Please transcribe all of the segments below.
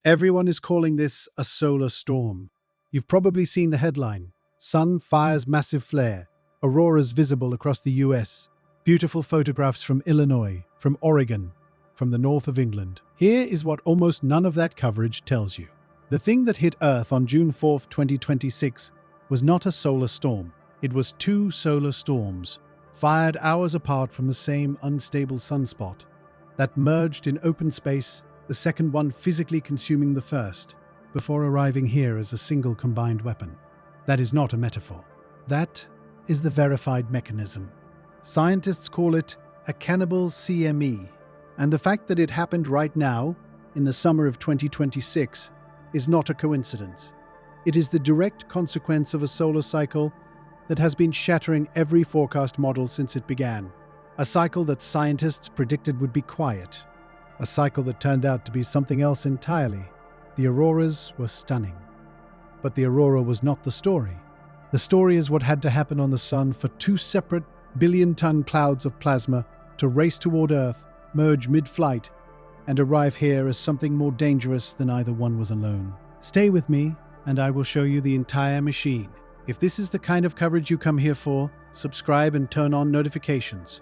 Everyone is calling this a solar storm. You've probably seen the headline: Sun fires massive flare, auroras visible across the US. Beautiful photographs from Illinois, from Oregon, from the north of England. Here is what almost none of that coverage tells you. The thing that hit Earth on June 4th, 2026 was not a solar storm. It was two solar storms, fired hours apart from the same unstable sunspot, that merged in open space, the second one physically consuming the first, before arriving here as a single combined weapon. That is not a metaphor. That is the verified mechanism. Scientists call it a Cannibal CME, and the fact that it happened right now, in the summer of 2026, is not a coincidence. It is the direct consequence of a solar cycle that has been shattering every forecast model since it began. A cycle that scientists predicted would be quiet. A cycle that turned out to be something else entirely. The auroras were stunning. But the aurora was not the story. The story is what had to happen on the Sun for two separate billion-ton clouds of plasma to race toward Earth, merge mid-flight, and arrive here as something more dangerous than either one was alone. Stay with me, and I will show you the entire machine. If this is the kind of coverage you come here for, subscribe and turn on notifications.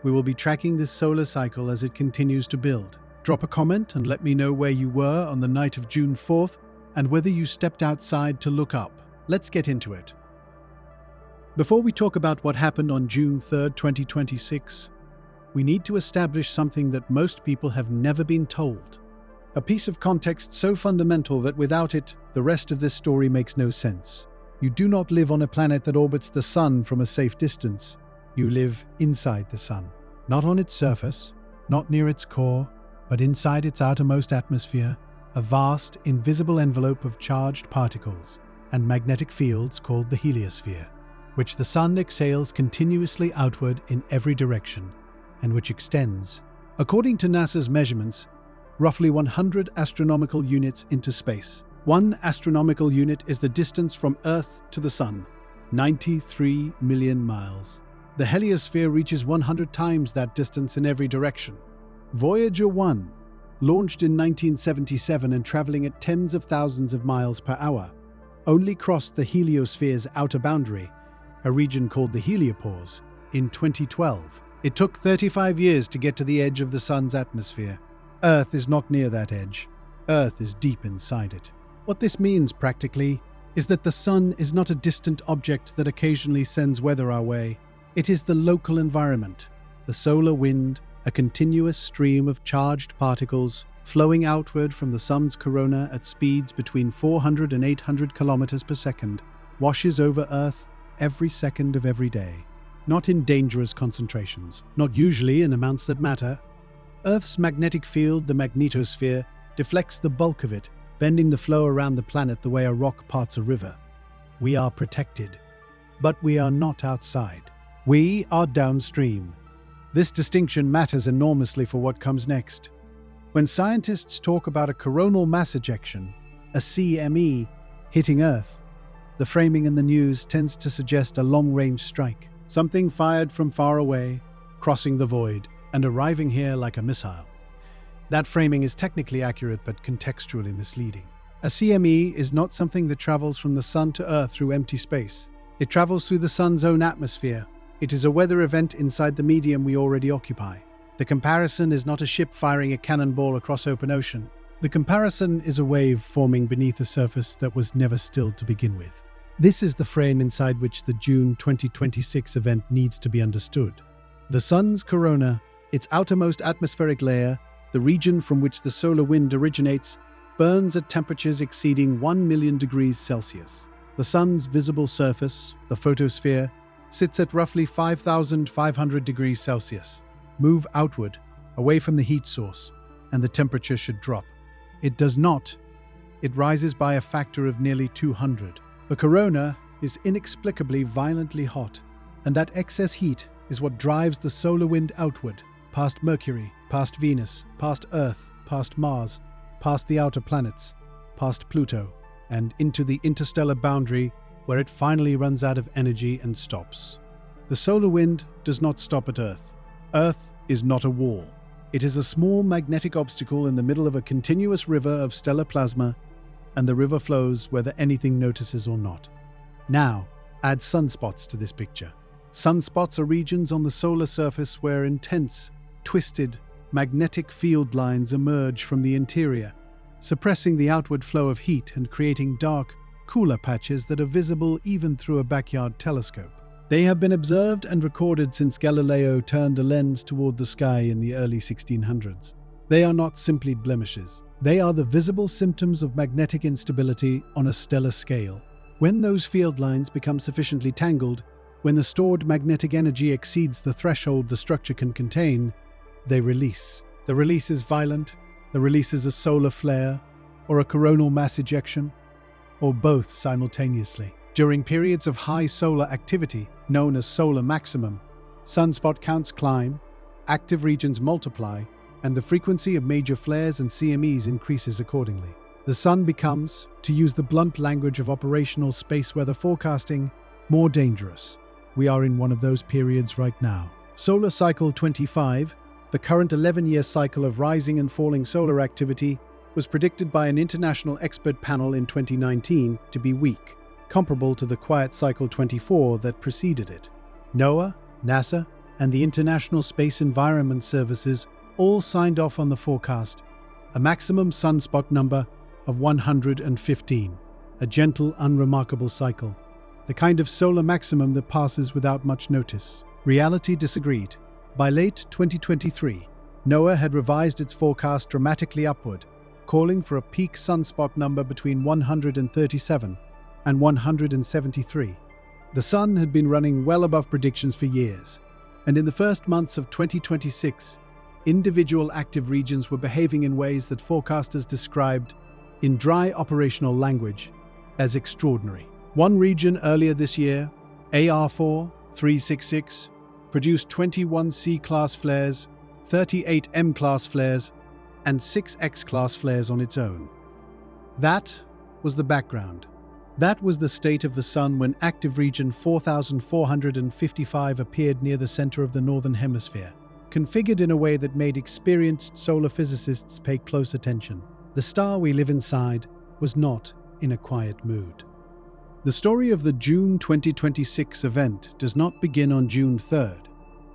We will be tracking this solar cycle as it continues to build. Drop a comment and let me know where you were on the night of June 4th and whether you stepped outside to look up. Let's get into it. Before we talk about what happened on June 3rd, 2026, we need to establish something that most people have never been told. A piece of context so fundamental that without it, the rest of this story makes no sense. You do not live on a planet that orbits the Sun from a safe distance. You live inside the Sun. Not on its surface, not near its core, but inside its outermost atmosphere, a vast, invisible envelope of charged particles and magnetic fields called the heliosphere, which the Sun exhales continuously outward in every direction, and which extends, according to NASA's measurements, roughly 100 astronomical units into space. 1 astronomical unit is the distance from Earth to the Sun, 93 million miles. The heliosphere reaches 100 times that distance in every direction. Voyager 1, launched in 1977 and traveling at tens of thousands of miles per hour, only crossed the heliosphere's outer boundary, a region called the heliopause, in 2012. It took 35 years to get to the edge of the Sun's atmosphere. Earth is not near that edge. Earth is deep inside it. What this means, practically, is that the Sun is not a distant object that occasionally sends weather our way. It is the local environment, the solar wind, a continuous stream of charged particles flowing outward from the Sun's corona at speeds between 400 and 800 kilometers per second, washes over Earth every second of every day. Not in dangerous concentrations, not usually in amounts that matter. Earth's magnetic field, the magnetosphere, deflects the bulk of it, bending the flow around the planet the way a rock parts a river. We are protected, but we are not outside. We are downstream. This distinction matters enormously for what comes next. When scientists talk about a coronal mass ejection, a CME, hitting Earth, the framing in the news tends to suggest a long-range strike, something fired from far away, crossing the void, and arriving here like a missile. That framing is technically accurate but contextually misleading. A CME is not something that travels from the Sun to Earth through empty space. It travels through the Sun's own atmosphere. It is a weather event inside the medium we already occupy. The comparison is not a ship firing a cannonball across open ocean. The comparison is a wave forming beneath a surface that was never still to begin with. This is the frame inside which the June 2026 event needs to be understood. The Sun's corona, its outermost atmospheric layer, the region from which the solar wind originates, burns at temperatures exceeding 1 million degrees Celsius. The Sun's visible surface, the photosphere, sits at roughly 5,500 degrees Celsius. Move outward, away from the heat source, and the temperature should drop. It does not. It rises by a factor of nearly 200. The corona is inexplicably violently hot, and that excess heat is what drives the solar wind outward, past Mercury, past Venus, past Earth, past Mars, past the outer planets, past Pluto, and into the interstellar boundary where it finally runs out of energy and stops. The solar wind does not stop at Earth. Earth is not a wall. It is a small magnetic obstacle in the middle of a continuous river of stellar plasma, and the river flows whether anything notices or not. Now, add sunspots to this picture. Sunspots are regions on the solar surface where intense, twisted, magnetic field lines emerge from the interior, suppressing the outward flow of heat and creating dark, cooler patches that are visible even through a backyard telescope. They have been observed and recorded since Galileo turned a lens toward the sky in the early 1600s. They are not simply blemishes. They are the visible symptoms of magnetic instability on a stellar scale. When those field lines become sufficiently tangled, when the stored magnetic energy exceeds the threshold the structure can contain, they release. The release is violent, the release is a solar flare, or a coronal mass ejection, or both simultaneously. During periods of high solar activity, known as solar maximum, sunspot counts climb, active regions multiply, and the frequency of major flares and CMEs increases accordingly. The sun becomes, to use the blunt language of operational space weather forecasting, more dangerous. We are in one of those periods right now. Solar cycle 25, the current 11-year cycle of rising and falling solar activity, was predicted by an international expert panel in 2019 to be weak, comparable to the quiet cycle 24 that preceded it. NOAA, NASA, and the International Space Environment Services all signed off on the forecast, a maximum sunspot number of 115, a gentle, unremarkable cycle, the kind of solar maximum that passes without much notice. Reality disagreed. By late 2023, NOAA had revised its forecast dramatically upward, calling for a peak sunspot number between 137 and 173. The sun had been running well above predictions for years, and in the first months of 2026, individual active regions were behaving in ways that forecasters described, in dry operational language, as extraordinary. One region earlier this year, AR4 366, produced 21 C-class flares, 38 M-class flares, and 6 X-class flares on its own. That was the background. That was the state of the sun when active region 4455 appeared near the center of the northern hemisphere, configured in a way that made experienced solar physicists pay close attention. The star we live inside was not in a quiet mood. The story of the June 2026 event does not begin on June 3rd.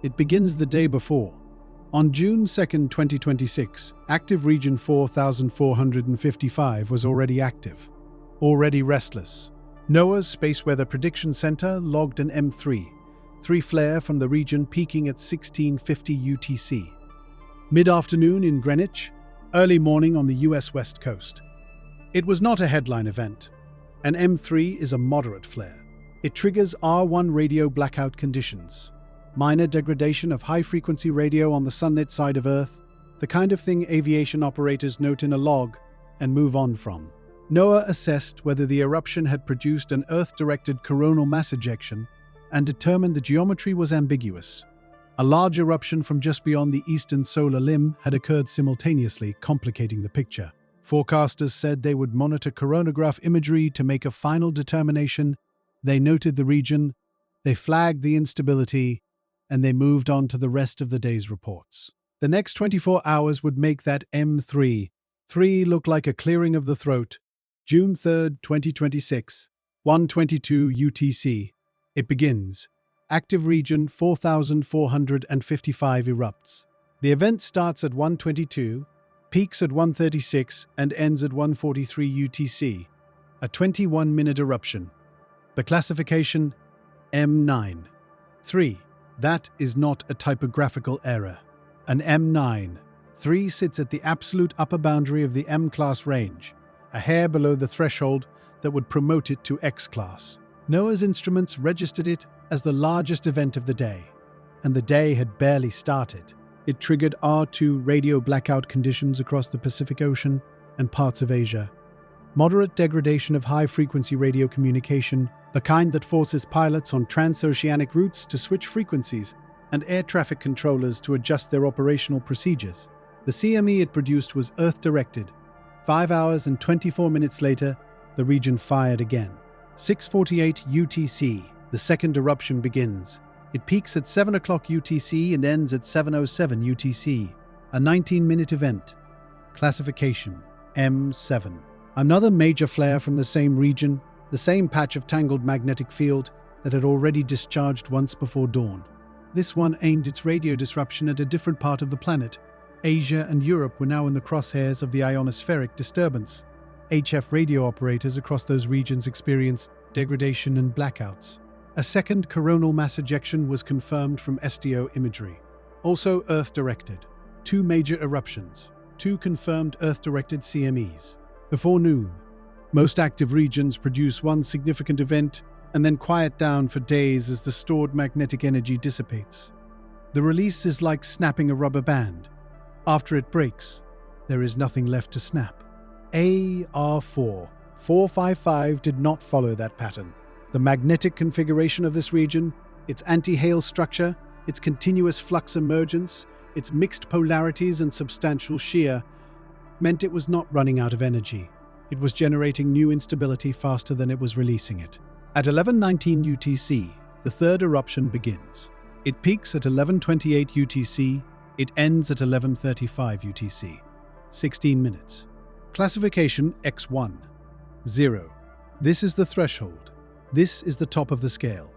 It begins the day before. On June 2nd, 2026, active region 4455 was already active, already restless. NOAA's Space Weather Prediction Center logged an M3 flare from the region peaking at 1650 UTC. Mid-afternoon in Greenwich, early morning on the US West Coast. It was not a headline event. An M3 is a moderate flare. It triggers R1 radio blackout conditions. Minor degradation of high-frequency radio on the sunlit side of Earth, the kind of thing aviation operators note in a log and move on from. NOAA assessed whether the eruption had produced an Earth-directed coronal mass ejection and determined the geometry was ambiguous. A large eruption from just beyond the eastern solar limb had occurred simultaneously, complicating the picture. Forecasters said they would monitor coronagraph imagery to make a final determination. They noted the region, they flagged the instability, and they moved on to the rest of the day's reports. The next 24 hours would make that M3 look like a clearing of the throat. June 3rd, 2026, 1:22 UTC. It begins. Active region 4455 erupts. The event starts at 1:22, peaks at 1:36, and ends at 1:43 UTC. A 21-minute eruption. The classification M9. 3. That is not a typographical error. An M9. 3 sits at the absolute upper boundary of the M-class range, a hair below the threshold that would promote it to X-class. NOAA's instruments registered it as the largest event of the day, and the day had barely started. It triggered R2 radio blackout conditions across the Pacific Ocean and parts of Asia. Moderate degradation of high-frequency radio communication, the kind that forces pilots on transoceanic routes to switch frequencies and air traffic controllers to adjust their operational procedures. The CME it produced was Earth-directed. 5 hours and 24 minutes later, the region fired again. 6:48 UTC, the second eruption begins. It peaks at 7 o'clock UTC and ends at 7:07 UTC. a 19-minute event. Classification M7. Another major flare from the same region, the same patch of tangled magnetic field that had already discharged once before dawn. This one aimed its radio disruption at a different part of the planet. Asia and Europe were now in the crosshairs of the ionospheric disturbance. HF radio operators across those regions experienced degradation and blackouts. A second coronal mass ejection was confirmed from SDO imagery. Also Earth-directed. 2 major eruptions. 2 confirmed Earth-directed CMEs. Before noon, most active regions produce one significant event and then quiet down for days as the stored magnetic energy dissipates. The release is like snapping a rubber band. After it breaks, there is nothing left to snap. AR4 455 did not follow that pattern. The magnetic configuration of this region, its anti-Hale structure, its continuous flux emergence, its mixed polarities and substantial shear, meant it was not running out of energy. It was generating new instability faster than it was releasing it. At 11:19 UTC, the third eruption begins. It peaks at 11:28 UTC, it ends at 11:35 UTC. 16 minutes. Classification X1. 0. This is the threshold. This is the top of the scale.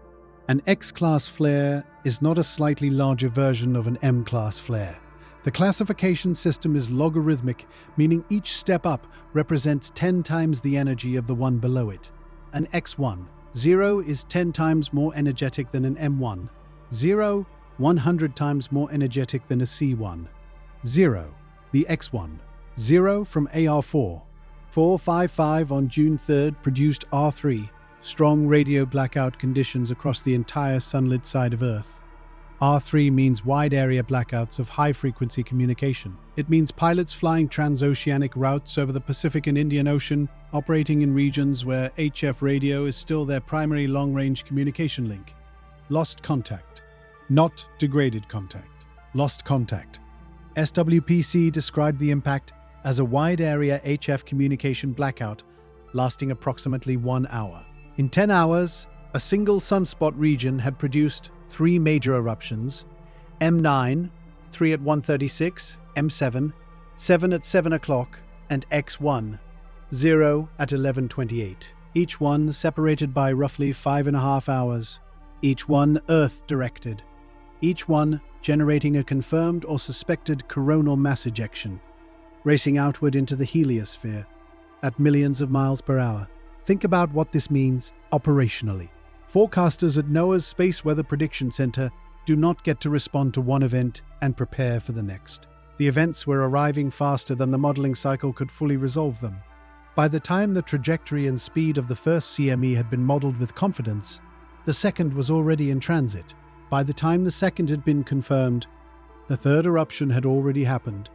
An X-class flare is not a slightly larger version of an M-class flare. The classification system is logarithmic, meaning each step up represents 10 times the energy of the one below it. An X1, 0 is 10 times more energetic than an M1. 0, 100 times more energetic than a C1. 0, the X1. 0 from AR4. 455 on June 3rd produced R3, strong radio blackout conditions across the entire sunlit side of Earth. R3 means wide area blackouts of high-frequency communication. It means pilots flying transoceanic routes over the Pacific and Indian Ocean, operating in regions where HF radio is still their primary long-range communication link. Lost contact. Not degraded contact. Lost contact. SWPC described the impact as a wide-area HF communication blackout lasting approximately 1 hour. In 10 hours, a single sunspot region had produced 3 major eruptions: M9, 3 at 1:36, M7, 7 at 7 o'clock, and X1, 0 at 11:28. Each one separated by roughly 5.5 hours. Each one Earth-directed. Each one generating a confirmed or suspected coronal mass ejection, racing outward into the heliosphere at millions of miles per hour. Think about what this means operationally. Forecasters at NOAA's Space Weather Prediction Center do not get to respond to one event and prepare for the next. The events were arriving faster than the modeling cycle could fully resolve them. By the time the trajectory and speed of the first CME had been modeled with confidence, the second was already in transit. By the time the second had been confirmed, the third eruption had already happened.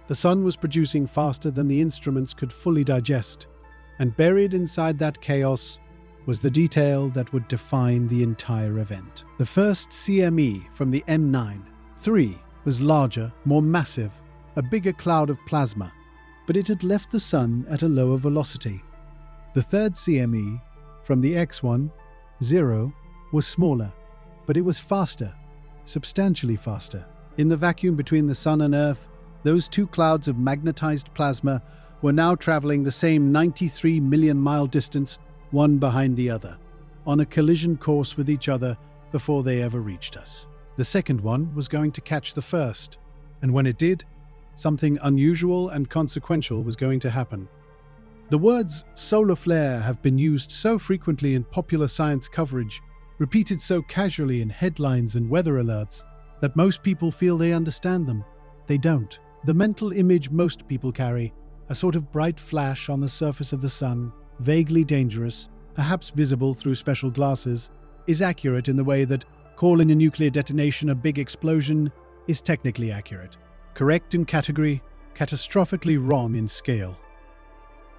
The sun was producing faster than the instruments could fully digest, and buried inside that chaos was the detail that would define the entire event. The first CME from the M9-3 was larger, more massive, a bigger cloud of plasma, but it had left the sun at a lower velocity. The third CME from the X1-0 was smaller, but it was faster, substantially faster. In the vacuum between the sun and Earth, those 2 clouds of magnetized plasma were now traveling the same 93 million mile distance, one behind the other, on a collision course with each other before they ever reached us. The second one was going to catch the first, and when it did, something unusual and consequential was going to happen. The words solar flare have been used so frequently in popular science coverage, repeated so casually in headlines and weather alerts, that most people feel they understand them. They don't. The mental image most people carry, a sort of bright flash on the surface of the sun, vaguely dangerous, perhaps visible through special glasses, is accurate in the way that calling a nuclear detonation a big explosion is technically accurate. Correct in category, catastrophically wrong in scale.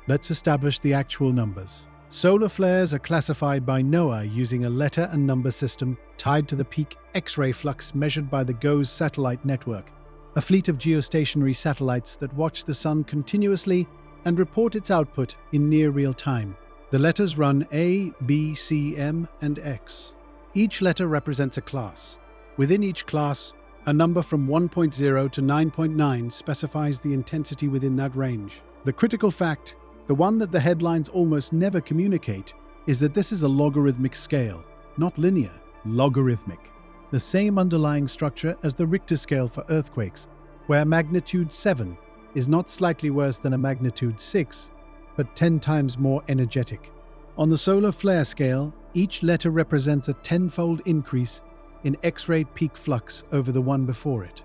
Let's establish the actual numbers. Solar flares are classified by NOAA using a letter and number system tied to the peak X-ray flux measured by the GOES satellite network, a fleet of geostationary satellites that watch the sun continuously and report its output in near real time. The letters run A, B, C, M, and X. Each letter represents a class. Within each class, A number from 1.0 to 9.9 specifies the intensity within that range. The critical fact, the one that the headlines almost never communicate, is that this is a logarithmic scale, not linear, logarithmic. The same underlying structure as the Richter scale for earthquakes, where magnitude 7 is not slightly worse than a magnitude 6, but 10 times more energetic. On the solar flare scale, each letter represents a tenfold increase in X-ray peak flux over the one before it.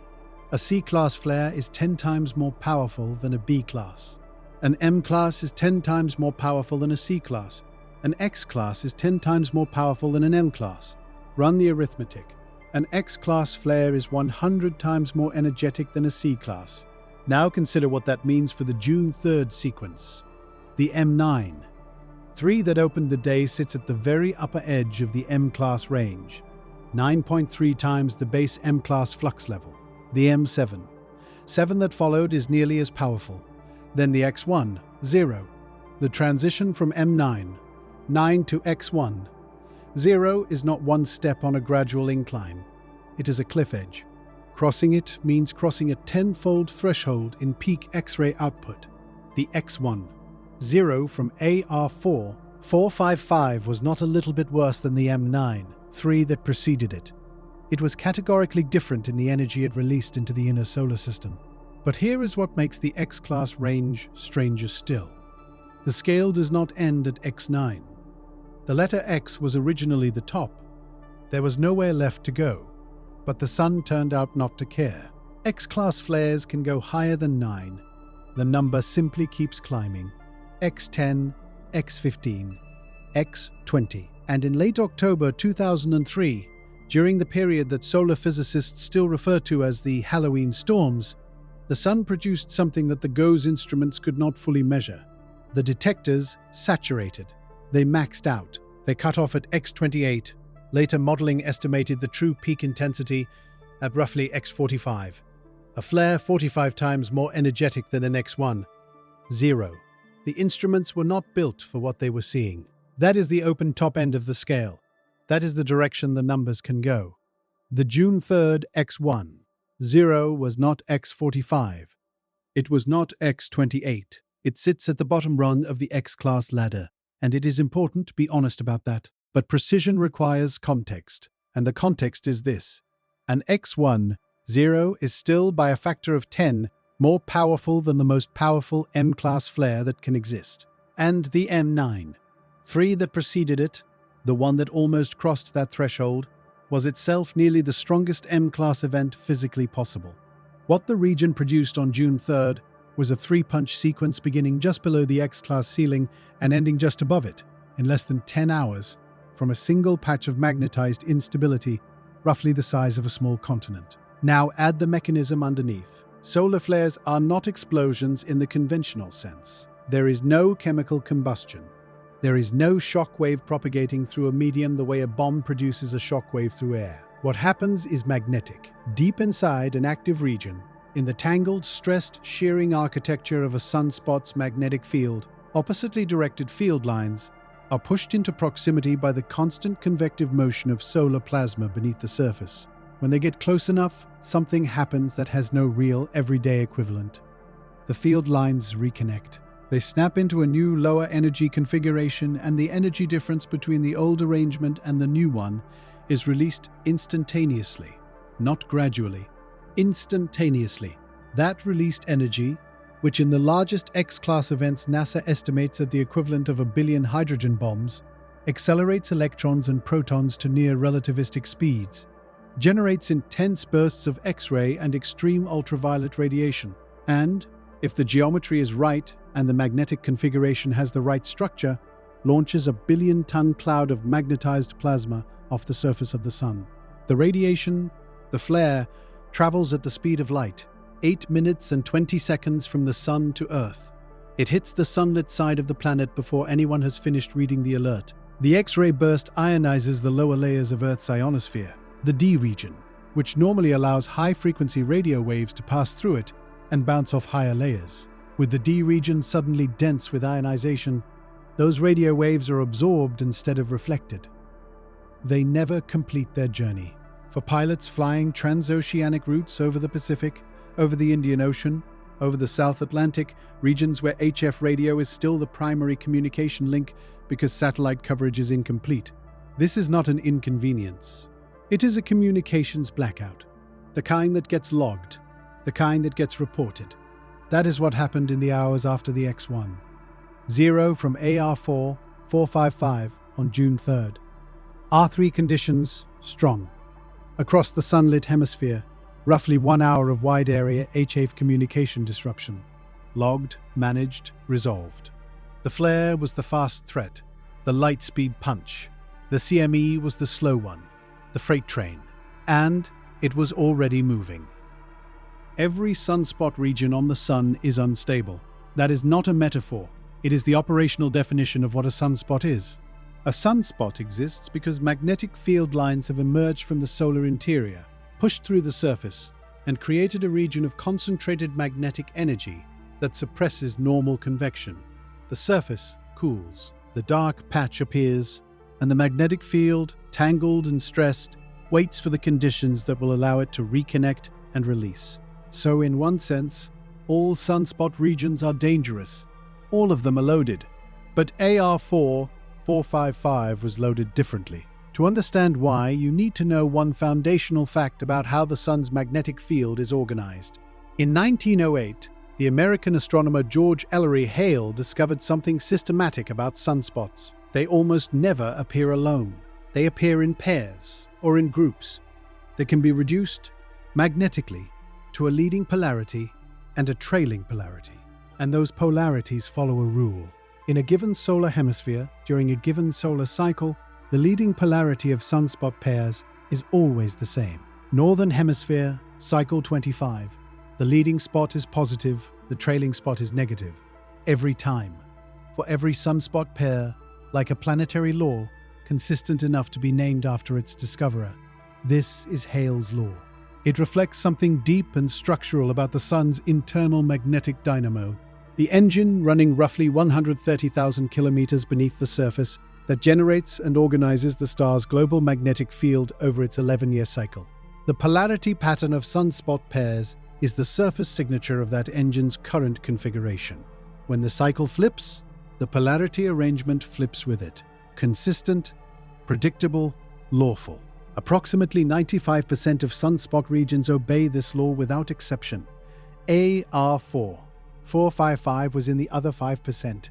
A C-class flare is 10 times more powerful than a B-class. An M-class is 10 times more powerful than a C-class. An X-class is 10 times more powerful than an M-class. Run the arithmetic. An X-class flare is 100 times more energetic than a C-class. Now consider what that means for the June 3rd sequence. The M9. 3 that opened the day sits at the very upper edge of the M-class range, 9.3 times the base M-class flux level. The M7. 7 that followed is nearly as powerful. Then the X1, 0. The transition from M9, 9 to X1. 0 is not one step on a gradual incline. It is a cliff edge. Crossing it means crossing a tenfold threshold in peak X-ray output. The X1. 0 from AR4, 455 was not a little bit worse than the M9, 3 that preceded it. It was categorically different in the energy it released into the inner solar system. But here is what makes the X-class range stranger still. The scale does not end at X9. The letter X was originally the top. There was nowhere left to go. But the Sun turned out not to care. X-class flares can go higher than 9. The number simply keeps climbing. X10, X15, X20. And in late October 2003, during the period that solar physicists still refer to as the Halloween storms, the Sun produced something that the GOES instruments could not fully measure. The detectors saturated. They maxed out. They cut off at X28. Later modeling estimated the true peak intensity at roughly X45. A flare 45 times more energetic than an X1. 0. The instruments were not built for what they were seeing. That is the open top end of the scale. That is the direction the numbers can go. The June 3rd X1. 0 was not X45. It was not X28. It sits at the bottom rung of the X-class ladder, and it is important to be honest about that. But precision requires context, and the context is this. An X1, 0 is still by a factor of 10 more powerful than the most powerful M-class flare that can exist. And the M9, 3 that preceded it, the one that almost crossed that threshold, was itself nearly the strongest M-class event physically possible. What the region produced on June 3rd was a 3-punch sequence beginning just below the X-class ceiling and ending just above it, in less than 10 hours, from a single patch of magnetized instability, roughly the size of a small continent. Now add the mechanism underneath. Solar flares are not explosions in the conventional sense. There is no chemical combustion. There is no shock wave propagating through a medium the way a bomb produces a shock wave through air. What happens is magnetic. Deep inside an active region, in the tangled, stressed, shearing architecture of a sunspot's magnetic field, oppositely directed field lines are pushed into proximity by the constant convective motion of solar plasma beneath the surface. When they get close enough, something happens that has no real, everyday equivalent. The field lines reconnect. They snap into a new lower energy configuration, and the energy difference between the old arrangement and the new one is released instantaneously, not gradually. Instantaneously. That released energy, which in the largest X-class events NASA estimates at the equivalent of 1 billion hydrogen bombs, accelerates electrons and protons to near relativistic speeds, generates intense bursts of X-ray and extreme ultraviolet radiation, and, if the geometry is right and the magnetic configuration has the right structure, launches a billion-ton cloud of magnetized plasma off the surface of the Sun. The radiation, the flare, travels at the speed of light, 8 minutes and 20 seconds from the Sun to Earth. It hits the sunlit side of the planet before anyone has finished reading the alert. The X-ray burst ionizes the lower layers of Earth's ionosphere, the D region, which normally allows high-frequency radio waves to pass through it and bounce off higher layers. With the D region suddenly dense with ionization, those radio waves are absorbed instead of reflected. They never complete their journey. For pilots flying transoceanic routes over the Pacific, over the Indian Ocean, over the South Atlantic, regions where HF radio is still the primary communication link because satellite coverage is incomplete. This is not an inconvenience. It is a communications blackout, the kind that gets logged, the kind that gets reported. That is what happened in the hours after the X-1. 0 from AR4, 455 on June 3rd. R3 conditions, strong. Across the sunlit hemisphere, roughly 1 hour of wide-area HF communication disruption. Logged, managed, resolved. The flare was the fast threat, the light-speed punch. The CME was the slow one, the freight train. And it was already moving. Every sunspot region on the sun is unstable. That is not a metaphor. It is the operational definition of what a sunspot is. A sunspot exists because magnetic field lines have emerged from the solar interior, pushed through the surface, and created a region of concentrated magnetic energy that suppresses normal convection. The surface cools, the dark patch appears, and the magnetic field, tangled and stressed, waits for the conditions that will allow it to reconnect and release. So in one sense, all sunspot regions are dangerous. All of them are loaded. But AR4 455 was loaded differently. To understand why, you need to know one foundational fact about how the sun's magnetic field is organized. In 1908, the American astronomer George Ellery Hale discovered something systematic about sunspots. They almost never appear alone. They appear in pairs or in groups. They can be reduced magnetically to a leading polarity and a trailing polarity. And those polarities follow a rule. In a given solar hemisphere, during a given solar cycle, the leading polarity of sunspot pairs is always the same. Northern hemisphere, cycle 25. The leading spot is positive, the trailing spot is negative. Every time. For every sunspot pair, like a planetary law, consistent enough to be named after its discoverer. This is Hale's law. It reflects something deep and structural about the sun's internal magnetic dynamo, the engine running roughly 130,000 kilometers beneath the surface that generates and organizes the star's global magnetic field over its 11-year cycle. The polarity pattern of sunspot pairs is the surface signature of that engine's current configuration. When the cycle flips, the polarity arrangement flips with it. Consistent, predictable, lawful. Approximately 95% of sunspot regions obey this law without exception. AR4 455 was in the other 5%.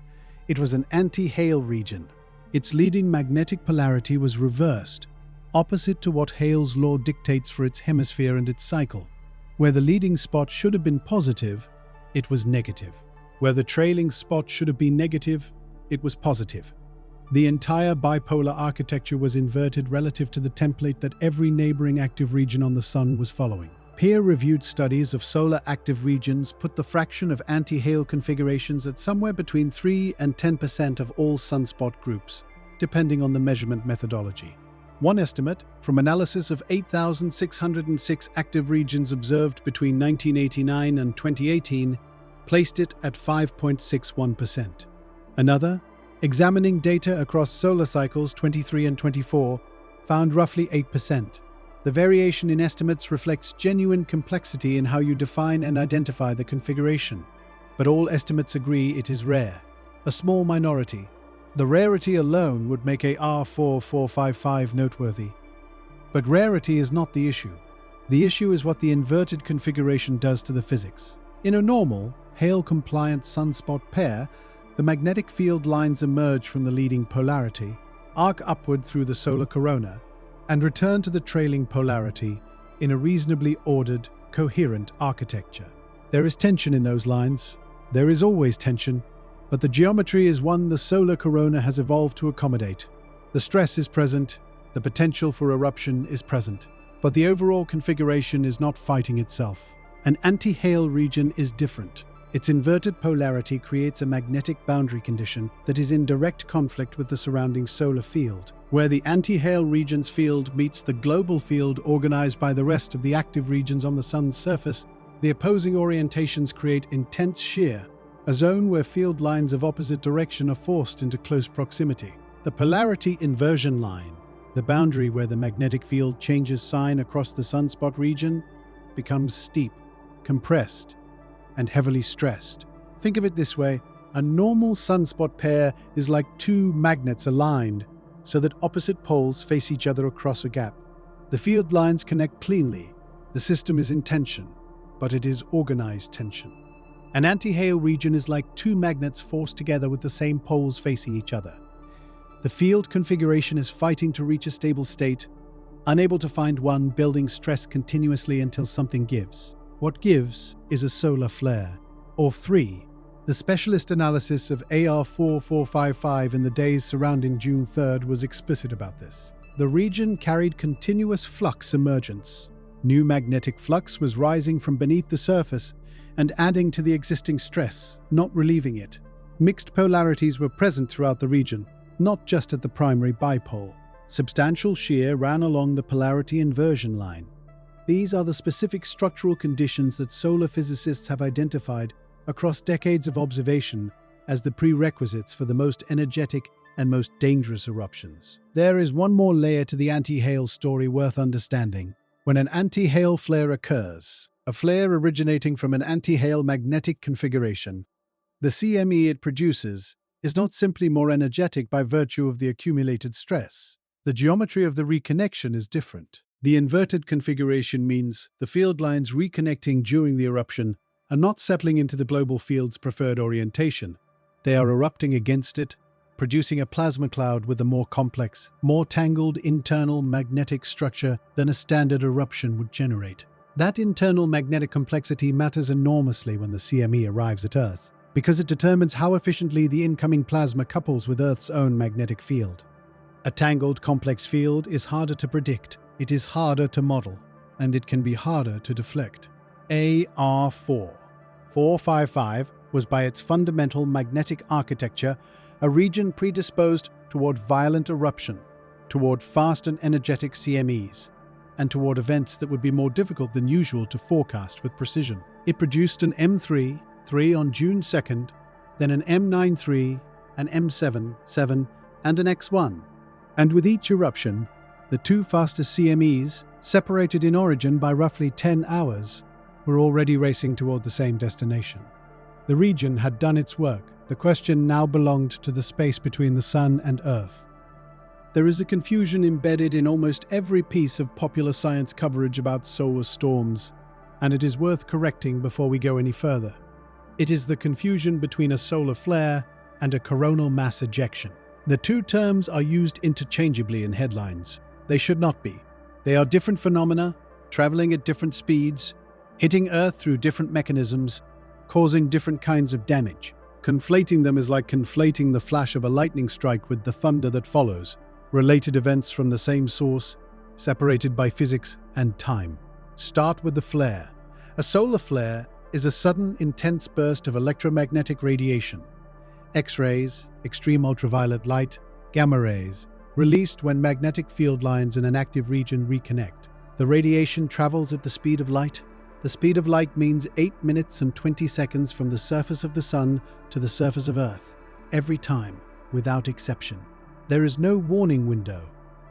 It was an anti-Hale region. Its leading magnetic polarity was reversed, opposite to what Hale's law dictates for its hemisphere and its cycle. Where the leading spot should have been positive, it was negative. Where the trailing spot should have been negative, it was positive. The entire bipolar architecture was inverted relative to the template that every neighboring active region on the sun was following. Peer-reviewed studies of solar active regions put the fraction of anti-Hale configurations at somewhere between 3 and 10% of all sunspot groups, depending on the measurement methodology. One estimate, from analysis of 8,606 active regions observed between 1989 and 2018, placed it at 5.61%. Another, examining data across solar cycles 23 and 24, found roughly 8%. The variation in estimates reflects genuine complexity in how you define and identify the configuration. But all estimates agree it is rare, a small minority. The rarity alone would make AR4455 noteworthy. But rarity is not the issue. The issue is what the inverted configuration does to the physics. In a normal, Hale-compliant sunspot pair, the magnetic field lines emerge from the leading polarity, arc upward through the solar corona, and return to the trailing polarity in a reasonably ordered, coherent architecture. There is tension in those lines. There is always tension, but the geometry is one the solar corona has evolved to accommodate. The stress is present, the potential for eruption is present, but the overall configuration is not fighting itself. An anti-Hale region is different. Its inverted polarity creates a magnetic boundary condition that is in direct conflict with the surrounding solar field. Where the anti-Hale region's field meets the global field organized by the rest of the active regions on the sun's surface, the opposing orientations create intense shear, a zone where field lines of opposite direction are forced into close proximity. The polarity inversion line, The boundary where the magnetic field changes sign across the sunspot region becomes steep, compressed, and heavily stressed. Think of it this way: a normal sunspot pair is like two magnets aligned so that opposite poles face each other across a gap. The field lines connect cleanly. The system is in tension, but it is organized tension. An anti-Hale region is like two magnets forced together with the same poles facing each other. The field configuration is fighting to reach a stable state, unable to find one, building stress continuously until something gives. What gives is a solar flare, or 3. The specialist analysis of AR4455 in the days surrounding June 3rd was explicit about this. The region carried continuous flux emergence. New magnetic flux was rising from beneath the surface and adding to the existing stress, not relieving it. Mixed polarities were present throughout the region, not just at the primary bipole. Substantial shear ran along the polarity inversion line. These are the specific structural conditions that solar physicists have identified across decades of observation as the prerequisites for the most energetic and most dangerous eruptions. There is one more layer to the anti-Hale story worth understanding. When an anti-Hale flare occurs, a flare originating from an anti-Hale magnetic configuration, the CME it produces is not simply more energetic by virtue of the accumulated stress. The geometry of the reconnection is different. The inverted configuration means the field lines reconnecting during the eruption are not settling into the global field's preferred orientation. They are erupting against it, producing a plasma cloud with a more complex, more tangled internal magnetic structure than a standard eruption would generate. That internal magnetic complexity matters enormously when the CME arrives at Earth, because it determines how efficiently the incoming plasma couples with Earth's own magnetic field. A tangled, complex field is harder to predict, it is harder to model, and it can be harder to deflect. AR4455 was by its fundamental magnetic architecture a region predisposed toward violent eruption, toward fast and energetic CMEs, and toward events that would be more difficult than usual to forecast with precision. It produced an M3 on June 2nd, then an M9 an M7 and an X1. And with each eruption, the two fastest CMEs, separated in origin by roughly 10 hours, were already racing toward the same destination. The region had done its work. The question now belonged to the space between the Sun and Earth. There is a confusion embedded in almost every piece of popular science coverage about solar storms, and it is worth correcting before we go any further. It is the confusion between a solar flare and a coronal mass ejection. The two terms are used interchangeably in headlines. They should not be. They are different phenomena, traveling at different speeds, hitting Earth through different mechanisms, causing different kinds of damage. Conflating them is like conflating the flash of a lightning strike with the thunder that follows. Related events from the same source, separated by physics and time. Start with the flare. A solar flare is a sudden, intense burst of electromagnetic radiation. X-rays, extreme ultraviolet light, gamma rays, released when magnetic field lines in an active region reconnect. The radiation travels at the speed of light. The speed of light means 8 minutes and 20 seconds from the surface of the Sun to the surface of Earth, every time, without exception. There is no warning window.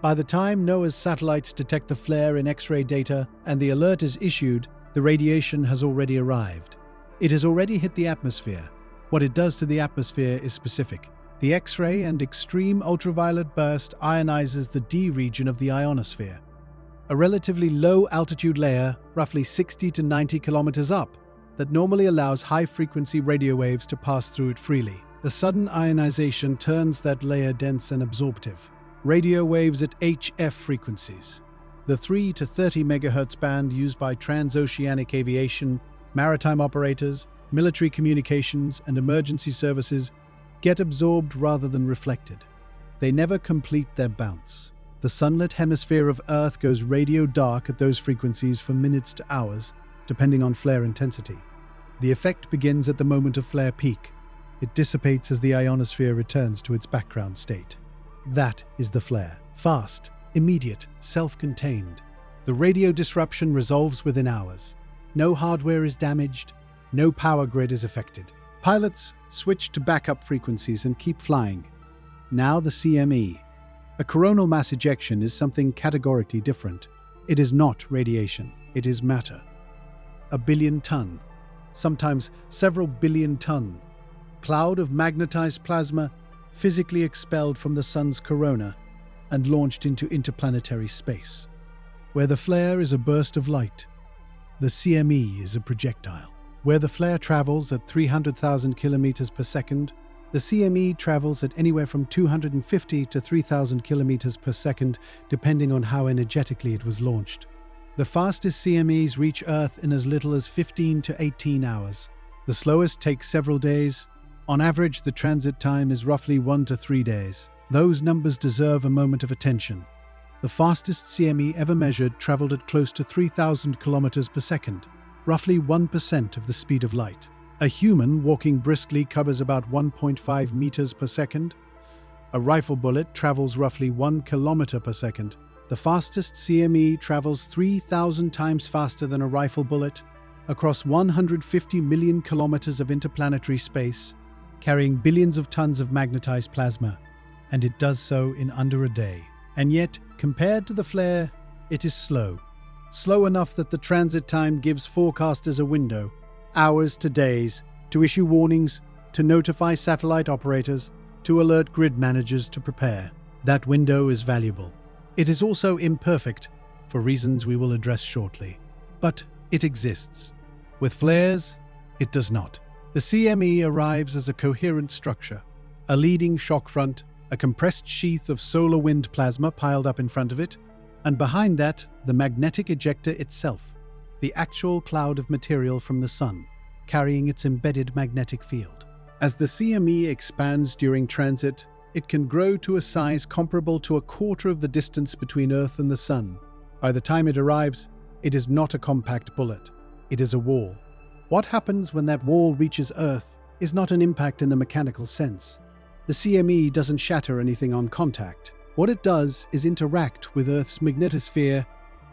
By the time NOAA's satellites detect the flare in X-ray data and the alert is issued, the radiation has already arrived. It has already hit the atmosphere. What it does to the atmosphere is specific. The X-ray and extreme ultraviolet burst ionizes the D region of the ionosphere, a relatively low-altitude layer, roughly 60 to 90 kilometers up, that normally allows high-frequency radio waves to pass through it freely. The sudden ionization turns that layer dense and absorptive. Radio waves at HF frequencies, the 3 to 30 MHz band used by transoceanic aviation, maritime operators, military communications, and emergency services, get absorbed rather than reflected. They never complete their bounce. The sunlit hemisphere of Earth goes radio dark at those frequencies for minutes to hours, depending on flare intensity. The effect begins at the moment of flare peak. It dissipates as the ionosphere returns to its background state. That is the flare. Fast, immediate, self-contained. The radio disruption resolves within hours. No hardware is damaged. No power grid is affected. Pilots switch to backup frequencies and keep flying. Now the CME. A coronal mass ejection is something categorically different. It is not radiation, it is matter. A billion-ton, sometimes several billion-ton, cloud of magnetized plasma physically expelled from the sun's corona and launched into interplanetary space. Where the flare is a burst of light, the CME is a projectile. Where the flare travels at 300,000 kilometers per second, the CME travels at anywhere from 250 to 3,000 kilometers per second, depending on how energetically it was launched. The fastest CMEs reach Earth in as little as 15 to 18 hours. The slowest takes several days. On average, the transit time is roughly 1 to 3 days. Those numbers deserve a moment of attention. The fastest CME ever measured traveled at close to 3,000 kilometers per second, roughly 1% of the speed of light. A human walking briskly covers about 1.5 meters per second. A rifle bullet travels roughly 1 kilometer per second. The fastest CME travels 3,000 times faster than a rifle bullet across 150 million kilometers of interplanetary space, carrying billions of tons of magnetized plasma, and it does so in under a day. And yet, compared to the flare, it is slow. Slow enough that the transit time gives forecasters a window, hours to days, to issue warnings, to notify satellite operators, to alert grid managers to prepare. That window is valuable. It is also imperfect, for reasons we will address shortly. But it exists. With flares, it does not. The CME arrives as a coherent structure, a leading shock front, a compressed sheath of solar wind plasma piled up in front of it, and behind that, the magnetic ejector itself, the actual cloud of material from the sun, carrying its embedded magnetic field. As the CME expands during transit, it can grow to a size comparable to a quarter of the distance between Earth and the sun. By the time it arrives, it is not a compact bullet. It is a wall. What happens when that wall reaches Earth is not an impact in the mechanical sense. The CME doesn't shatter anything on contact. What it does is interact with Earth's magnetosphere,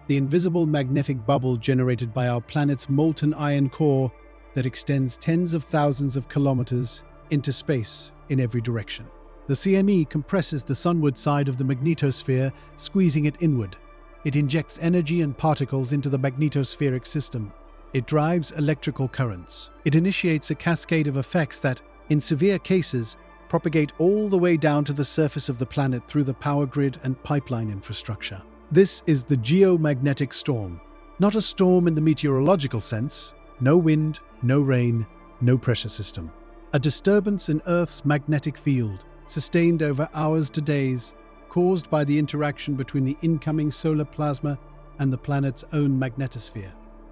the invisible magnetic bubble generated by our planet's molten iron core that extends tens of thousands of kilometers into space in every direction. The CME compresses the sunward side of the magnetosphere, squeezing it inward. It injects energy and particles into the magnetospheric system. It drives electrical currents. It initiates a cascade of effects that, in severe cases, propagate all the way down to the surface of the planet through the power grid and pipeline infrastructure. This is the geomagnetic storm. Not a storm in the meteorological sense. No wind, no rain, no pressure system. A disturbance in Earth's magnetic field, sustained over hours to days, caused by the interaction between the incoming solar plasma and the planet's own magnetosphere.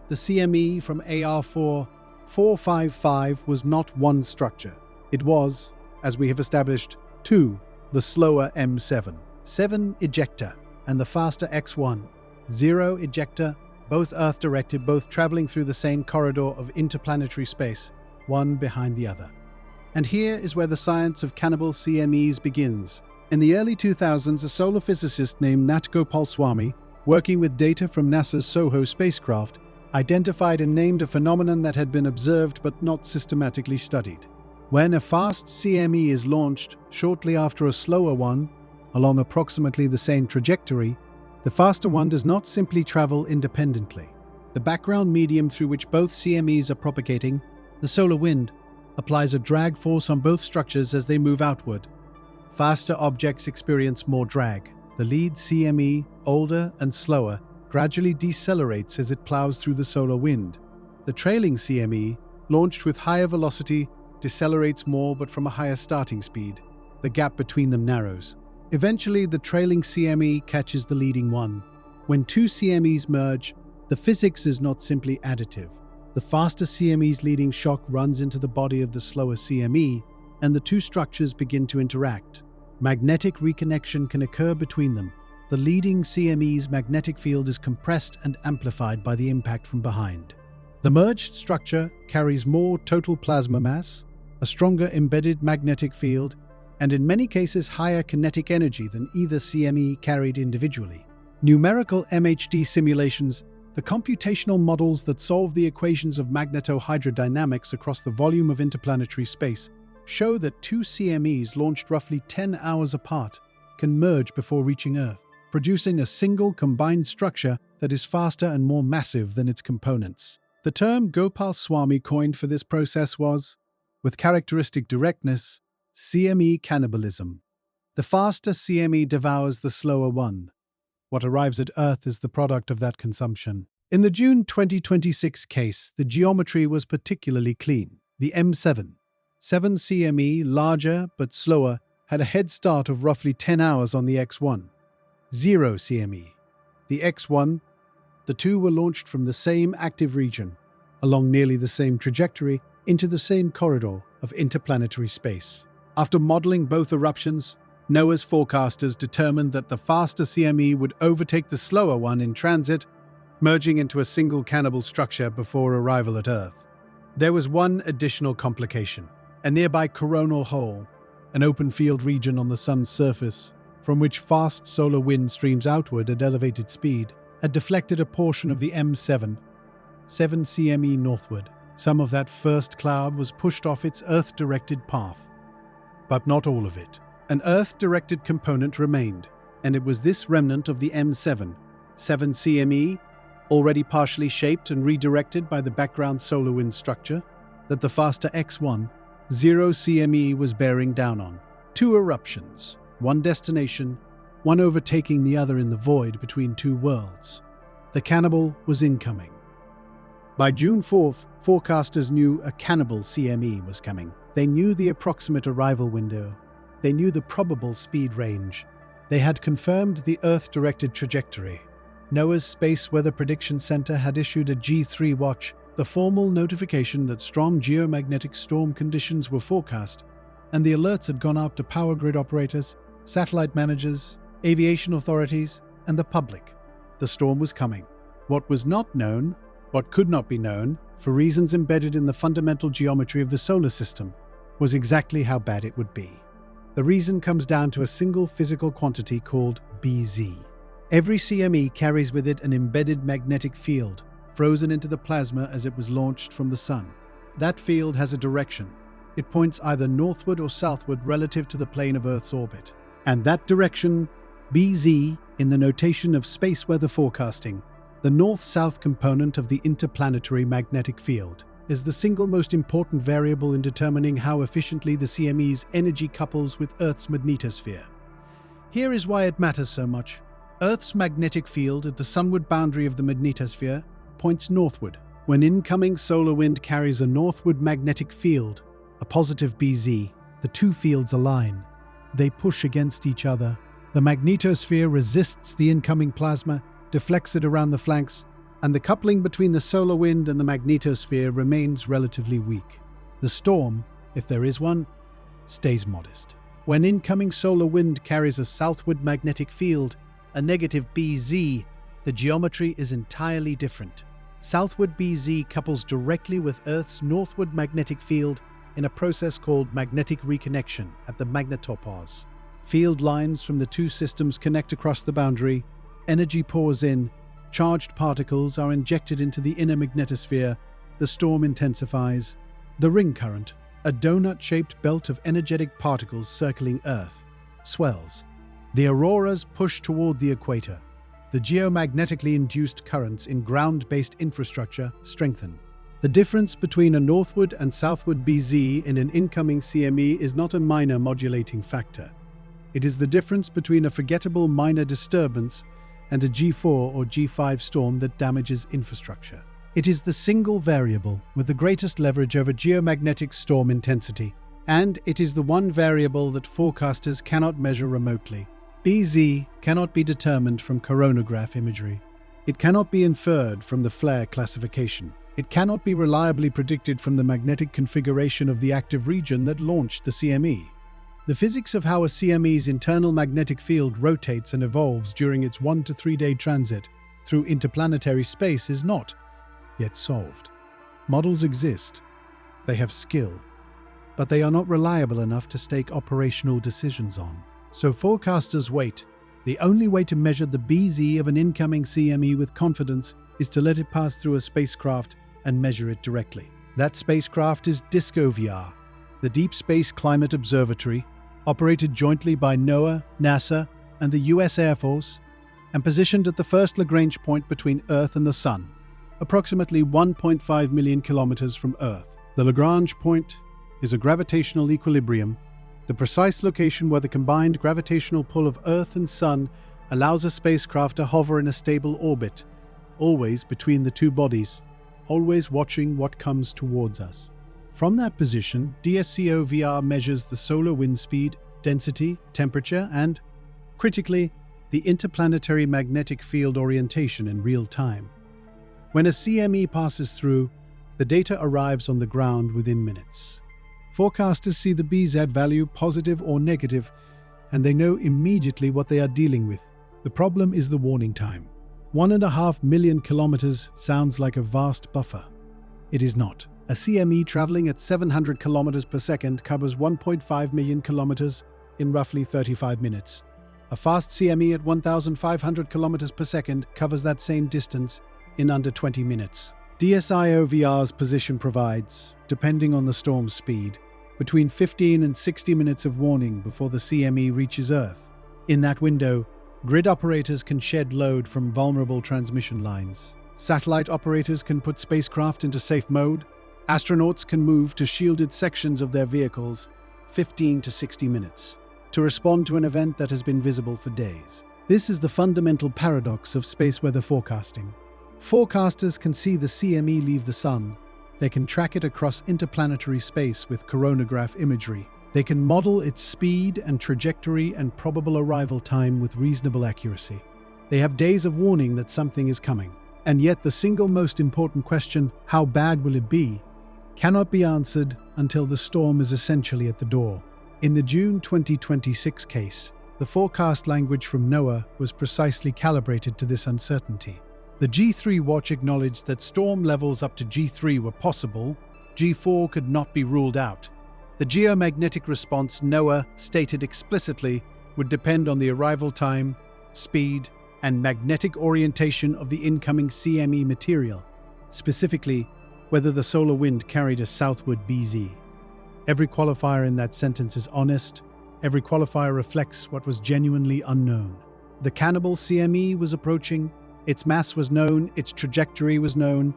The CME from AR4 455 was not one structure. It was, as we have established, two, the slower M7, 7 ejector, and the faster X1, 0 ejector, both Earth-directed, both traveling through the same corridor of interplanetary space, one behind the other. And here is where the science of Cannibal CMEs begins. In the early 2000s, a solar physicist named Nat Gopalswamy, working with data from NASA's SOHO spacecraft, identified and named a phenomenon that had been observed but not systematically studied. When a fast CME is launched shortly after a slower one, along approximately the same trajectory, the faster one does not simply travel independently. The background medium through which both CMEs are propagating, the solar wind, applies a drag force on both structures as they move outward. Faster objects experience more drag. The lead CME, older and slower, gradually decelerates as it plows through the solar wind. The trailing CME, launched with higher velocity, decelerates more but from a higher starting speed. The gap between them narrows. Eventually, the trailing CME catches the leading one. When two CMEs merge, the physics is not simply additive. The faster CME's leading shock runs into the body of the slower CME, and the two structures begin to interact. Magnetic reconnection can occur between them. The leading CME's magnetic field is compressed and amplified by the impact from behind. The merged structure carries more total plasma mass, a stronger embedded magnetic field, and in many cases higher kinetic energy than either CME carried individually. Numerical MHD simulations, the computational models that solve the equations of magnetohydrodynamics across the volume of interplanetary space, show that two CMEs launched roughly 10 hours apart can merge before reaching Earth, producing a single combined structure that is faster and more massive than its components. The term Gopal Swami coined for this process was, with characteristic directness, CME cannibalism. The faster CME devours the slower one. What arrives at Earth is the product of that consumption. In the June 2026 case, the geometry was particularly clean. The M7, 7 CME, larger but slower, had a head start of roughly 10 hours on the X1. 0 CME. The X1, the two were launched from the same active region, along nearly the same trajectory, into the same corridor of interplanetary space. After modeling both eruptions, NOAA's forecasters determined that the faster CME would overtake the slower one in transit, merging into a single cannibal structure before arrival at Earth. There was one additional complication. A nearby coronal hole, an open field region on the Sun's surface, from which fast solar wind streams outward at elevated speed, had deflected a portion of the M7, 7 CME northward. Some of that first cloud was pushed off its Earth-directed path. But not all of it. An Earth-directed component remained, and it was this remnant of the M7, 7 CME, already partially shaped and redirected by the background solar wind structure, that the faster X1, 0 CME was bearing down on. 2 eruptions, one destination, one overtaking the other in the void between two worlds. The Cannibal was incoming. By June 4th, forecasters knew a Cannibal CME was coming. They knew the approximate arrival window. They knew the probable speed range. They had confirmed the Earth-directed trajectory. NOAA's Space Weather Prediction Center had issued a G3 watch, the formal notification that strong geomagnetic storm conditions were forecast, and the alerts had gone out to power grid operators, satellite managers, aviation authorities, and the public. The storm was coming. What was not known, what could not be known, for reasons embedded in the fundamental geometry of the solar system, was exactly how bad it would be. The reason comes down to a single physical quantity called Bz. Every CME carries with it an embedded magnetic field, frozen into the plasma as it was launched from the Sun. That field has a direction. It points either northward or southward relative to the plane of Earth's orbit. And that direction, Bz, in the notation of space weather forecasting, the north-south component of the interplanetary magnetic field, is the single most important variable in determining how efficiently the CME's energy couples with Earth's magnetosphere. Here is why it matters so much. Earth's magnetic field at the sunward boundary of the magnetosphere points northward. When incoming solar wind carries a northward magnetic field, a positive Bz, the two fields align. They push against each other. The magnetosphere resists the incoming plasma, deflects it around the flanks, and the coupling between the solar wind and the magnetosphere remains relatively weak. The storm, if there is one, stays modest. When incoming solar wind carries a southward magnetic field, a negative Bz, the geometry is entirely different. Southward Bz couples directly with Earth's northward magnetic field in a process called magnetic reconnection at the magnetopause. Field lines from the two systems connect across the boundary, energy pours in, charged particles are injected into the inner magnetosphere, the storm intensifies. The ring current, a donut-shaped belt of energetic particles circling Earth, swells. The auroras push toward the equator. The geomagnetically induced currents in ground-based infrastructure strengthen. The difference between a northward and southward Bz in an incoming CME is not a minor modulating factor. It is the difference between a forgettable minor disturbance and a G4 or G5 storm that damages infrastructure. It is the single variable with the greatest leverage over geomagnetic storm intensity, and it is the one variable that forecasters cannot measure remotely. Bz cannot be determined from coronagraph imagery. It cannot be inferred from the flare classification. It cannot be reliably predicted from the magnetic configuration of the active region that launched the CME. The physics of how a CME's internal magnetic field rotates and evolves during its 1 to 3 day transit through interplanetary space is not yet solved. Models exist. They have skill, but they are not reliable enough to stake operational decisions on. So forecasters wait. The only way to measure the Bz of an incoming CME with confidence is to let it pass through a spacecraft and measure it directly. That spacecraft is DiscoVR, the Deep Space Climate Observatory, operated jointly by NOAA, NASA, and the US Air Force, and positioned at the first Lagrange point between Earth and the Sun, approximately 1.5 million kilometers from Earth. The Lagrange point is a gravitational equilibrium, the precise location where the combined gravitational pull of Earth and Sun allows a spacecraft to hover in a stable orbit, always between the two bodies, always watching what comes towards us. From that position, DSCO-VR measures the solar wind speed, density, temperature, and, critically, the interplanetary magnetic field orientation in real time. When a CME passes through, the data arrives on the ground within minutes. Forecasters see the BZ value positive or negative, and they know immediately what they are dealing with. The problem is the warning time. 1.5 million kilometers sounds like a vast buffer. It is not. A CME traveling at 700 kilometers per second covers 1.5 million kilometers in roughly 35 minutes. A fast CME at 1,500 kilometers per second covers that same distance in under 20 minutes. DSIO-VR's position provides, depending on the storm's speed, between 15 and 60 minutes of warning before the CME reaches Earth. In that window, grid operators can shed load from vulnerable transmission lines. Satellite operators can put spacecraft into safe mode. Astronauts can move to shielded sections of their vehicles 15 to 60 minutes to respond to an event that has been visible for days. This is the fundamental paradox of space weather forecasting. Forecasters can see the CME leave the Sun. They can track it across interplanetary space with coronagraph imagery. They can model its speed and trajectory and probable arrival time with reasonable accuracy. They have days of warning that something is coming. And yet the single most important question, how bad will it be, cannot be answered until the storm is essentially at the door. In the June 2026 case, the forecast language from NOAA was precisely calibrated to this uncertainty. The G3 watch acknowledged that storm levels up to G3 were possible. G4 could not be ruled out. The geomagnetic response NOAA stated explicitly would depend on the arrival time, speed, and magnetic orientation of the incoming CME material, specifically whether the solar wind carried a southward BZ. Every qualifier in that sentence is honest. Every qualifier reflects what was genuinely unknown. The Cannibal CME was approaching. Its mass was known. Its trajectory was known.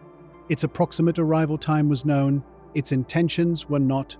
Its approximate arrival time was known. Its intentions were not.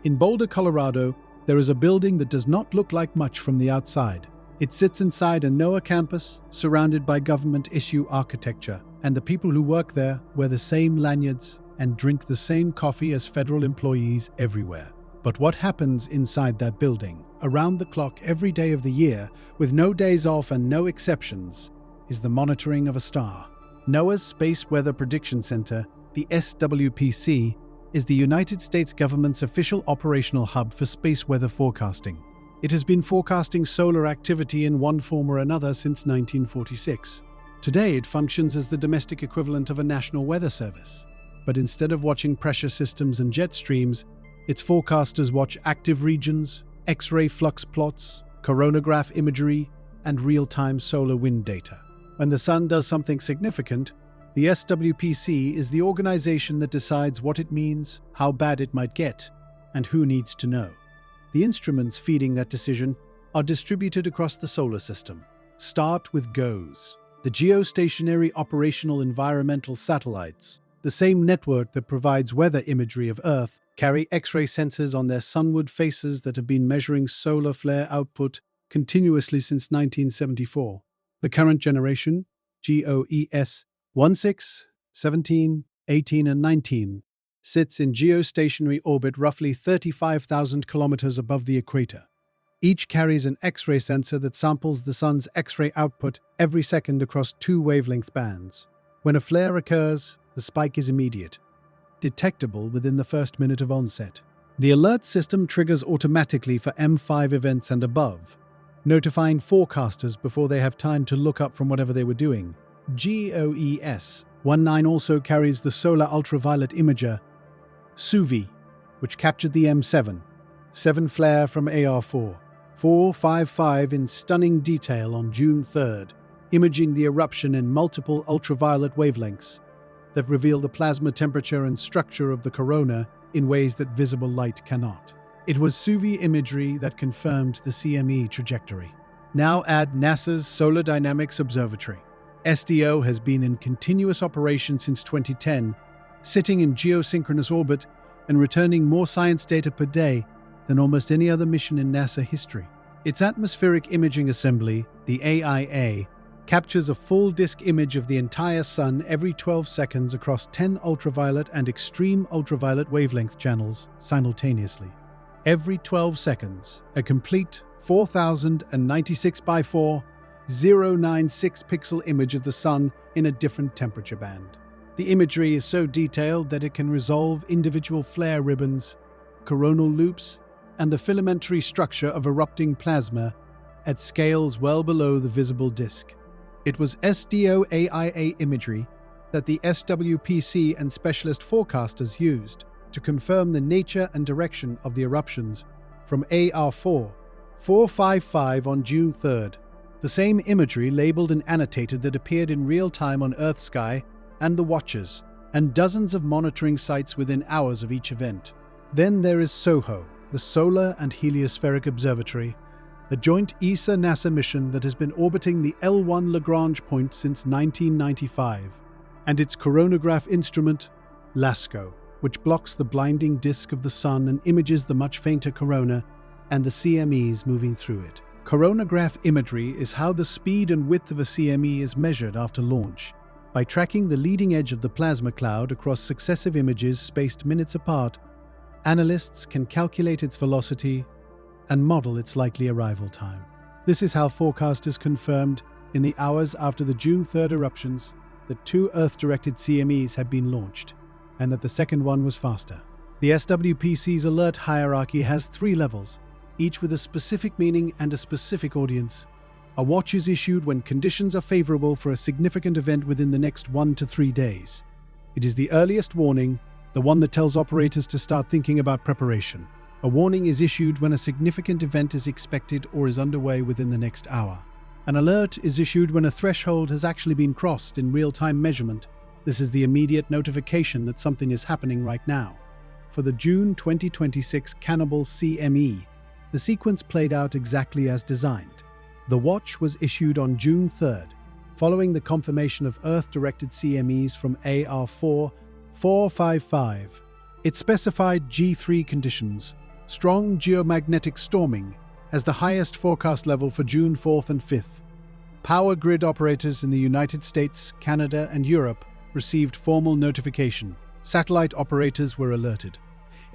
In Boulder, Colorado, there is a building that does not look like much from the outside. It sits inside a NOAA campus, surrounded by government-issue architecture, and the people who work there wear the same lanyards and drink the same coffee as federal employees everywhere. But what happens inside that building, around the clock every day of the year, with no days off and no exceptions, is the monitoring of a star. NOAA's Space Weather Prediction Center, the SWPC, is the United States government's official operational hub for space weather forecasting. It has been forecasting solar activity in one form or another since 1946. Today, it functions as the domestic equivalent of a national weather service. But instead of watching pressure systems and jet streams, its forecasters watch active regions, X-ray flux plots, coronagraph imagery, and real-time solar wind data. When the Sun does something significant, the SWPC is the organization that decides what it means, how bad it might get, and who needs to know. The instruments feeding that decision are distributed across the solar system. Start with GOES, the Geostationary Operational Environmental Satellites, the same network that provides weather imagery of Earth, carry X-ray sensors on their sunward faces that have been measuring solar flare output continuously since 1974. The current generation, GOES 16, 17, 18, and 19, sits in geostationary orbit roughly 35,000 kilometers above the equator. Each carries an X-ray sensor that samples the Sun's X-ray output every second across 2 wavelength bands. When a flare occurs, the spike is immediate, detectable within the first minute of onset. The alert system triggers automatically for M5 events and above, notifying forecasters before they have time to look up from whatever they were doing. GOES 19 also carries the solar ultraviolet imager SUVI, which captured the M7 flare from AR4 455 in stunning detail on June 3rd, imaging the eruption in multiple ultraviolet wavelengths that reveal the plasma temperature and structure of the corona in ways that visible light cannot. It was SUVI imagery that confirmed the CME trajectory. Now add NASA's Solar Dynamics Observatory. SDO has been in continuous operation since 2010, sitting in geosynchronous orbit and returning more science data per day than almost any other mission in NASA history. Its atmospheric imaging assembly, the AIA, captures a full disk image of the entire Sun every 12 seconds across 10 ultraviolet and extreme ultraviolet wavelength channels simultaneously. Every 12 seconds, a complete 4096 by 4096 pixel image of the Sun in a different temperature band. The imagery is so detailed that it can resolve individual flare ribbons, coronal loops, and the filamentary structure of erupting plasma at scales well below the visible disk. It was SDO AIA imagery that the SWPC and specialist forecasters used to confirm the nature and direction of the eruptions from AR4 455 on June 3rd. The same imagery labeled and annotated that appeared in real time on Earth sky and the watches, and dozens of monitoring sites within hours of each event. Then there is SOHO, the Solar and Heliospheric Observatory, a joint ESA-NASA mission that has been orbiting the L1 Lagrange point since 1995, and its coronagraph instrument, LASCO, which blocks the blinding disk of the Sun and images the much fainter corona and the CMEs moving through it. Coronagraph imagery is how the speed and width of a CME is measured after launch. By tracking the leading edge of the plasma cloud across successive images spaced minutes apart, analysts can calculate its velocity and model its likely arrival time. This is how forecasters confirmed in the hours after the June 3rd eruptions that 2 Earth-directed CMEs had been launched, and that the second one was faster. The SWPC's alert hierarchy has 3 levels, each with a specific meaning and a specific audience. A watch is issued when conditions are favorable for a significant event within the next 1 to 3 days. It is the earliest warning, the one that tells operators to start thinking about preparation. A warning is issued when a significant event is expected or is underway within the next hour. An alert is issued when a threshold has actually been crossed in real-time measurement. This is the immediate notification that something is happening right now. For the June 2026 Cannibal CME, the sequence played out exactly as designed. The watch was issued on June 3rd, following the confirmation of Earth-directed CMEs from AR4 455. It specified G3 conditions, strong geomagnetic storming, as the highest forecast level for June 4th and 5th. Power grid operators in the United States, Canada, and Europe received formal notification. Satellite operators were alerted.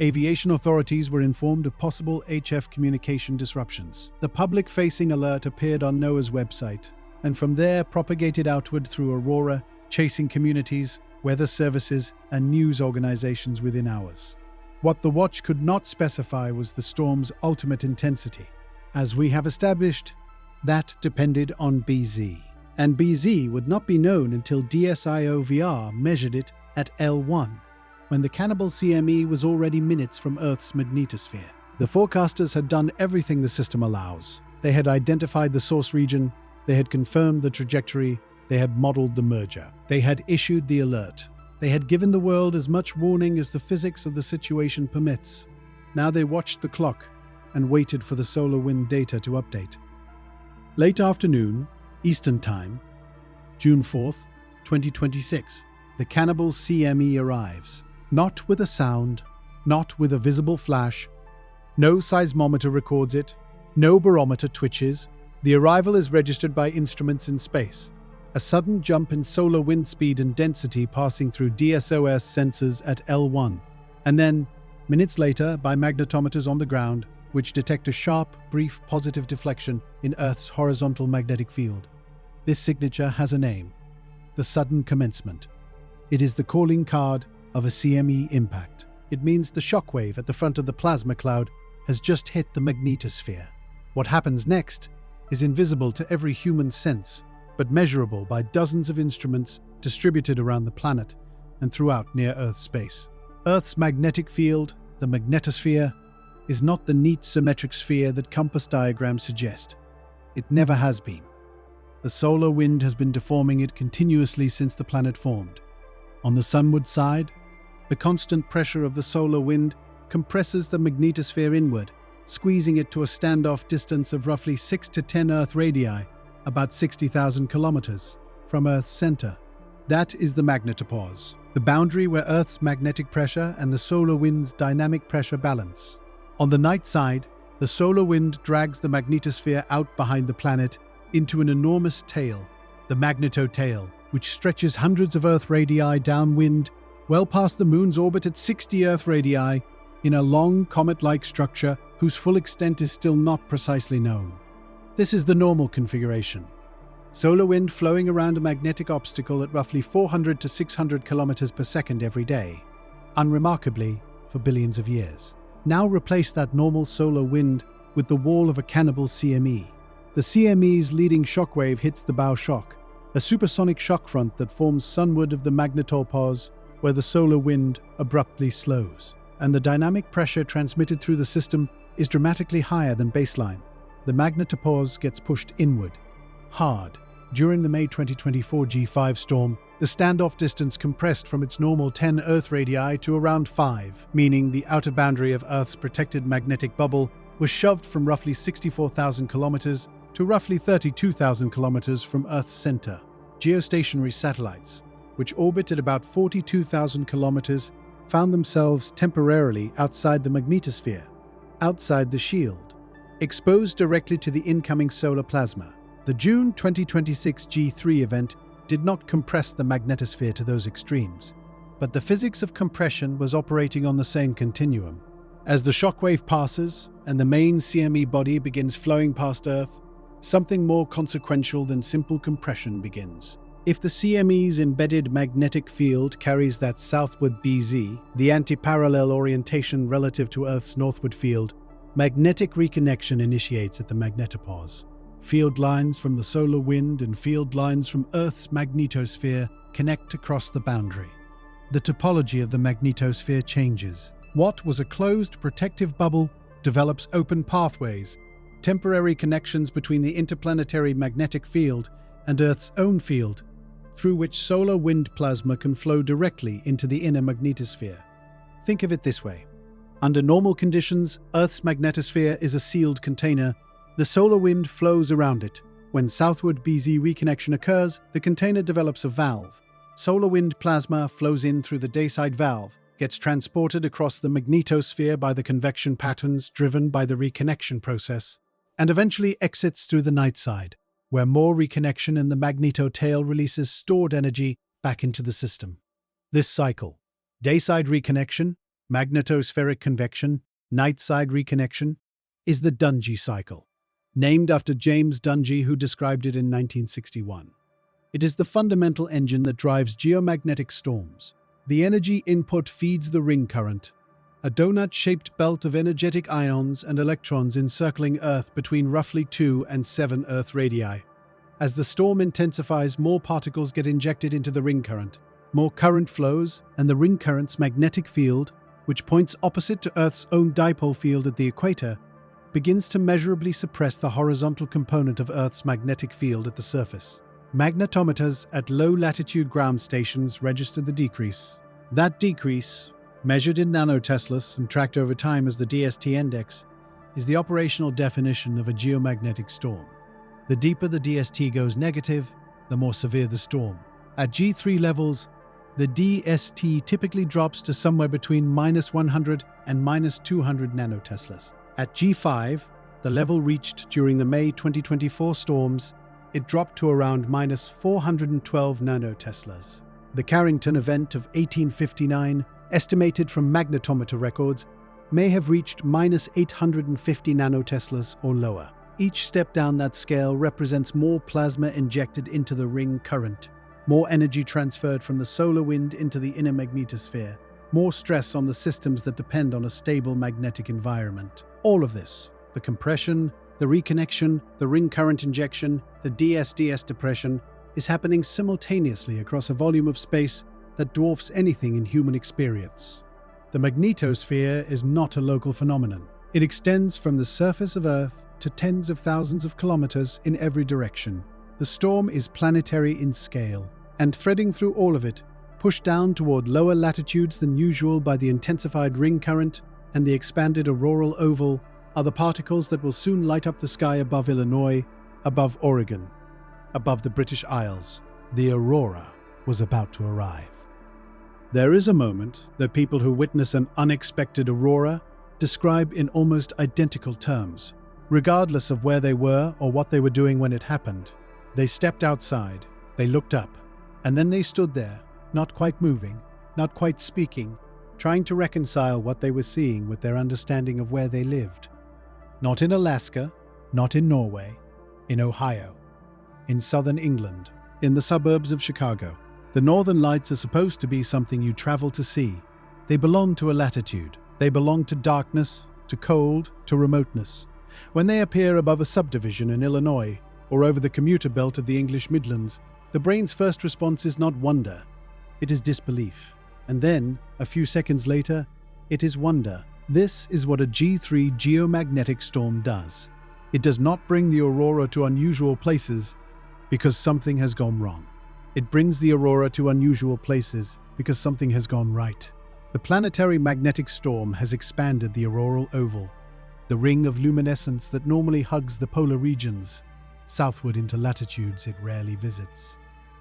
Aviation authorities were informed of possible HF communication disruptions. The public-facing alert appeared on NOAA's website, and from there propagated outward through Aurora, chasing communities, weather services, and news organizations within hours. What the watch could not specify was the storm's ultimate intensity. As we have established, that depended on BZ. And BZ would not be known until DSIO-VR measured it at L1, when the Cannibal CME was already minutes from Earth's magnetosphere. The forecasters had done everything the system allows. They had identified the source region, they had confirmed the trajectory, they had modeled the merger. They had issued the alert. They had given the world as much warning as the physics of the situation permits. Now they watched the clock and waited for the solar wind data to update. Late afternoon, Eastern Time, June 4th, 2026, the Cannibal CME arrives. Not with a sound, not with a visible flash. No seismometer records it, no barometer twitches. The arrival is registered by instruments in space. A sudden jump in solar wind speed and density passing through DSOS sensors at L1, and then, minutes later, by magnetometers on the ground, which detect a sharp, brief positive deflection in Earth's horizontal magnetic field. This signature has a name: the sudden commencement. It is the calling card of a CME impact. It means the shockwave at the front of the plasma cloud has just hit the magnetosphere. What happens next is invisible to every human sense, but measurable by dozens of instruments distributed around the planet and throughout near-Earth space. Earth's magnetic field, the magnetosphere, is not the neat symmetric sphere that compass diagrams suggest. It never has been. The solar wind has been deforming it continuously since the planet formed. On the sunward side, the constant pressure of the solar wind compresses the magnetosphere inward, squeezing it to a standoff distance of roughly 6 to 10 Earth radii, about 60,000 kilometers, from Earth's center. That is the magnetopause, the boundary where Earth's magnetic pressure and the solar wind's dynamic pressure balance. On the night side, the solar wind drags the magnetosphere out behind the planet into an enormous tail, the magnetotail, which stretches hundreds of Earth radii downwind, well past the Moon's orbit at 60 Earth radii, in a long comet-like structure whose full extent is still not precisely known. This is the normal configuration. Solar wind flowing around a magnetic obstacle at roughly 400 to 600 kilometers per second every day, unremarkably for billions of years. Now replace that normal solar wind with the wall of a Cannibal CME. The CME's leading shockwave hits the bow shock, a supersonic shock front that forms sunward of the magnetopause, where the solar wind abruptly slows, and the dynamic pressure transmitted through the system is dramatically higher than baseline. The magnetopause gets pushed inward, hard. During the May 2024 G5 storm, the standoff distance compressed from its normal 10 Earth radii to around 5, meaning the outer boundary of Earth's protected magnetic bubble was shoved from roughly 64,000 kilometers to roughly 32,000 kilometers from Earth's center. Geostationary satellites, which orbit at about 42,000 kilometers, found themselves temporarily outside the magnetosphere, outside the shield, exposed directly to the incoming solar plasma. The June 2026 G3 event did not compress the magnetosphere to those extremes, but the physics of compression was operating on the same continuum. As the shockwave passes and the main CME body begins flowing past Earth, something more consequential than simple compression begins. If the CME's embedded magnetic field carries that southward BZ, the anti-parallel orientation relative to Earth's northward field, magnetic reconnection initiates at the magnetopause. Field lines from the solar wind and field lines from Earth's magnetosphere connect across the boundary. The topology of the magnetosphere changes. What was a closed protective bubble develops open pathways, temporary connections between the interplanetary magnetic field and Earth's own field, through which solar wind plasma can flow directly into the inner magnetosphere. Think of it this way. Under normal conditions, Earth's magnetosphere is a sealed container. The solar wind flows around it. When southward BZ reconnection occurs, the container develops a valve. Solar wind plasma flows in through the dayside valve, gets transported across the magnetosphere by the convection patterns driven by the reconnection process, and eventually exits through the night side, where more reconnection and the magnetotail releases stored energy back into the system. This cycle, dayside reconnection, magnetospheric convection, night-side reconnection, is the Dungy cycle, named after James Dungy, who described it in 1961. It is the fundamental engine that drives geomagnetic storms. The energy input feeds the ring current, a donut-shaped belt of energetic ions and electrons encircling Earth between roughly 2 and 7 Earth radii. As the storm intensifies, more particles get injected into the ring current. More current flows, and the ring current's magnetic field, which points opposite to Earth's own dipole field at the equator, begins to measurably suppress the horizontal component of Earth's magnetic field at the surface. Magnetometers at low-latitude ground stations register the decrease. That decrease, measured in nanoteslas and tracked over time as the DST index, is the operational definition of a geomagnetic storm. The deeper the DST goes negative, the more severe the storm. At G3 levels, the DST typically drops to somewhere between -100 and -200 nanoteslas. At G5, the level reached during the May 2024 storms, it dropped to around -412 nanoteslas. The Carrington event of 1859, estimated from magnetometer records, may have reached -850 nanoteslas or lower. Each step down that scale represents more plasma injected into the ring current, more energy transferred from the solar wind into the inner magnetosphere, more stress on the systems that depend on a stable magnetic environment. All of this, the compression, the reconnection, the ring current injection, the DS-DS depression, is happening simultaneously across a volume of space that dwarfs anything in human experience. The magnetosphere is not a local phenomenon. It extends from the surface of Earth to tens of thousands of kilometers in every direction. The storm is planetary in scale, and threading through all of it, pushed down toward lower latitudes than usual by the intensified ring current, and the expanded auroral oval are the particles that will soon light up the sky above Illinois, above Oregon, above the British Isles. The aurora was about to arrive. There is a moment that people who witness an unexpected aurora describe in almost identical terms. Regardless of where they were or what they were doing when it happened, they stepped outside, they looked up, and then they stood there, not quite moving, not quite speaking, trying to reconcile what they were seeing with their understanding of where they lived. Not in Alaska, not in Norway, in Ohio, in southern England, in the suburbs of Chicago. The northern lights are supposed to be something you travel to see. They belong to a latitude. They belong to darkness, to cold, to remoteness. When they appear above a subdivision in Illinois or over the commuter belt of the English Midlands, the brain's first response is not wonder, it is disbelief. And then, a few seconds later, it is wonder. This is what a G3 geomagnetic storm does. It does not bring the aurora to unusual places because something has gone wrong. It brings the aurora to unusual places because something has gone right. The planetary magnetic storm has expanded the auroral oval, the ring of luminescence that normally hugs the polar regions, southward into latitudes it rarely visits.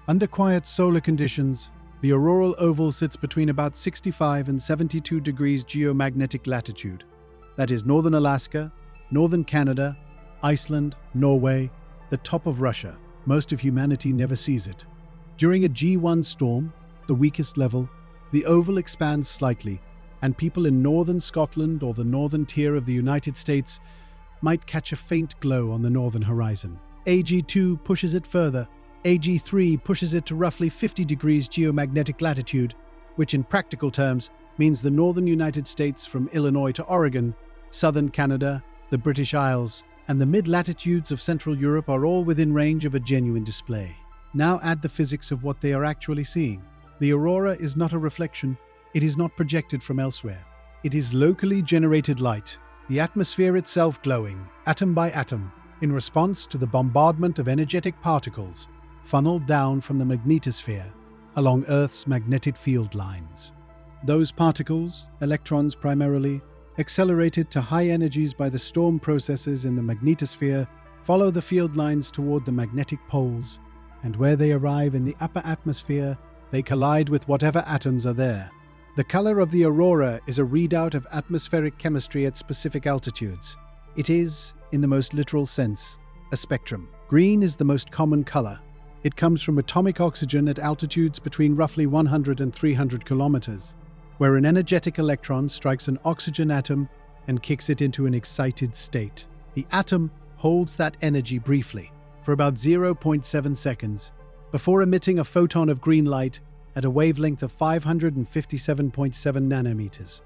Under quiet solar conditions, the auroral oval sits between about 65 and 72 degrees geomagnetic latitude. That is northern Alaska, northern Canada, Iceland, Norway, the top of Russia. Most of humanity never sees it. During a G1 storm, the weakest level, the oval expands slightly, and people in northern Scotland or the northern tier of the United States might catch a faint glow on the northern horizon. AG2 pushes it further. AG3 pushes it to roughly 50 degrees geomagnetic latitude, which in practical terms means the northern United States from Illinois to Oregon, southern Canada, the British Isles, and the mid-latitudes of Central Europe are all within range of a genuine display. Now add the physics of what they are actually seeing. The aurora is not a reflection, it is not projected from elsewhere. It is locally generated light, the atmosphere itself glowing, atom by atom, in response to the bombardment of energetic particles funneled down from the magnetosphere along Earth's magnetic field lines. Those particles, electrons primarily, accelerated to high energies by the storm processes in the magnetosphere, follow the field lines toward the magnetic poles, and where they arrive in the upper atmosphere, they collide with whatever atoms are there. The color of the aurora is a readout of atmospheric chemistry at specific altitudes. It is, in the most literal sense, a spectrum. Green is the most common color. It comes from atomic oxygen at altitudes between roughly 100 and 300 kilometers, where an energetic electron strikes an oxygen atom and kicks it into an excited state. The atom holds that energy briefly, for about 0.7 seconds, before emitting a photon of green light at a wavelength of 557.7 nanometers.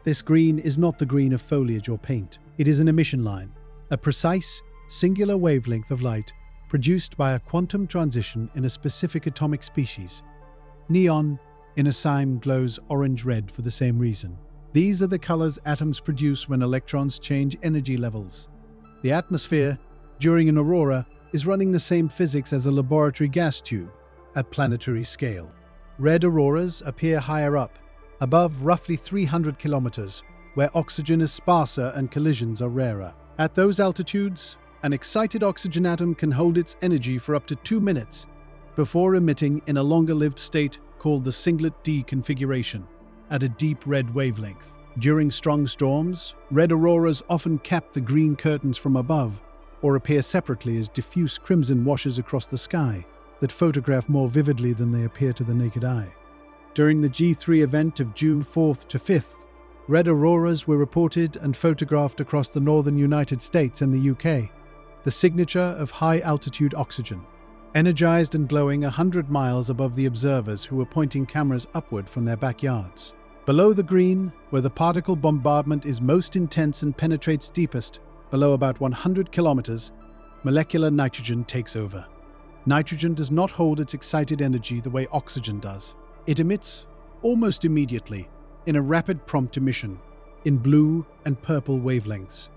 This green is not the green of foliage or paint. It is an emission line, a precise, singular wavelength of light produced by a quantum transition in a specific atomic species. Neon, in a cyme, glows orange-red for the same reason. These are the colors atoms produce when electrons change energy levels. The atmosphere, during an aurora, is running the same physics as a laboratory gas tube at planetary scale. Red auroras appear higher up, above roughly 300 kilometers, where oxygen is sparser and collisions are rarer. At those altitudes, an excited oxygen atom can hold its energy for up to 2 minutes before emitting in a longer-lived state called the singlet D configuration, at a deep red wavelength. During strong storms, red auroras often cap the green curtains from above, or appear separately as diffuse crimson washes across the sky that photograph more vividly than they appear to the naked eye. During the G3 event of June 4th to 5th, red auroras were reported and photographed across the northern United States and the UK, the signature of high-altitude oxygen, energized and glowing 100 miles above the observers who were pointing cameras upward from their backyards. Below the green, where the particle bombardment is most intense and penetrates deepest, below about 100 kilometers, molecular nitrogen takes over. Nitrogen does not hold its excited energy the way oxygen does. It emits, almost immediately, in a rapid prompt emission, in blue and purple wavelengths.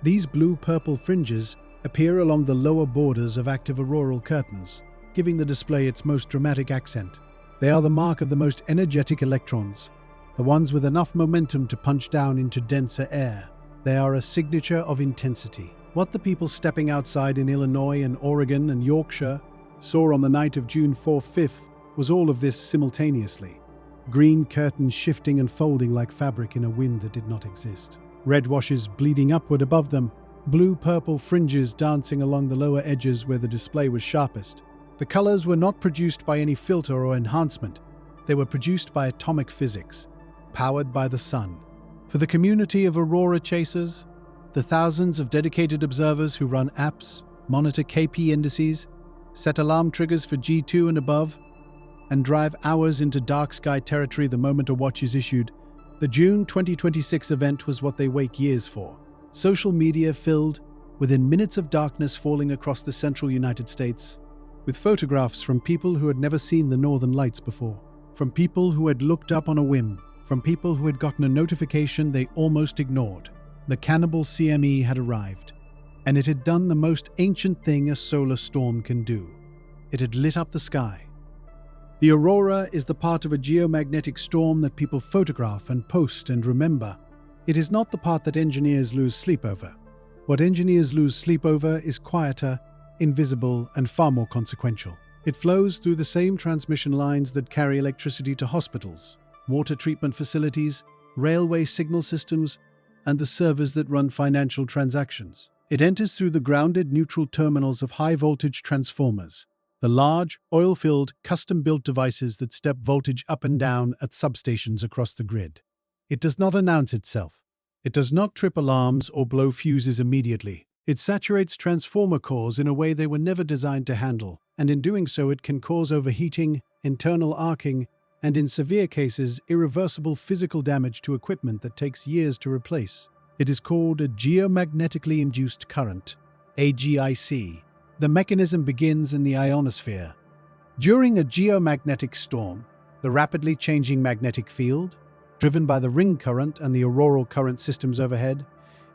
These blue-purple fringes appear along the lower borders of active auroral curtains, giving the display its most dramatic accent. They are the mark of the most energetic electrons, the ones with enough momentum to punch down into denser air. They are a signature of intensity. What the people stepping outside in Illinois and Oregon and Yorkshire saw on the night of June 4/5 was all of this simultaneously. Green curtains shifting and folding like fabric in a wind that did not exist. Red washes bleeding upward above them, blue-purple fringes dancing along the lower edges where the display was sharpest. The colors were not produced by any filter or enhancement. They were produced by atomic physics, powered by the sun. For the community of aurora chasers, the thousands of dedicated observers who run apps, monitor KP indices, set alarm triggers for G2 and above, and drive hours into dark sky territory the moment a watch is issued, the June 2026 event was what they wait years for. Social media filled within minutes of darkness falling across the central United States, with photographs from people who had never seen the northern lights before, from people who had looked up on a whim, from people who had gotten a notification they almost ignored. The Cannibal CME had arrived, and it had done the most ancient thing a solar storm can do. It had lit up the sky. The aurora is the part of a geomagnetic storm that people photograph and post and remember. It is not the part that engineers lose sleep over. What engineers lose sleep over is quieter, invisible, and far more consequential. It flows through the same transmission lines that carry electricity to hospitals, water treatment facilities, railway signal systems, and the servers that run financial transactions. It enters through the grounded neutral terminals of high-voltage transformers, the large, oil-filled, custom-built devices that step voltage up and down at substations across the grid. It does not announce itself. It does not trip alarms or blow fuses immediately. It saturates transformer cores in a way they were never designed to handle, and in doing so it can cause overheating, internal arcing, and in severe cases, irreversible physical damage to equipment that takes years to replace. It is called a geomagnetically induced current, AGIC. The mechanism begins in the ionosphere. During a geomagnetic storm, the rapidly changing magnetic field, driven by the ring current and the auroral current systems overhead,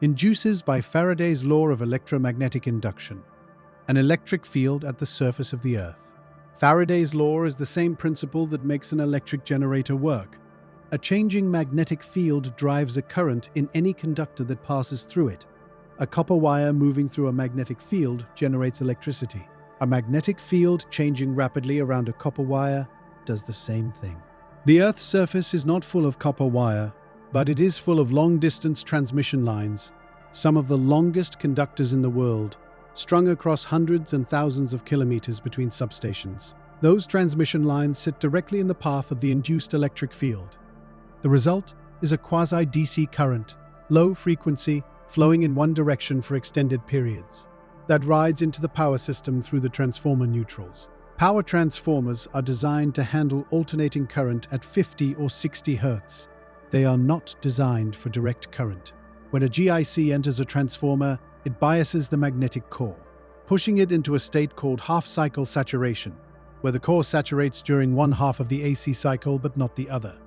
induces by Faraday's law of electromagnetic induction, an electric field at the surface of the Earth. Faraday's law is the same principle that makes an electric generator work. A changing magnetic field drives a current in any conductor that passes through it. A copper wire moving through a magnetic field generates electricity. A magnetic field changing rapidly around a copper wire does the same thing. The Earth's surface is not full of copper wire, but it is full of long-distance transmission lines, some of the longest conductors in the world, strung across hundreds and thousands of kilometers between substations. Those transmission lines sit directly in the path of the induced electric field. The result is a quasi-DC current, low frequency, flowing in one direction for extended periods, that rides into the power system through the transformer neutrals. Power transformers are designed to handle alternating current at 50 or 60 Hz. They are not designed for direct current. When a GIC enters a transformer, it biases the magnetic core, pushing it into a state called half-cycle saturation, where the core saturates during one half of the AC cycle but not the other.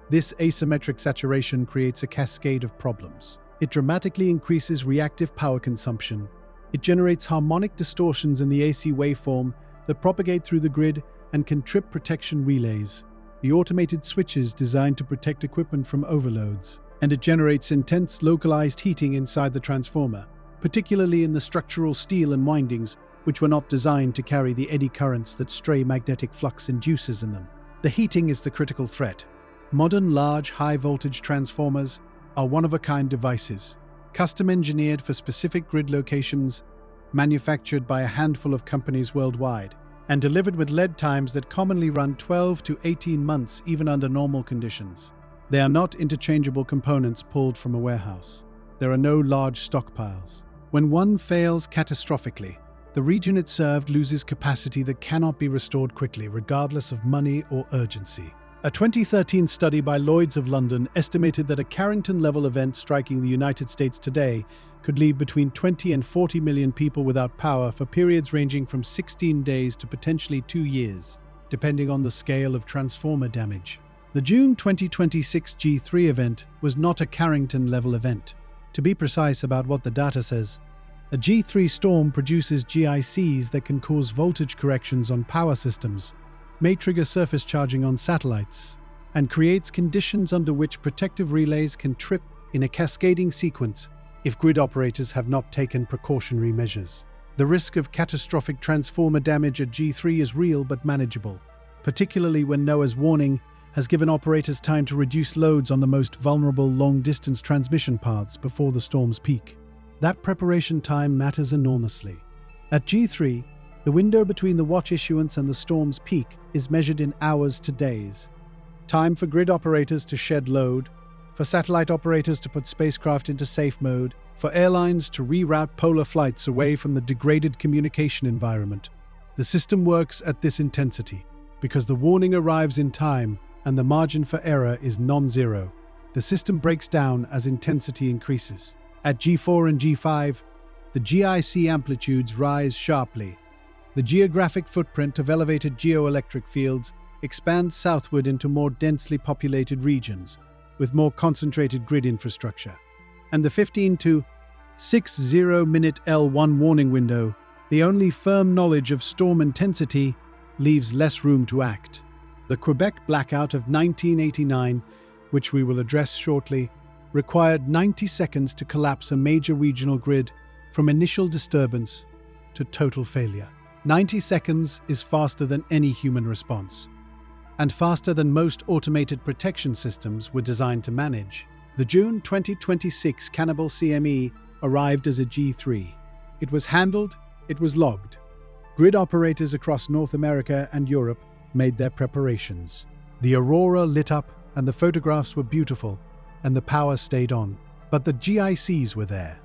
This asymmetric saturation creates a cascade of problems. It dramatically increases reactive power consumption. It generates harmonic distortions in the AC waveform that propagate through the grid and can trip protection relays, the automated switches designed to protect equipment from overloads. And it generates intense localized heating inside the transformer, particularly in the structural steel and windings, which were not designed to carry the eddy currents that stray magnetic flux induces in them. The heating is the critical threat. Modern large high-voltage transformers are one-of-a-kind devices, custom-engineered for specific grid locations, manufactured by a handful of companies worldwide, and delivered with lead times that commonly run 12 to 18 months even under normal conditions. They are not interchangeable components pulled from a warehouse. There are no large stockpiles. When one fails catastrophically, the region it served loses capacity that cannot be restored quickly, regardless of money or urgency. A 2013 study by Lloyd's of London estimated that a Carrington-level event striking the United States today could leave between 20 and 40 million people without power for periods ranging from 16 days to potentially 2 years, depending on the scale of transformer damage. The June 2026 G3 event was not a Carrington-level event. To be precise about what the data says, a G3 storm produces GICs that can cause voltage corrections on power systems, may trigger surface charging on satellites, and creates conditions under which protective relays can trip in a cascading sequence if grid operators have not taken precautionary measures. The risk of catastrophic transformer damage at G3 is real but manageable, particularly when NOAA's warning has given operators time to reduce loads on the most vulnerable long-distance transmission paths before the storm's peak. That preparation time matters enormously. At G3, the window between the watch issuance and the storm's peak is measured in hours to days. Time for grid operators to shed load, for satellite operators to put spacecraft into safe mode, for airlines to reroute polar flights away from the degraded communication environment. The system works at this intensity because the warning arrives in time and the margin for error is non-zero. The system breaks down as intensity increases. At G4 and G5, the GIC amplitudes rise sharply. The geographic footprint of elevated geoelectric fields expands southward into more densely populated regions, with more concentrated grid infrastructure. And the 15 to 60-minute L1 warning window, the only firm knowledge of storm intensity, leaves less room to act. The Quebec blackout of 1989, which we will address shortly, required 90 seconds to collapse a major regional grid from initial disturbance to total failure. 90 seconds is faster than any human response, and faster than most automated protection systems were designed to manage. The June 2026 Cannibal CME arrived as a G3. It was handled, it was logged. Grid operators across North America and Europe made their preparations. The aurora lit up, and the photographs were beautiful, and the power stayed on. But the GICs were there,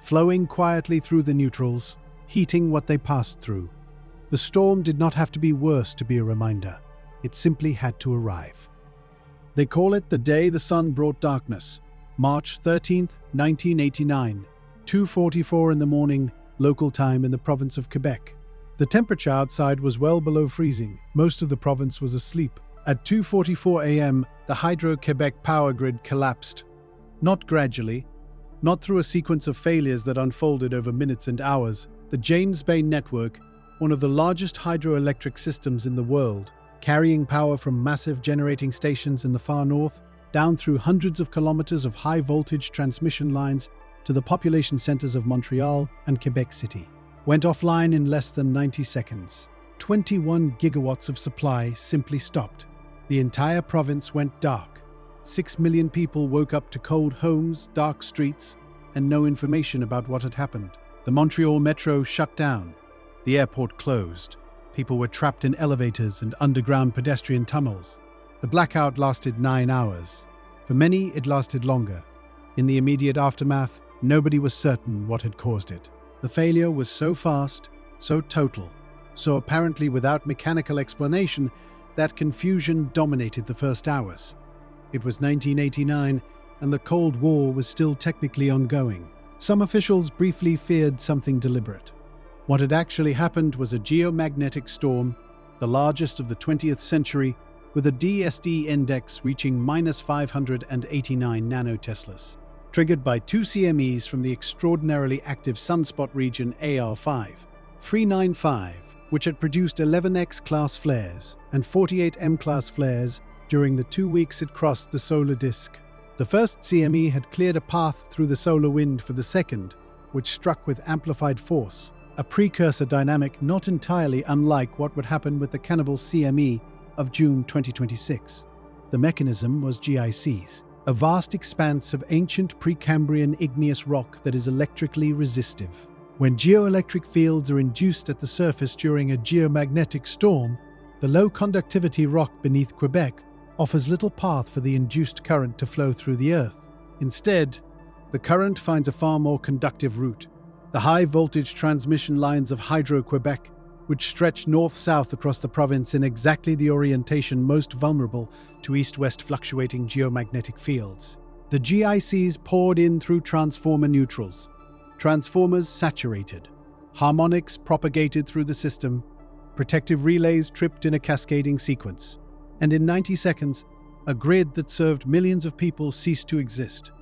flowing quietly through the neutrals, heating what they passed through. The storm did not have to be worse to be a reminder. It simply had to arrive. They call it the day the sun brought darkness, March 13, 1989, 2:44 in the morning, local time in the province of Quebec. The temperature outside was well below freezing. Most of the province was asleep. At 2:44 a.m., the Hydro-Quebec power grid collapsed. Not gradually, not through a sequence of failures that unfolded over minutes and hours. The James Bay network, one of the largest hydroelectric systems in the world, carrying power from massive generating stations in the far north, down through hundreds of kilometers of high-voltage transmission lines to the population centers of Montreal and Quebec City, went offline in less than 90 seconds. 21 gigawatts of supply simply stopped. The entire province went dark. 6 million people woke up to cold homes, dark streets, and no information about what had happened. The Montreal metro shut down. The airport closed. People were trapped in elevators and underground pedestrian tunnels. The blackout lasted 9 hours. For many, it lasted longer. In the immediate aftermath, nobody was certain what had caused it. The failure was so fast, so total, so apparently without mechanical explanation that confusion dominated the first hours. It was 1989, and the Cold War was still technically ongoing. Some officials briefly feared something deliberate. What had actually happened was a geomagnetic storm, the largest of the 20th century, with a DSD index reaching -589 nanoteslas, triggered by 2 CMEs from the extraordinarily active sunspot region AR5, 395, which had produced 11 X-class flares and 48 M-class flares during the 2 weeks it crossed the solar disk. The first CME had cleared a path through the solar wind for the second, which struck with amplified force, a precursor dynamic not entirely unlike what would happen with the Cannibal CME of June 2026. The mechanism was GICs, a vast expanse of ancient Precambrian igneous rock that is electrically resistive. When geoelectric fields are induced at the surface during a geomagnetic storm, the low-conductivity rock beneath Quebec offers little path for the induced current to flow through the Earth. Instead, the current finds a far more conductive route. The high-voltage transmission lines of Hydro-Quebec, which stretch north-south across the province in exactly the orientation most vulnerable to east-west fluctuating geomagnetic fields. The GICs poured in through transformer neutrals, transformers saturated, harmonics propagated through the system, protective relays tripped in a cascading sequence, and in 90 seconds, a grid that served millions of people ceased to exist.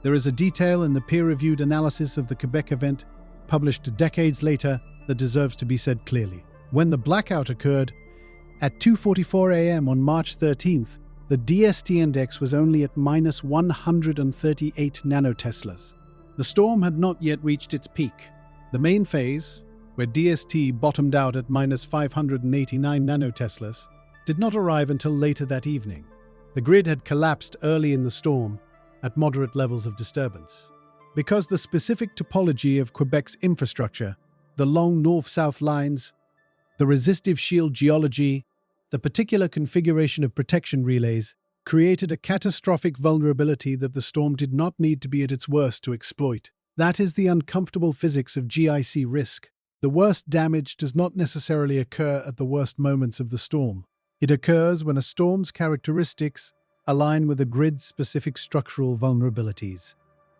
There is a detail in the peer-reviewed analysis of the Quebec event, published decades later, that deserves to be said clearly. When the blackout occurred, at 2:44 a.m. on March 13th, The DST index was only at minus 138 nanoteslas. The storm had not yet reached its peak. The main phase, where DST bottomed out at minus 589 nanoteslas, did not arrive until later that evening. The grid had collapsed early in the storm at moderate levels of disturbance. Because the specific topology of Quebec's infrastructure, the long north-south lines, the resistive shield geology, the particular configuration of protection relays, created a catastrophic vulnerability that the storm did not need to be at its worst to exploit. That is the uncomfortable physics of GIC risk. The worst damage does not necessarily occur at the worst moments of the storm. It occurs when a storm's characteristics align with a grid's specific structural vulnerabilities.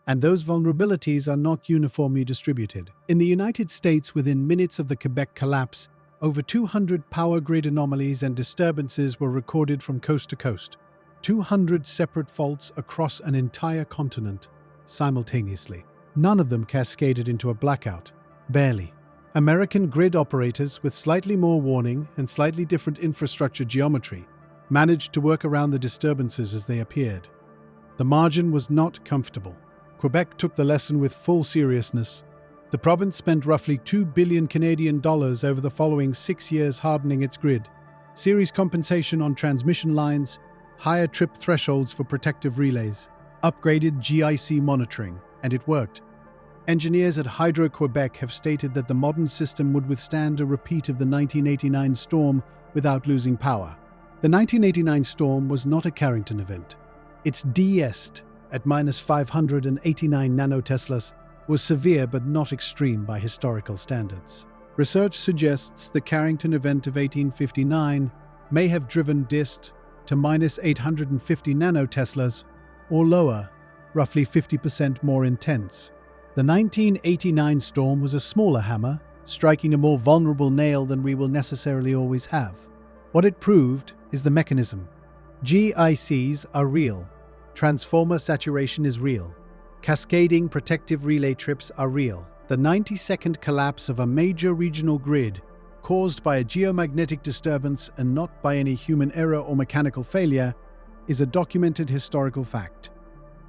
And those vulnerabilities are not uniformly distributed. In the United States, within minutes of the Quebec collapse, over 200 power grid anomalies and disturbances were recorded from coast to coast. 200 separate faults across an entire continent simultaneously. None of them cascaded into a blackout. Barely. American grid operators, with slightly more warning and slightly different infrastructure geometry, managed to work around the disturbances as they appeared. The margin was not comfortable. Quebec took the lesson with full seriousness. The province spent roughly $2 billion Canadian over the following 6 years hardening its grid, series compensation on transmission lines, higher trip thresholds for protective relays, upgraded GIC monitoring, and it worked. Engineers at Hydro-Quebec have stated that the modern system would withstand a repeat of the 1989 storm without losing power. The 1989 storm was not a Carrington event. Its DST, at minus 589 nanoteslas, was severe but not extreme by historical standards. Research suggests the Carrington event of 1859 may have driven DST to minus 850 nanoteslas, or lower, roughly 50% more intense. The 1989 storm was a smaller hammer, striking a more vulnerable nail than we will necessarily always have. What it proved is the mechanism. GICs are real. Transformer saturation is real. Cascading protective relay trips are real. The 90-second collapse of a major regional grid, caused by a geomagnetic disturbance and not by any human error or mechanical failure, is a documented historical fact.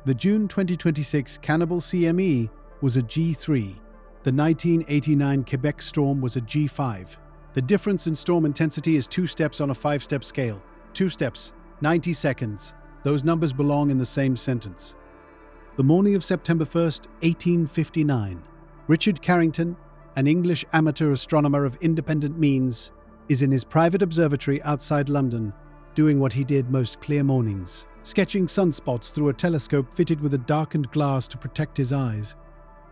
The June 2026 Cannibal CME was a G3. The 1989 Quebec storm was a G5. The difference in storm intensity is 2 steps on a 5-step scale. 2 steps, 90 seconds. Those numbers belong in the same sentence. The morning of September 1st, 1859, Richard Carrington, an English amateur astronomer of independent means, is in his private observatory outside London, doing what he did most clear mornings, sketching sunspots through a telescope fitted with a darkened glass to protect his eyes.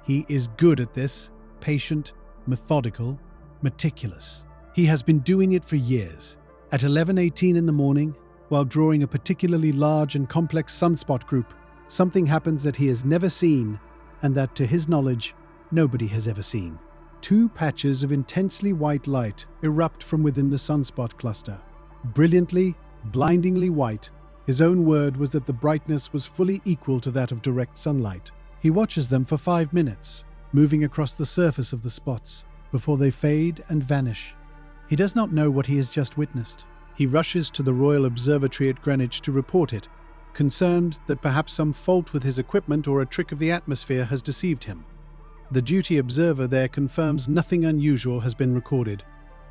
He is good at this, patient, methodical, meticulous. He has been doing it for years. At 11:18 in the morning, while drawing a particularly large and complex sunspot group, something happens that he has never seen, and that, to his knowledge, nobody has ever seen. 2 patches of intensely white light erupt from within the sunspot cluster. Brilliantly, blindingly white. His own word was that the brightness was fully equal to that of direct sunlight. He watches them for 5 minutes, moving across the surface of the spots, before they fade and vanish. He does not know what he has just witnessed. He rushes to the Royal Observatory at Greenwich to report it, concerned that perhaps some fault with his equipment or a trick of the atmosphere has deceived him. The duty observer there confirms nothing unusual has been recorded.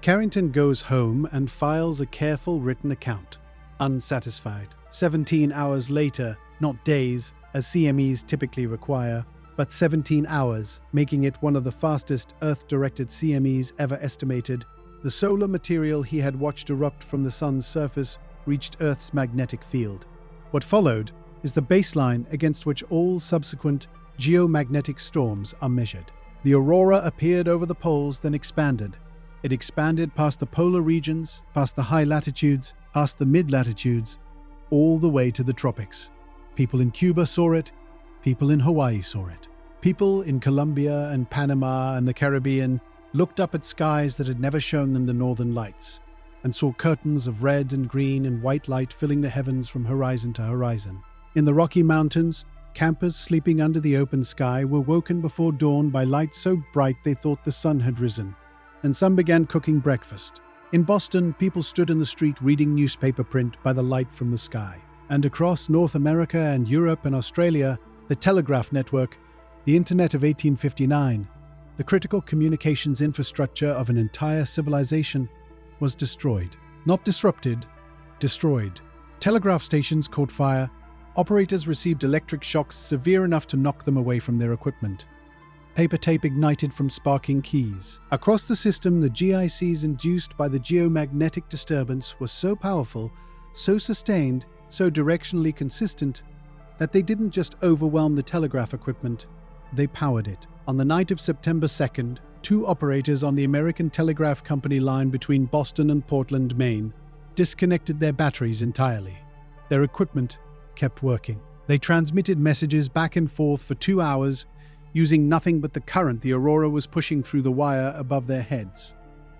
Carrington goes home and files a careful written account. Unsatisfied. 17 hours later, not days, as CMEs typically require, but 17 hours, making it one of the fastest Earth-directed CMEs ever estimated, the solar material he had watched erupt from the sun's surface reached Earth's magnetic field. What followed is the baseline against which all subsequent geomagnetic storms are measured. The aurora appeared over the poles, then expanded. It expanded past the polar regions, past the high latitudes, past the mid-latitudes, all the way to the tropics. People in Cuba saw it. People in Hawaii saw it. People in Colombia and Panama and the Caribbean looked up at skies that had never shown them the northern lights, and saw curtains of red and green and white light filling the heavens from horizon to horizon. In the Rocky Mountains, campers sleeping under the open sky were woken before dawn by light so bright they thought the sun had risen, and some began cooking breakfast. In Boston, people stood in the street reading newspaper print by the light from the sky. And across North America and Europe and Australia, the telegraph network, the Internet of 1859, the critical communications infrastructure of an entire civilization, was destroyed. Not disrupted, destroyed. Telegraph stations caught fire. Operators received electric shocks severe enough to knock them away from their equipment. Paper tape ignited from sparking keys. Across the system, the GICs induced by the geomagnetic disturbance were so powerful, so sustained, so directionally consistent, that they didn't just overwhelm the telegraph equipment, they powered it. On the night of September 2nd, 2 operators on the American Telegraph Company line between Boston and Portland, Maine, disconnected their batteries entirely. Their equipment kept working. They transmitted messages back and forth for 2 hours, using nothing but the current the aurora was pushing through the wire above their heads.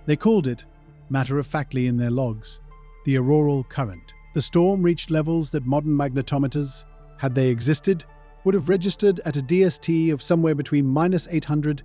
They called it, matter-of-factly in their logs, the auroral current. The storm reached levels that modern magnetometers, had they existed, would have registered at a DST of somewhere between -850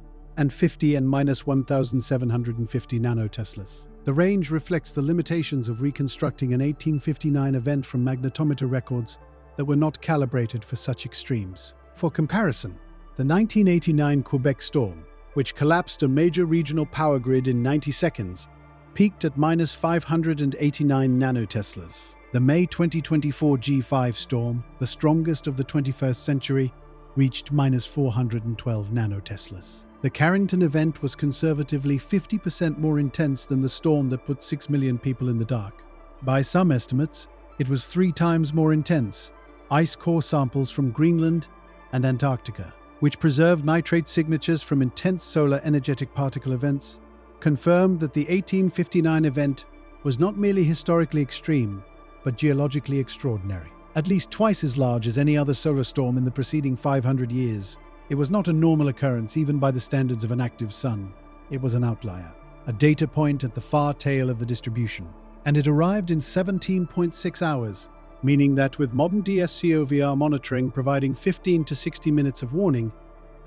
and -1750 nanoteslas. The range reflects the limitations of reconstructing an 1859 event from magnetometer records that were not calibrated for such extremes. For comparison, the 1989 Quebec storm, which collapsed a major regional power grid in 90 seconds, peaked at -589 nanoteslas. The May 2024 G5 storm, the strongest of the 21st century, reached -412 nanoteslas. The Carrington event was conservatively 50% more intense than the storm that put 6 million people in the dark. By some estimates, it was 3 times more intense. Ice core samples from Greenland and Antarctica, which preserved nitrate signatures from intense solar energetic particle events, confirmed that the 1859 event was not merely historically extreme, but geologically extraordinary. At least twice as large as any other solar storm in the preceding 500 years, it was not a normal occurrence even by the standards of an active sun. It was an outlier, a data point at the far tail of the distribution. And it arrived in 17.6 hours, meaning that with modern DSCOVR monitoring providing 15 to 60 minutes of warning,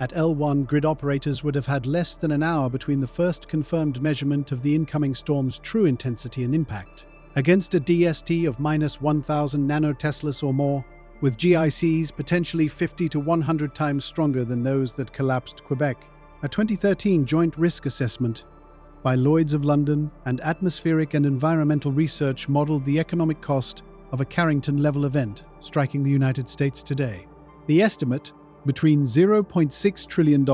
at L1 grid operators would have had less than an hour between the first confirmed measurement of the incoming storm's true intensity and impact. Against a DST of -1000 nanoteslas or more, with GICs potentially 50 to 100 times stronger than those that collapsed Quebec, a 2013 joint risk assessment by Lloyd's of London and Atmospheric and Environmental Research modeled the economic cost of a Carrington-level event striking the United States today. The estimate, between $0.6 trillion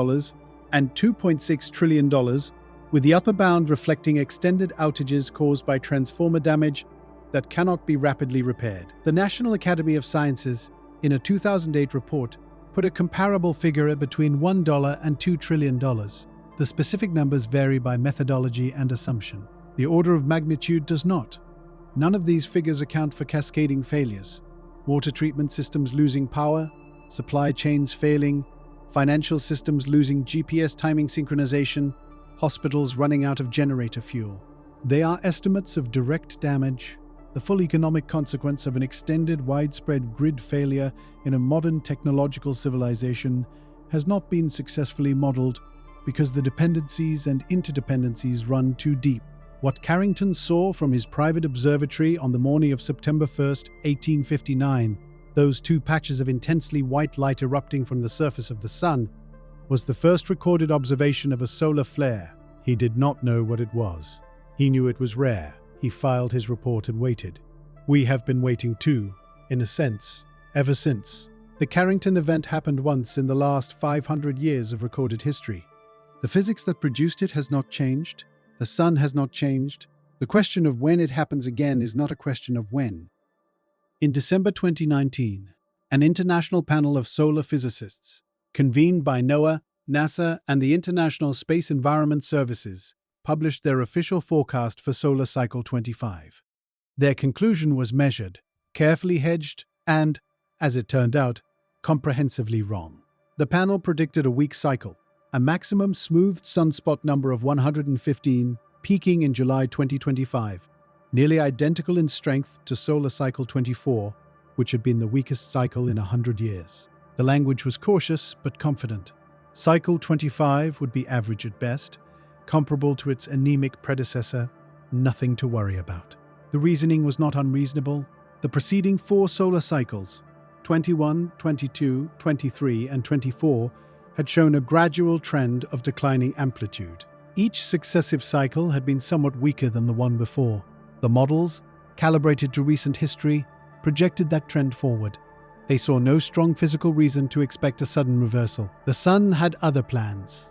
and $2.6 trillion, with the upper bound reflecting extended outages caused by transformer damage that cannot be rapidly repaired. The National Academy of Sciences, in a 2008 report, put a comparable figure at between $1 and $2 trillion. The specific numbers vary by methodology and assumption. The order of magnitude does not. None of these figures account for cascading failures, water treatment systems losing power, supply chains failing, financial systems losing GPS timing synchronization, hospitals running out of generator fuel. They are estimates of direct damage. The full economic consequence of an extended, widespread grid failure in a modern technological civilization has not been successfully modeled because the dependencies and interdependencies run too deep. What Carrington saw from his private observatory on the morning of September 1st, 1859, those 2 patches of intensely white light erupting from the surface of the sun, was the first recorded observation of a solar flare. He did not know what it was. He knew it was rare. He filed his report and waited. We have been waiting too, in a sense, ever since. The Carrington event happened once in the last 500 years of recorded history. The physics that produced it has not changed. The sun has not changed. The question of when it happens again is not a question of when. In December 2019, an international panel of solar physicists, convened by NOAA, NASA, and the International Space Environment Services, published their official forecast for solar cycle 25. Their conclusion was measured, carefully hedged, and, as it turned out, comprehensively wrong. The panel predicted a weak cycle, a maximum smoothed sunspot number of 115, peaking in July 2025, nearly identical in strength to solar cycle 24, which had been the weakest cycle in 100 years. The language was cautious but confident. Cycle 25 would be average at best, comparable to its anemic predecessor, nothing to worry about. The reasoning was not unreasonable. The preceding 4 solar cycles, 21, 22, 23, and 24, had shown a gradual trend of declining amplitude. Each successive cycle had been somewhat weaker than the one before. The models, calibrated to recent history, projected that trend forward. They saw no strong physical reason to expect a sudden reversal. The Sun had other plans.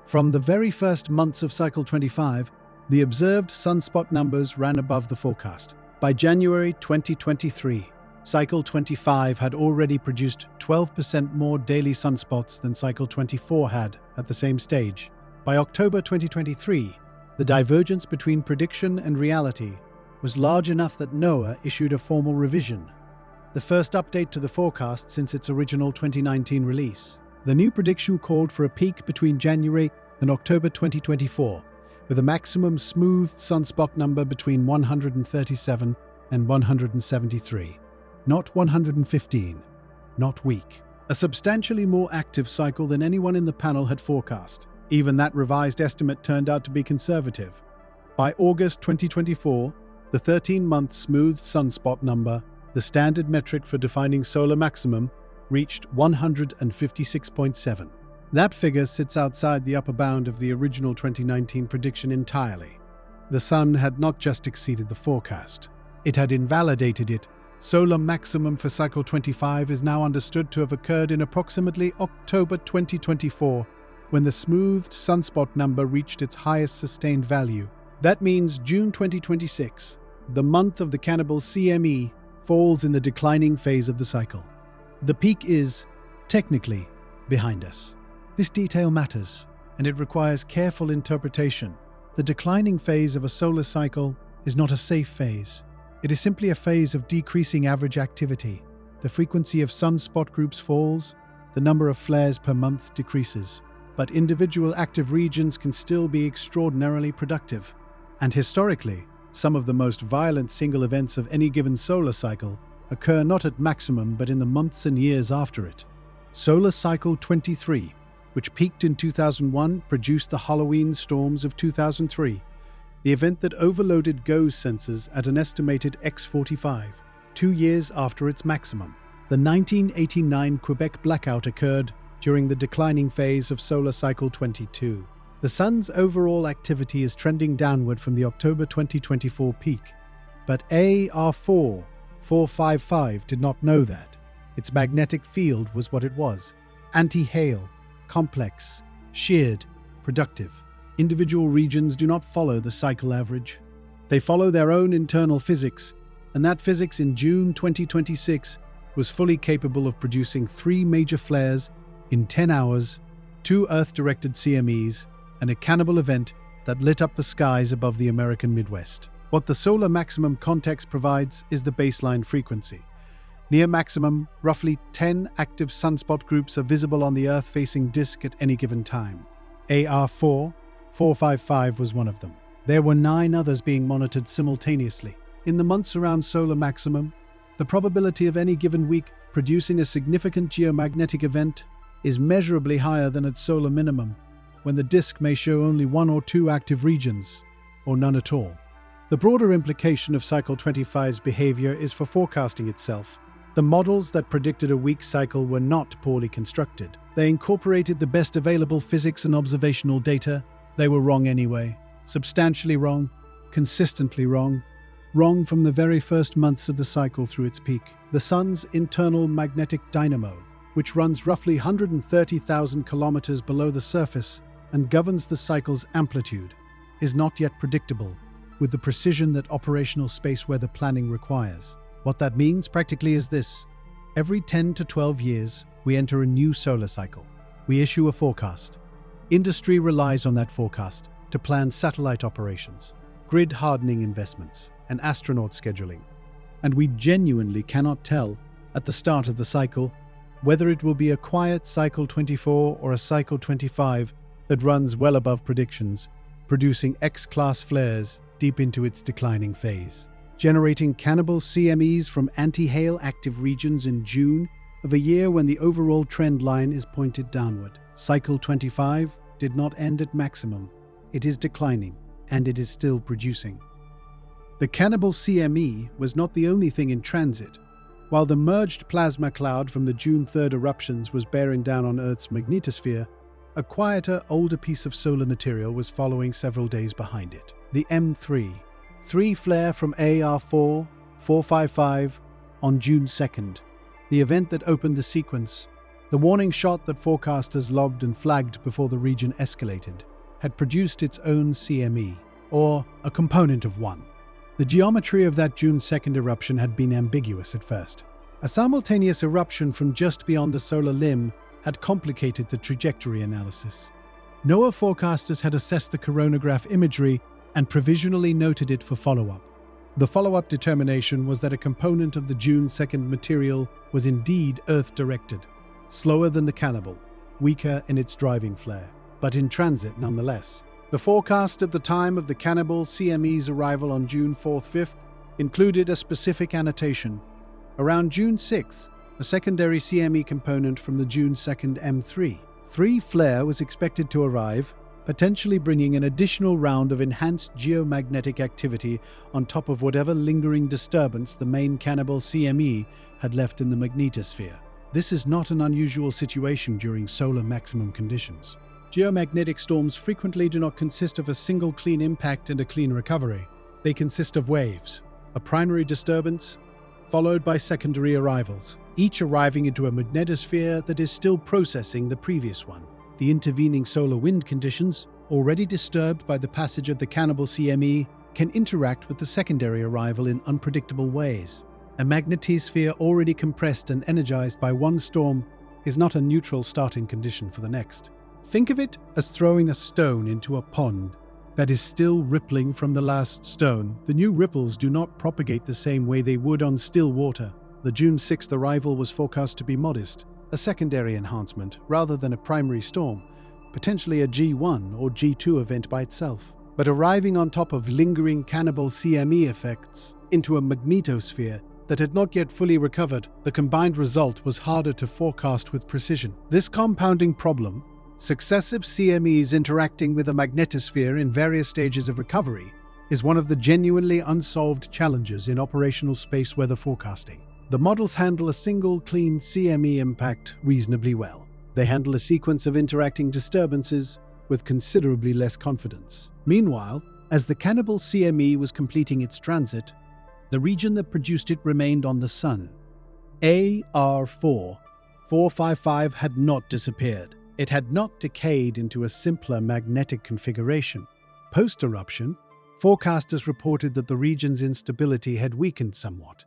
From the very first months of cycle 25, the observed sunspot numbers ran above the forecast. By January 2023, cycle 25 had already produced 12% more daily sunspots than cycle 24 had at the same stage. By October 2023, the divergence between prediction and reality was large enough that NOAA issued a formal revision, the first update to the forecast since its original 2019 release. The new prediction called for a peak between January and October 2024, with a maximum smoothed sunspot number between 137 and 173. Not 115, not weak. A substantially more active cycle than anyone in the panel had forecast. Even that revised estimate turned out to be conservative. By August 2024, the 13-month smoothed sunspot number, the standard metric for defining solar maximum, reached 156.7. That figure sits outside the upper bound of the original 2019 prediction entirely. The Sun had not just exceeded the forecast, it had invalidated it. Solar maximum for cycle 25 is now understood to have occurred in approximately October 2024, when the smoothed sunspot number reached its highest sustained value. That means June 2026, the month of the Cannibal CME, falls in the declining phase of the cycle. The peak is, technically, behind us. This detail matters, and it requires careful interpretation. The declining phase of a solar cycle is not a safe phase. It is simply a phase of decreasing average activity. The frequency of sunspot groups falls, the number of flares per month decreases. But individual active regions can still be extraordinarily productive. And historically, some of the most violent single events of any given solar cycle occur not at maximum but in the months and years after it. Solar cycle 23, which peaked in 2001, produced the Halloween storms of 2003, the event that overloaded GOES sensors at an estimated X45, 2 years after its maximum. The 1989 Quebec blackout occurred during the declining phase of solar cycle 22. The Sun's overall activity is trending downward from the October 2024 peak, but AR4 455 did not know that. Its magnetic field was what it was: anti-Hale, complex, sheared, productive. Individual regions do not follow the cycle average. They follow their own internal physics, and that physics in June 2026 was fully capable of producing 3 major flares in 10 hours, 2 Earth-directed CMEs, and a Cannibal event that lit up the skies above the American Midwest. What the solar maximum context provides is the baseline frequency. Near maximum, roughly 10 active sunspot groups are visible on the Earth-facing disk at any given time. AR4 455 was one of them. There were 9 others being monitored simultaneously. In the months around solar maximum, the probability of any given week producing a significant geomagnetic event is measurably higher than at solar minimum, when the disk may show only 1 or 2 active regions, or none at all. The broader implication of cycle 25's behavior is for forecasting itself. The models that predicted a weak cycle were not poorly constructed. They incorporated the best available physics and observational data. They were wrong anyway. Substantially wrong, consistently wrong. Wrong from the very first months of the cycle through its peak. The Sun's internal magnetic dynamo, which runs roughly 130,000 kilometers below the surface and governs the cycle's amplitude, is not yet predictable with the precision that operational space weather planning requires. What that means practically is this: every 10 to 12 years, we enter a new solar cycle. We issue a forecast. Industry relies on that forecast to plan satellite operations, grid hardening investments, and astronaut scheduling. And we genuinely cannot tell at the start of the cycle whether it will be a quiet cycle 24 or a cycle 25 that runs well above predictions, producing X-class flares deep into its declining phase, generating Cannibal CMEs from anti-Hale active regions in June of a year when the overall trend line is pointed downward. Cycle 25 did not end at maximum. It is declining, and it is still producing. The Cannibal CME was not the only thing in transit. While the merged plasma cloud from the June 3rd eruptions was bearing down on Earth's magnetosphere, a quieter, older piece of solar material was following several days behind it. The M3 flare from AR4 455 on June 2nd, the event that opened the sequence, the warning shot that forecasters logged and flagged before the region escalated, had produced its own CME, or a component of one. The geometry of that June 2nd eruption had been ambiguous at first. A simultaneous eruption from just beyond the solar limb had complicated the trajectory analysis. NOAA forecasters had assessed the coronagraph imagery and provisionally noted it for follow-up. The follow-up determination was that a component of the June 2nd material was indeed Earth-directed, slower than the Cannibal, weaker in its driving flare, but in transit nonetheless. The forecast at the time of the Cannibal CME's arrival on June 4th-5th included a specific annotation. Around June 6th, a secondary CME component from the June 2nd M3 flare was expected to arrive, potentially bringing an additional round of enhanced geomagnetic activity on top of whatever lingering disturbance the main Cannibal CME had left in the magnetosphere. This is not an unusual situation during solar maximum conditions. Geomagnetic storms frequently do not consist of a single clean impact and a clean recovery. They consist of waves, a primary disturbance, followed by secondary arrivals, each arriving into a magnetosphere that is still processing the previous one. The intervening solar wind conditions, already disturbed by the passage of the Cannibal CME, can interact with the secondary arrival in unpredictable ways. A magnetosphere already compressed and energized by one storm is not a neutral starting condition for the next. Think of it as throwing a stone into a pond that is still rippling from the last stone. The new ripples do not propagate the same way they would on still water. The June 6th arrival was forecast to be modest, a secondary enhancement rather than a primary storm, potentially a G1 or G2 event by itself. But arriving on top of lingering Cannibal CME effects into a magnetosphere that had not yet fully recovered, the combined result was harder to forecast with precision. This compounding problem, successive CMEs interacting with a magnetosphere in various stages of recovery, is one of the genuinely unsolved challenges in operational space weather forecasting. The models handle a single clean CME impact reasonably well. They handle a sequence of interacting disturbances with considerably less confidence. Meanwhile, as the Cannibal CME was completing its transit, the region that produced it remained on the Sun. AR4 455 had not disappeared. It had not decayed into a simpler magnetic configuration. Post-eruption, forecasters reported that the region's instability had weakened somewhat.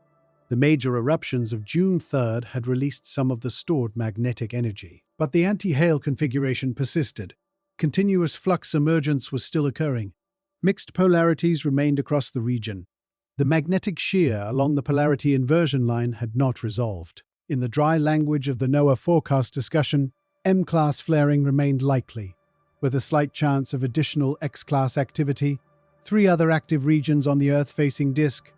The major eruptions of June 3rd had released some of the stored magnetic energy. But the anti-Hale configuration persisted. Continuous flux emergence was still occurring. Mixed polarities remained across the region. The magnetic shear along the polarity inversion line had not resolved. In the dry language of the NOAA forecast discussion, M-class flaring remained likely, with a slight chance of additional X-class activity. 3 other active regions on the Earth-facing disk,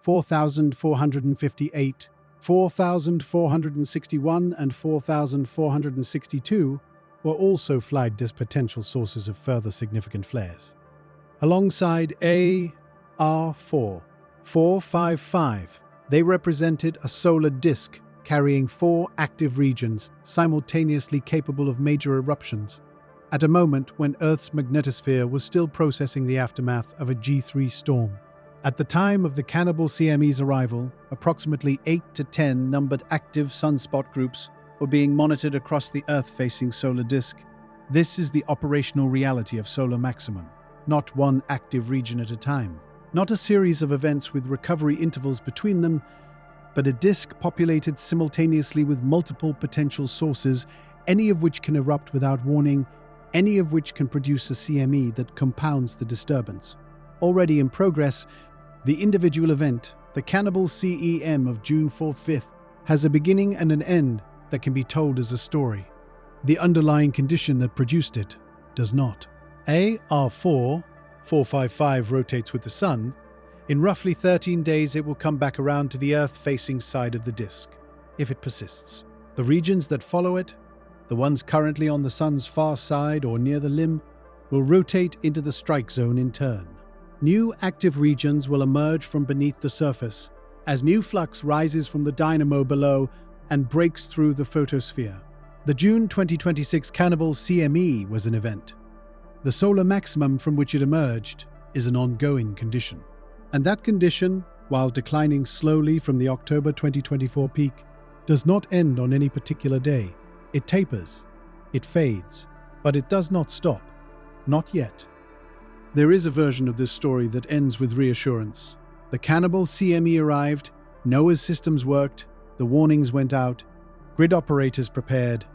4,458, 4,461 and 4,462, were also flagged as potential sources of further significant flares. Alongside AR4 455, they represented a solar disk carrying 4 active regions simultaneously capable of major eruptions, at a moment when Earth's magnetosphere was still processing the aftermath of a G3 storm. At the time of the Cannibal CME's arrival, approximately 8 to 10 numbered active sunspot groups were being monitored across the Earth-facing solar disk. This is the operational reality of solar maximum, not one active region at a time, not a series of events with recovery intervals between them, but a disk populated simultaneously with multiple potential sources, any of which can erupt without warning, any of which can produce a CME that compounds the disturbance. Already in progress, the individual event, the Cannibal CEM of June 4th-5th, has a beginning and an end that can be told as a story. The underlying condition that produced it does not. AR4 455 rotates with the Sun. In roughly 13 days, it will come back around to the Earth-facing side of the disk, if it persists. The regions that follow it, the ones currently on the Sun's far side or near the limb, will rotate into the strike zone in turn. New active regions will emerge from beneath the surface as new flux rises from the dynamo below and breaks through the photosphere. The June 2026 Cannibal CME was an event. The solar maximum from which it emerged is an ongoing condition. And that condition, while declining slowly from the October 2024 peak, does not end on any particular day. It tapers, it fades, but it does not stop. Not yet. There is a version of this story that ends with reassurance. The Cannibal CME arrived, NOAA's systems worked, the warnings went out, grid operators prepared,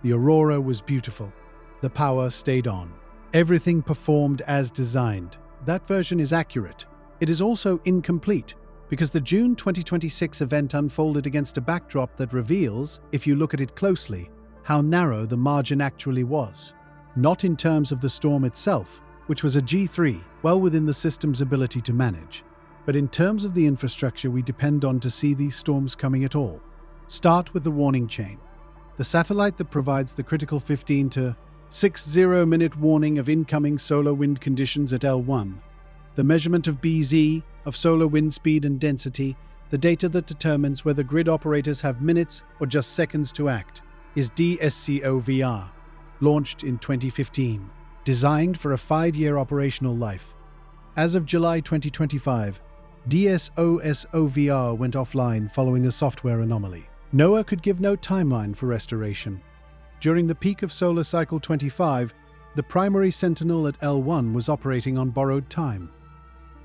the aurora was beautiful, the power stayed on. Everything performed as designed. That version is accurate. It is also incomplete, because the June 2026 event unfolded against a backdrop that reveals, if you look at it closely, how narrow the margin actually was. Not in terms of the storm itself, which was a G3, well within the system's ability to manage, but in terms of the infrastructure we depend on to see these storms coming at all. Start with the warning chain. The satellite that provides the critical 15 to 60-minute warning of incoming solar wind conditions at L1. The measurement of BZ, of solar wind speed and density, the data that determines whether grid operators have minutes or just seconds to act, is DSCOVR, launched in 2015, designed for a 5-year operational life. As of July 2025, DSOSOVR went offline following a software anomaly. NOAA could give no timeline for restoration. During the peak of solar cycle 25, the primary sentinel at L1 was operating on borrowed time.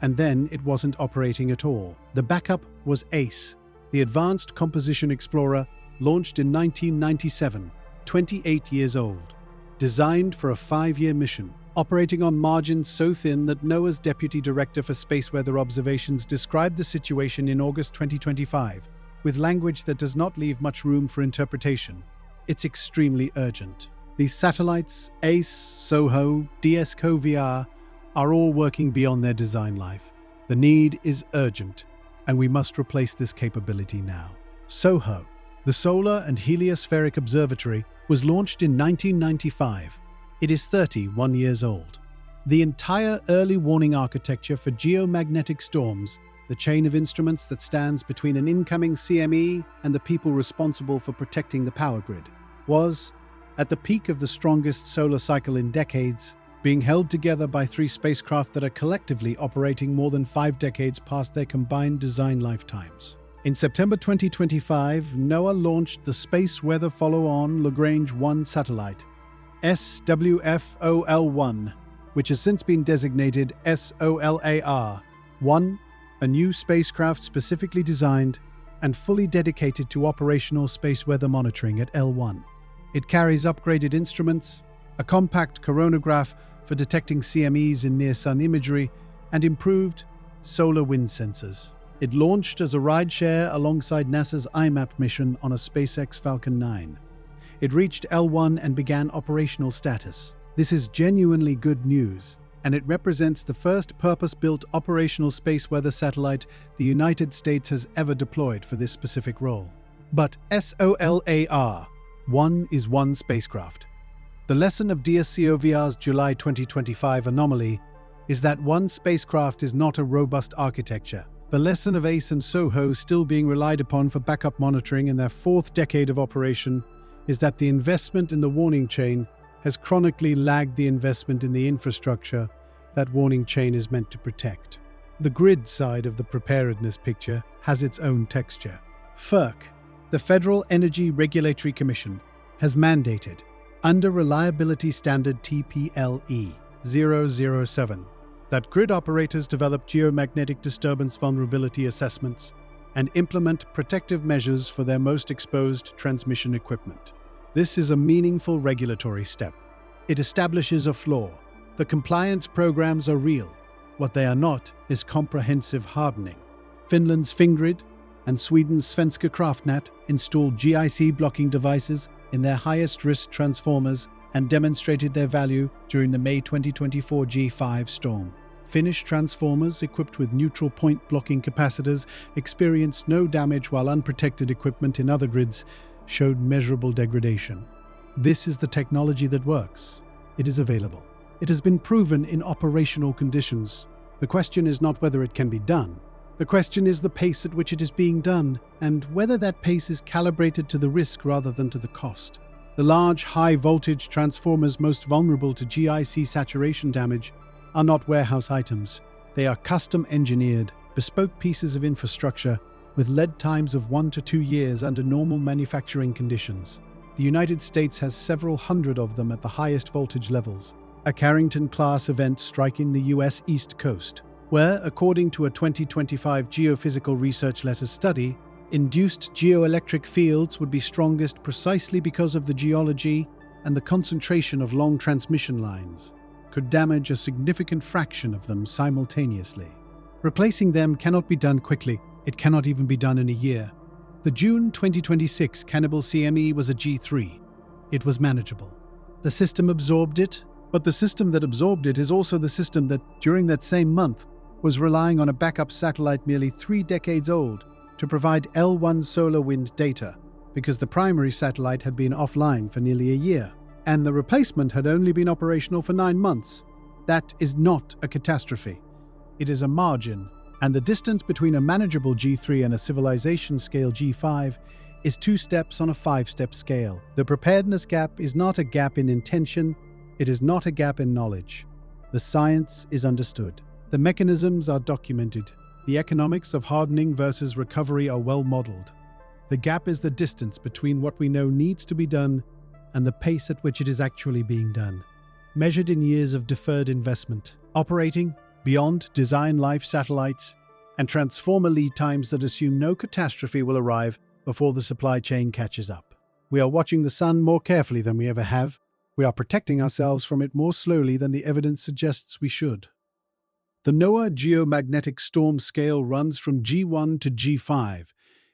And then it wasn't operating at all. The backup was ACE, the Advanced Composition Explorer, launched in 1997, 28 years old. Designed for a 5-year mission, operating on margins so thin that NOAA's Deputy Director for Space Weather Observations described the situation in August 2025, with language that does not leave much room for interpretation. It's extremely urgent. These satellites, ACE, SOHO, DSCOVR, are all working beyond their design life. The need is urgent, and we must replace this capability now. SOHO, the Solar and Heliospheric Observatory, was launched in 1995. It is 31 years old. The entire early warning architecture for geomagnetic storms, the chain of instruments that stands between an incoming CME and the people responsible for protecting the power grid, was, at the peak of the strongest solar cycle in decades, being held together by 3 spacecraft that are collectively operating more than 5 decades past their combined design lifetimes. In September 2025, NOAA launched the Space Weather Follow-on Lagrange 1 satellite, SWFOL-1, which has since been designated SOLAR-1, a new spacecraft specifically designed and fully dedicated to operational space weather monitoring at L1. It carries upgraded instruments, a compact coronagraph for detecting CMEs in near-Sun imagery, and improved solar wind sensors. It launched as a rideshare alongside NASA's IMAP mission on a SpaceX Falcon 9. It reached L1 and began operational status. This is genuinely good news, and it represents the first purpose-built operational space weather satellite the United States has ever deployed for this specific role. But SOLAR-1 is one spacecraft. The lesson of DSCOVR's July 2025 anomaly is that one spacecraft is not a robust architecture. The lesson of ACE and SOHO still being relied upon for backup monitoring in their 4th decade of operation is that the investment in the warning chain has chronically lagged the investment in the infrastructure that warning chain is meant to protect. The grid side of the preparedness picture has its own texture. FERC, the Federal Energy Regulatory Commission, has mandated, under Reliability Standard TPLE 007, that grid operators develop geomagnetic disturbance vulnerability assessments and implement protective measures for their most exposed transmission equipment. This is a meaningful regulatory step. It establishes a floor. The compliance programs are real. What they are not is comprehensive hardening. Finland's Fingrid and Sweden's Svenska Kraftnät installed GIC blocking devices in their highest-risk transformers and demonstrated their value during the May 2024 G5 storm. Finnish transformers equipped with neutral point blocking capacitors experienced no damage, while unprotected equipment in other grids showed measurable degradation. This is the technology that works. It is available. It has been proven in operational conditions. The question is not whether it can be done. The question is the pace at which it is being done, and whether that pace is calibrated to the risk rather than to the cost. The large, high-voltage transformers most vulnerable to GIC saturation damage are not warehouse items. They are custom-engineered, bespoke pieces of infrastructure with lead times of 1 to 2 years under normal manufacturing conditions. The United States has several hundred of them at the highest voltage levels, a Carrington-class event striking the U.S. East Coast, where, according to a 2025 Geophysical Research Letter study, induced geoelectric fields would be strongest precisely because of the geology, and the concentration of long transmission lines could damage a significant fraction of them simultaneously. Replacing them cannot be done quickly. It cannot even be done in a year. The June 2026 Cannibal CME was a G3. It was manageable. The system absorbed it, but the system that absorbed it is also the system that, during that same month, was relying on a backup satellite nearly 3 decades old to provide L1 solar wind data, because the primary satellite had been offline for nearly a year, and the replacement had only been operational for 9 months. That is not a catastrophe. It is a margin, and the distance between a manageable G3 and a civilization scale G5 is 2 steps on a 5-step scale. The preparedness gap is not a gap in intention, it is not a gap in knowledge. The science is understood. The mechanisms are documented. The economics of hardening versus recovery are well modeled. The gap is the distance between what we know needs to be done and the pace at which it is actually being done, measured in years of deferred investment, operating beyond design life satellites, and transformer lead times that assume no catastrophe will arrive before the supply chain catches up. We are watching the sun more carefully than we ever have. We are protecting ourselves from it more slowly than the evidence suggests we should. The NOAA geomagnetic storm scale runs from G1 to G5.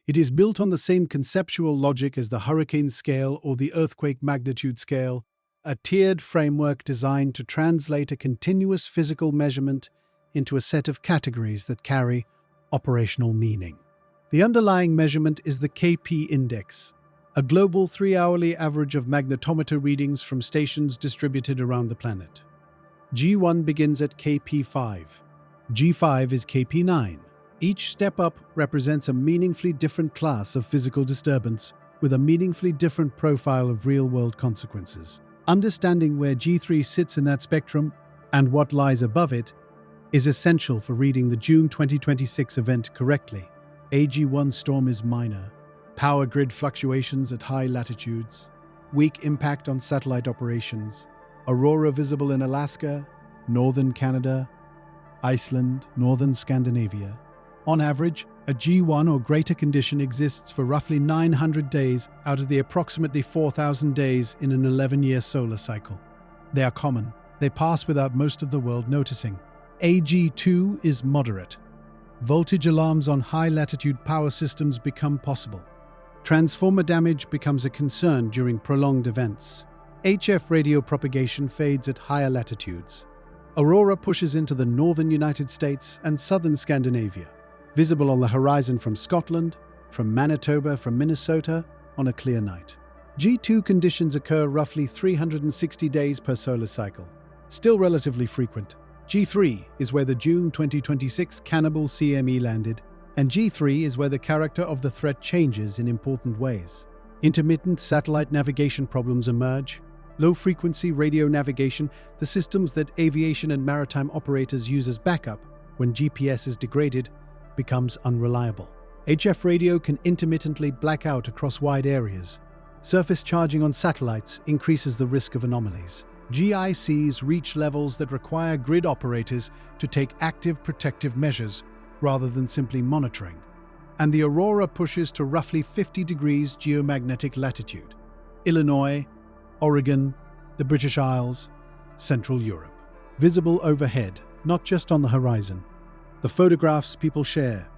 It is built on the same conceptual logic as the hurricane scale or the earthquake magnitude scale, a tiered framework designed to translate a continuous physical measurement into a set of categories that carry operational meaning. The underlying measurement is the KP index, a global 3-hourly average of magnetometer readings from stations distributed around the planet. G1 begins at KP5. G5 is KP9. Each step up represents a meaningfully different class of physical disturbance with a meaningfully different profile of real-world consequences. Understanding where G3 sits in that spectrum and what lies above it is essential for reading the June 2026 event correctly. A G1 storm is minor. Power grid fluctuations at high latitudes. Weak impact on satellite operations. Aurora visible in Alaska, northern Canada, Iceland, northern Scandinavia. On average, a G1 or greater condition exists for roughly 900 days out of the approximately 4,000 days in an 11-year solar cycle. They are common. They pass without most of the world noticing. AG2 is moderate. Voltage alarms on high-latitude power systems become possible. Transformer damage becomes a concern during prolonged events. HF radio propagation fades at higher latitudes. Aurora pushes into the northern United States and southern Scandinavia, visible on the horizon from Scotland, from Manitoba, from Minnesota, on a clear night. G2 conditions occur roughly 360 days per solar cycle, still relatively frequent. G3 is where the June 2026 Cannibal CME landed, and G3 is where the character of the threat changes in important ways. Intermittent satellite navigation problems emerge. Low-frequency radio navigation, the systems that aviation and maritime operators use as backup when GPS is degraded, becomes unreliable. HF radio can intermittently black out across wide areas. Surface charging on satellites increases the risk of anomalies. GICs reach levels that require grid operators to take active protective measures rather than simply monitoring. And the aurora pushes to roughly 50 degrees geomagnetic latitude. Illinois, Oregon, the British Isles, Central Europe. Visible overhead, not just on the horizon. The photographs people share.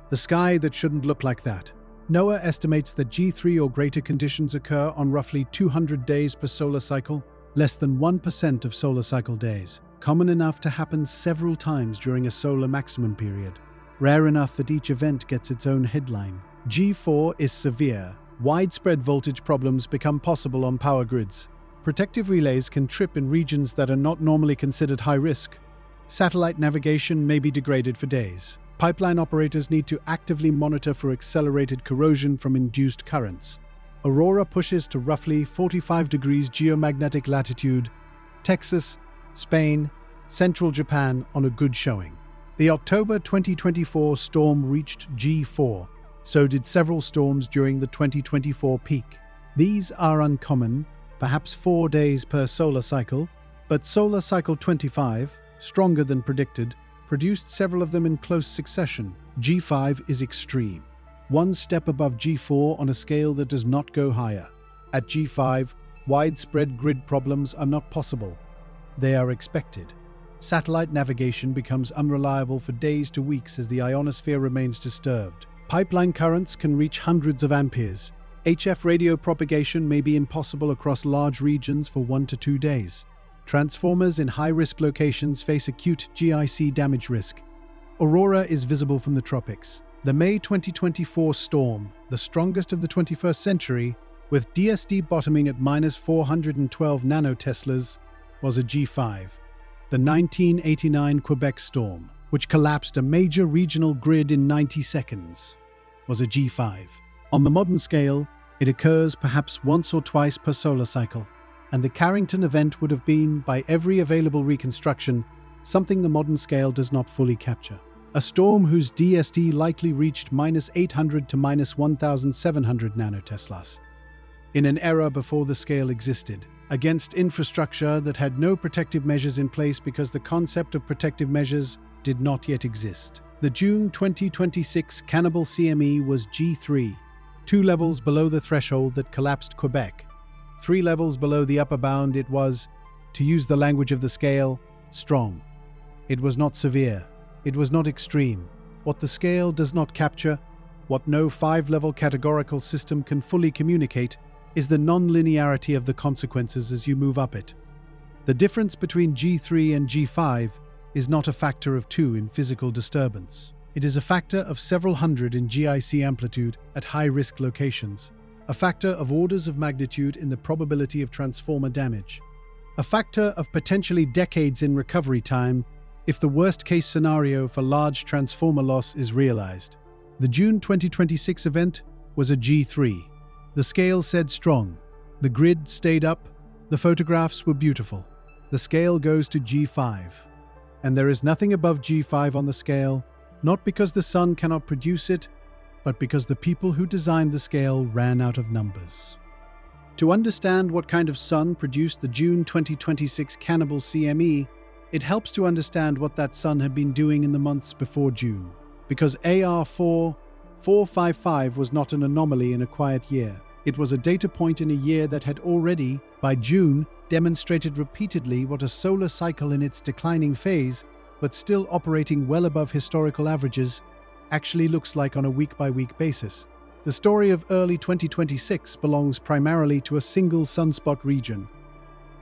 The sky that shouldn't look like that. NOAA estimates that G3 or greater conditions occur on roughly 200 days per solar cycle, less than 1% of solar cycle days, common enough to happen several times during a solar maximum period. Rare enough that each event gets its own headline. G4 is severe. Widespread voltage problems become possible on power grids. Protective relays can trip in regions that are not normally considered high risk. Satellite navigation may be degraded for days. Pipeline operators need to actively monitor for accelerated corrosion from induced currents. Aurora pushes to roughly 45 degrees geomagnetic latitude, Texas, Spain, central Japan on a good showing. The October 2024 storm reached G4, so did several storms during the 2024 peak. These are uncommon, perhaps 4 days per solar cycle, but solar cycle 25, stronger than predicted, produced several of them in close succession. G5 is extreme, one step above G4 on a scale that does not go higher. At G5, widespread grid problems are not possible. They are expected. Satellite navigation becomes unreliable for days to weeks as the ionosphere remains disturbed. Pipeline currents can reach hundreds of amperes. HF radio propagation may be impossible across large regions for 1 to 2 days. Transformers in high-risk locations face acute GIC damage risk. Aurora is visible from the tropics. The May 2024 storm, the strongest of the 21st century, with DSD bottoming at -412 nanoteslas, was a G5. The 1989 Quebec storm, which collapsed a major regional grid in 90 seconds, was a G5. On the modern scale, it occurs perhaps once or twice per solar cycle, and the Carrington event would have been, by every available reconstruction, something the modern scale does not fully capture. A storm whose DSD likely reached -800 to -1,700 nanoteslas. In an era before the scale existed, against infrastructure that had no protective measures in place because the concept of protective measures did not yet exist. The June 2026 Cannibal CME was G3, 2 levels below the threshold that collapsed Quebec. 3 levels below the upper bound, it was, to use the language of the scale, strong. It was not severe. It was not extreme. What the scale does not capture, what no 5-level categorical system can fully communicate, is the non-linearity of the consequences as you move up it. The difference between G3 and G5 is not a factor of 2 in physical disturbance. It is a factor of several hundred in GIC amplitude at high-risk locations. A factor of orders of magnitude in the probability of transformer damage. A factor of potentially decades in recovery time if the worst-case scenario for large transformer loss is realized. The June 2026 event was a G3. The scale said strong. The grid stayed up. The photographs were beautiful. The scale goes to G5. And there is nothing above G5 on the scale, not because the sun cannot produce it, but because the people who designed the scale ran out of numbers. To understand what kind of sun produced the June 2026 Cannibal CME, it helps to understand what that sun had been doing in the months before June. Because AR455 was not an anomaly in a quiet year. It was a data point in a year that had already, by June, demonstrated repeatedly what a solar cycle in its declining phase, but still operating well above historical averages, actually looks like on a week-by-week basis. The story of early 2026 belongs primarily to a single sunspot region.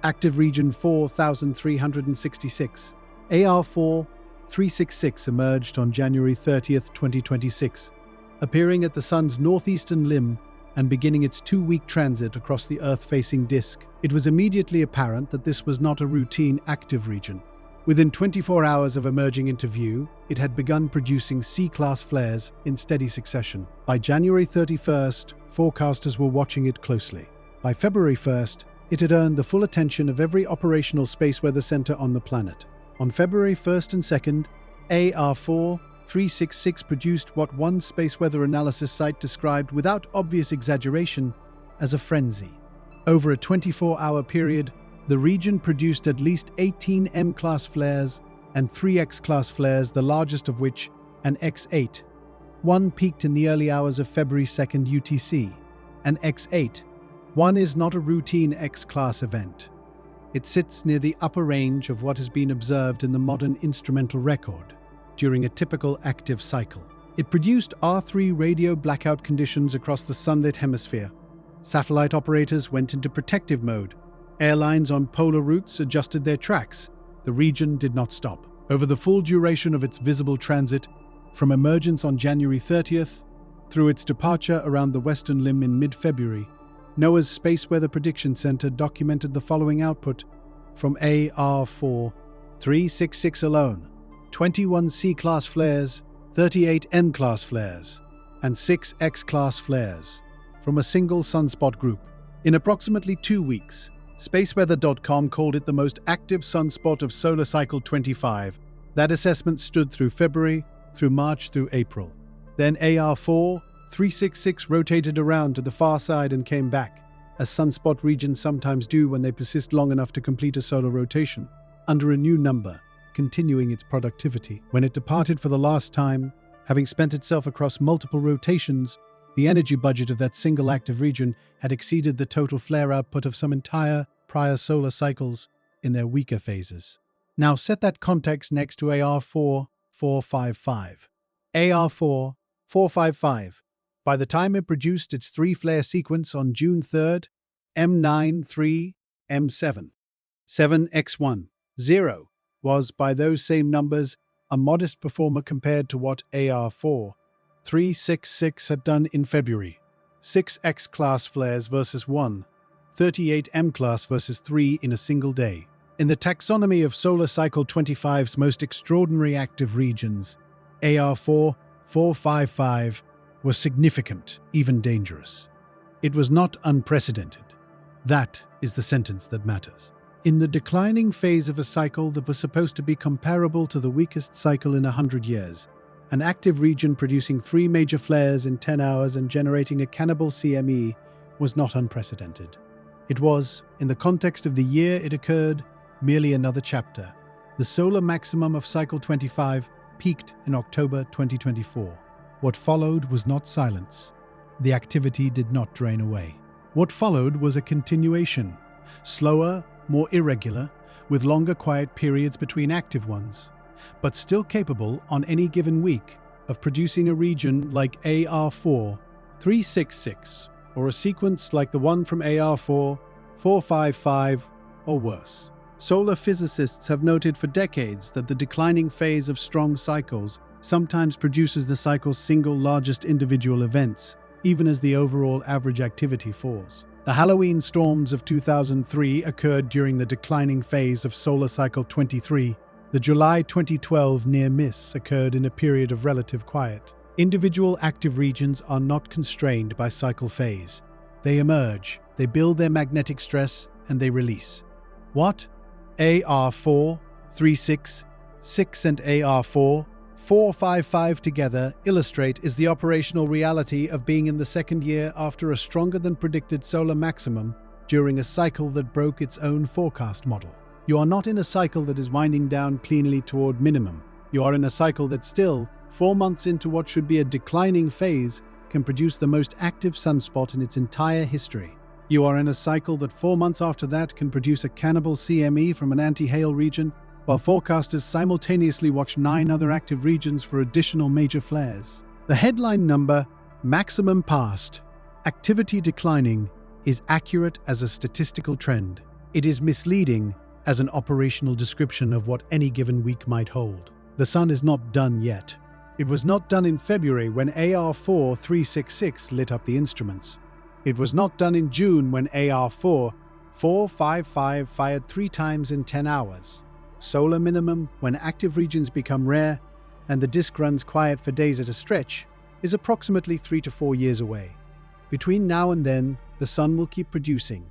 Active region 4366. AR4366 emerged on January 30th, 2026, appearing at the sun's northeastern limb and beginning its 2-week transit across the Earth-facing disk. It was immediately apparent that this was not a routine active region. Within 24 hours of emerging into view, it had begun producing C-class flares in steady succession. By January 31st, forecasters were watching it closely. By February 1st, it had earned the full attention of every operational space weather center on the planet. On February 1st and 2nd, AR4366 produced what one space weather analysis site described without obvious exaggeration as a frenzy. Over a 24-hour period, the region produced at least 18 M-class flares and 3 X-class flares, the largest of which, an X8. One peaked in the early hours of February 2nd UTC. An X8. One is not a routine X-class event. It sits near the upper range of what has been observed in the modern instrumental record during a typical active cycle. It produced R3 radio blackout conditions across the sunlit hemisphere. Satellite operators went into protective mode. Airlines on polar routes adjusted their tracks. The region did not stop. Over the full duration of its visible transit, from emergence on January 30th through its departure around the western limb in mid-February, NOAA's Space Weather Prediction Center documented the following output from AR4 366 alone, 21 C-class flares, 38 N-class flares, and 6 X-class flares from a single sunspot group. In approximately 2 weeks, spaceweather.com called it the most active sunspot of solar cycle 25. That assessment stood through February, through March, through April. Then AR4 366 rotated around to the far side and came back, as sunspot regions sometimes do when they persist long enough to complete a solar rotation, under a new number, continuing its productivity. When it departed for the last time, having spent itself across multiple rotations, the energy budget of that single active region had exceeded the total flare output of some entire prior solar cycles in their weaker phases. Now set that context next to AR4 455. AR4 455. By the time it produced its 3-flare sequence on June 3rd, M9 3 M7 7X1 0 was, by those same numbers, a modest performer compared to what AR4 366 had done in February. 6 X-class flares versus 1, 38 M-class versus 3 in a single day. In the taxonomy of solar cycle 25's most extraordinary active regions, AR4 455 was significant, even dangerous. It was not unprecedented. That is the sentence that matters. In the declining phase of a cycle that was supposed to be comparable to the weakest cycle in 100 years, an active region producing 3 major flares in 10 hours and generating a Cannibal CME was not unprecedented. It was, in the context of the year it occurred, merely another chapter. The solar maximum of cycle 25 peaked in October 2024. What followed was not silence. The activity did not drain away. What followed was a continuation, slower, more irregular, with longer quiet periods between active ones, but still capable on any given week of producing a region like AR4 366 or a sequence like the one from AR4 455 or worse. Solar physicists have noted for decades that the declining phase of strong cycles sometimes produces the cycle's single largest individual events, even as the overall average activity falls. The Halloween storms of 2003 occurred during the declining phase of solar cycle 23. The July 2012 near miss occurred in a period of relative quiet. Individual active regions are not constrained by cycle phase. They emerge, they build their magnetic stress, and they release. What AR4 366 and AR4 455 together illustrate is the operational reality of being in the second year after a stronger than predicted solar maximum during a cycle that broke its own forecast model. You are not in a cycle that is winding down cleanly toward minimum. You are in a cycle that still, 4 months into what should be a declining phase, can produce the most active sunspot in its entire history. You are in a cycle that 4 months after that can produce a Cannibal CME from an anti-Hale region, while forecasters simultaneously watch 9 other active regions for additional major flares. The headline number, maximum past, activity declining, is accurate as a statistical trend. It is misleading as an operational description of what any given week might hold. The sun is not done yet. It was not done in February when AR4 366 lit up the instruments. It was not done in June when AR4 455 fired 3 times in 10 hours. Solar minimum, when active regions become rare and the disk runs quiet for days at a stretch, is approximately 3 to 4 years away. Between now and then, the sun will keep producing.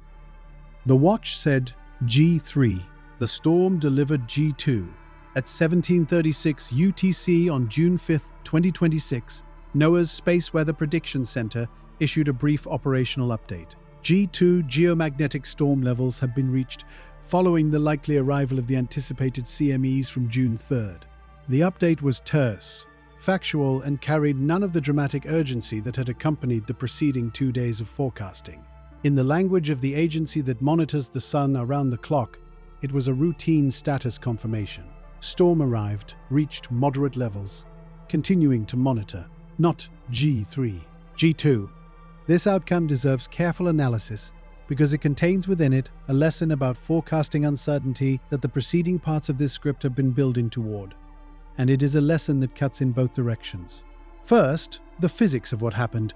The watch said G3. The storm delivered G2. At 1736 UTC on June 5, 2026, NOAA's Space Weather Prediction Center issued a brief operational update. G2 geomagnetic storm levels have been reached following the likely arrival of the anticipated CMEs from June 3rd. The update was terse, factual, and carried none of the dramatic urgency that had accompanied the preceding 2 days of forecasting. In the language of the agency that monitors the sun around the clock, it was a routine status confirmation. Storm arrived, reached moderate levels, continuing to monitor, not G3. G2. This outcome deserves careful analysis because it contains within it a lesson about forecasting uncertainty that the preceding parts of this script have been building toward. And it is a lesson that cuts in both directions. First, the physics of what happened.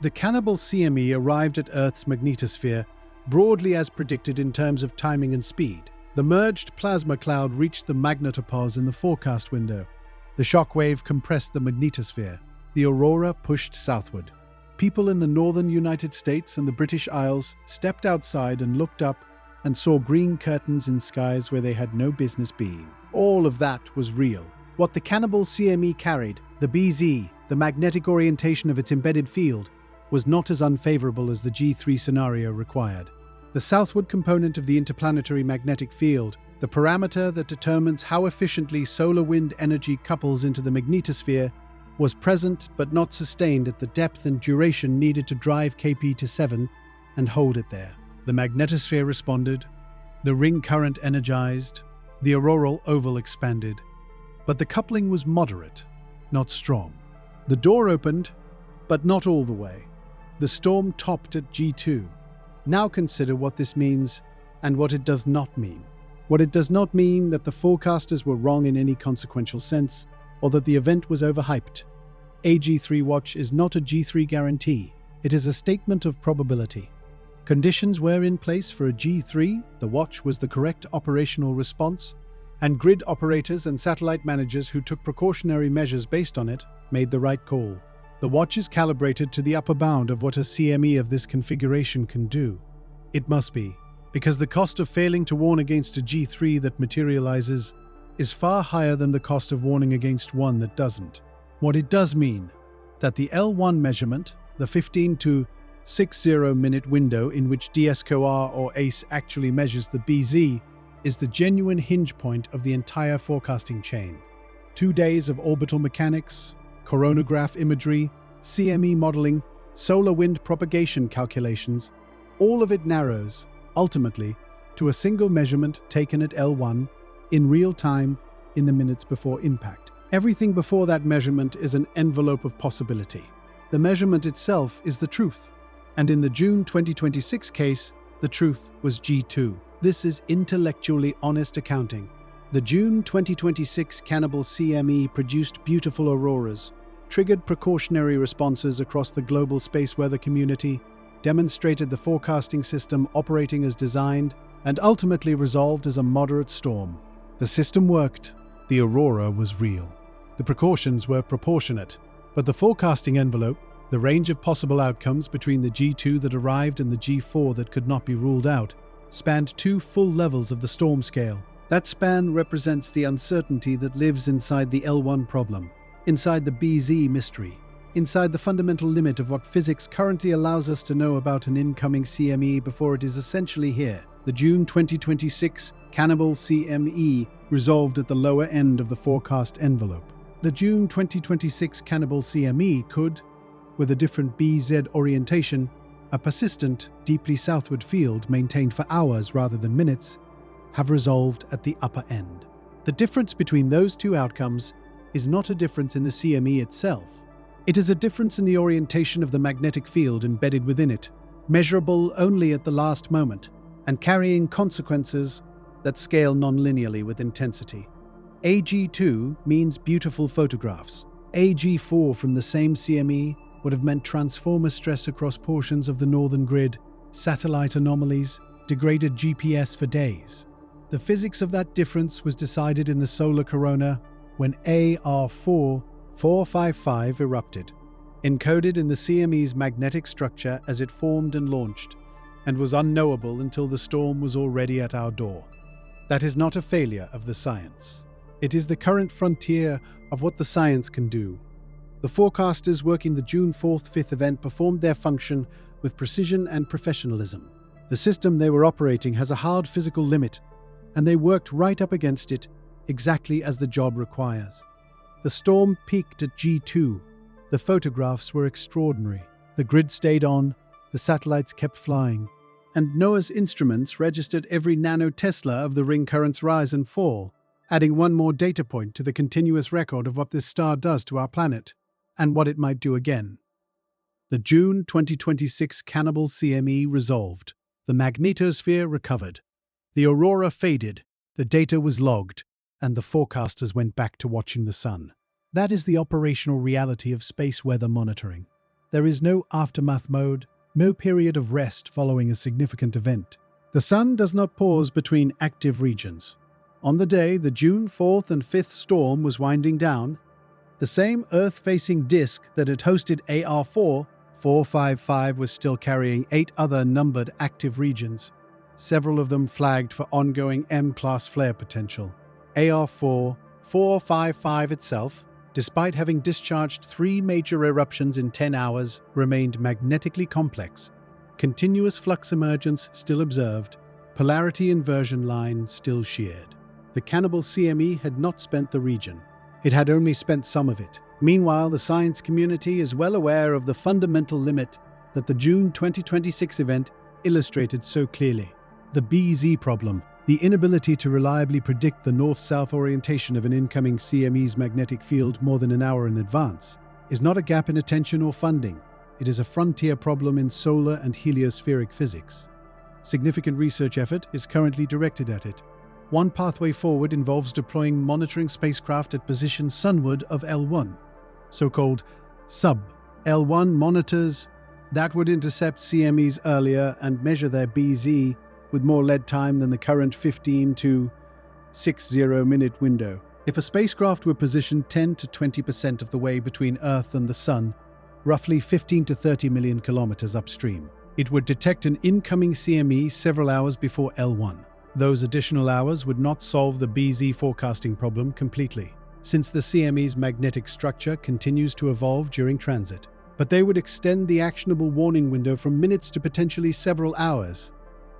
The Cannibal CME arrived at Earth's magnetosphere broadly as predicted in terms of timing and speed. The merged plasma cloud reached the magnetopause in the forecast window. The shockwave compressed the magnetosphere. The aurora pushed southward. People in the northern United States and the British Isles stepped outside and looked up and saw green curtains in skies where they had no business being. All of that was real. What the Cannibal CME carried, the BZ, the magnetic orientation of its embedded field, was not as unfavorable as the G3 scenario required. The southward component of the interplanetary magnetic field, the parameter that determines how efficiently solar wind energy couples into the magnetosphere, was present but not sustained at the depth and duration needed to drive KP to 7 and hold it there. The magnetosphere responded, the ring current energized, the auroral oval expanded, but the coupling was moderate, not strong. The door opened, but not all the way. The storm topped at G2. Now consider what this means and what it does not mean. What it does not mean that the forecasters were wrong in any consequential sense, or that the event was overhyped. A G3 watch is not a G3 guarantee. It is a statement of probability. Conditions were in place for a G3, the watch was the correct operational response, and grid operators and satellite managers who took precautionary measures based on it made the right call. The watch is calibrated to the upper bound of what a CME of this configuration can do. It must be, because the cost of failing to warn against a G3 that materializes is far higher than the cost of warning against one that doesn't. What it does mean, that the L1 measurement, the 15 to 60-minute window in which DSCOR or ACE actually measures the BZ, is the genuine hinge point of the entire forecasting chain. 2 days of orbital mechanics, coronagraph imagery, CME modeling, solar wind propagation calculations, all of it narrows, ultimately, to a single measurement taken at L1, in real time, in the minutes before impact. Everything before that measurement is an envelope of possibility. The measurement itself is the truth. And in the June 2026 case, the truth was G2. This is intellectually honest accounting. The June 2026 Cannibal CME produced beautiful auroras, triggered precautionary responses across the global space weather community, demonstrated the forecasting system operating as designed, and ultimately resolved as a moderate storm. The system worked. The aurora was real. The precautions were proportionate, but the forecasting envelope, the range of possible outcomes between the G2 that arrived and the G4 that could not be ruled out, spanned 2 full levels of the storm scale. That span represents the uncertainty that lives inside the L1 problem, inside the BZ mystery, inside the fundamental limit of what physics currently allows us to know about an incoming CME before it is essentially here. The June 2026 Cannibal CME resolved at the lower end of the forecast envelope. The June 2026 Cannibal CME could, with a different BZ orientation, a persistent, deeply southward field maintained for hours rather than minutes, have resolved at the upper end. The difference between those two outcomes is not a difference in the CME itself. It is a difference in the orientation of the magnetic field embedded within it, measurable only at the last moment, and carrying consequences that scale non-linearly with intensity. AG2 means beautiful photographs. AG4 from the same CME would have meant transformer stress across portions of the northern grid, satellite anomalies, degraded GPS for days. The physics of that difference was decided in the solar corona when AR4 455 erupted, encoded in the CME's magnetic structure as it formed and launched, and was unknowable until the storm was already at our door. That is not a failure of the science. It is the current frontier of what the science can do. The forecasters working the June 4th-5th event performed their function with precision and professionalism. The system they were operating has a hard physical limit, and they worked right up against it exactly as the job requires. The storm peaked at G2. The photographs were extraordinary. The grid stayed on, the satellites kept flying, and NOAA's instruments registered every nanotesla of the ring current's rise and fall, adding one more data point to the continuous record of what this star does to our planet, and what it might do again. The June 2026 Cannibal CME resolved. The magnetosphere recovered. The aurora faded, the data was logged, and the forecasters went back to watching the sun. That is the operational reality of space weather monitoring. There is no aftermath mode, no period of rest following a significant event. The sun does not pause between active regions. On the day the June 4th and 5th storm was winding down, the same Earth-facing disk that had hosted AR4 455 was still carrying 8 other numbered active regions, several of them flagged for ongoing M-class flare potential. AR4 455 itself, despite having discharged 3 major eruptions in 10 hours, remained magnetically complex. Continuous flux emergence still observed, polarity inversion line still sheared. The Cannibal CME had not spent the region. It had only spent some of it. Meanwhile, the science community is well aware of the fundamental limit that the June 2026 event illustrated so clearly. The BZ problem, the inability to reliably predict the north-south orientation of an incoming CME's magnetic field more than an hour in advance, is not a gap in attention or funding. It is a frontier problem in solar and heliospheric physics. Significant research effort is currently directed at it. One pathway forward involves deploying monitoring spacecraft at position sunward of L1, so-called sub-L1 monitors that would intercept CMEs earlier and measure their BZ with more lead time than the current 15 to 60-minute window. If a spacecraft were positioned 10 to 20% of the way between Earth and the Sun, roughly 15 to 30 million kilometers upstream, it would detect an incoming CME several hours before L1. Those additional hours would not solve the BZ forecasting problem completely, since the CME's magnetic structure continues to evolve during transit. But they would extend the actionable warning window from minutes to potentially several hours,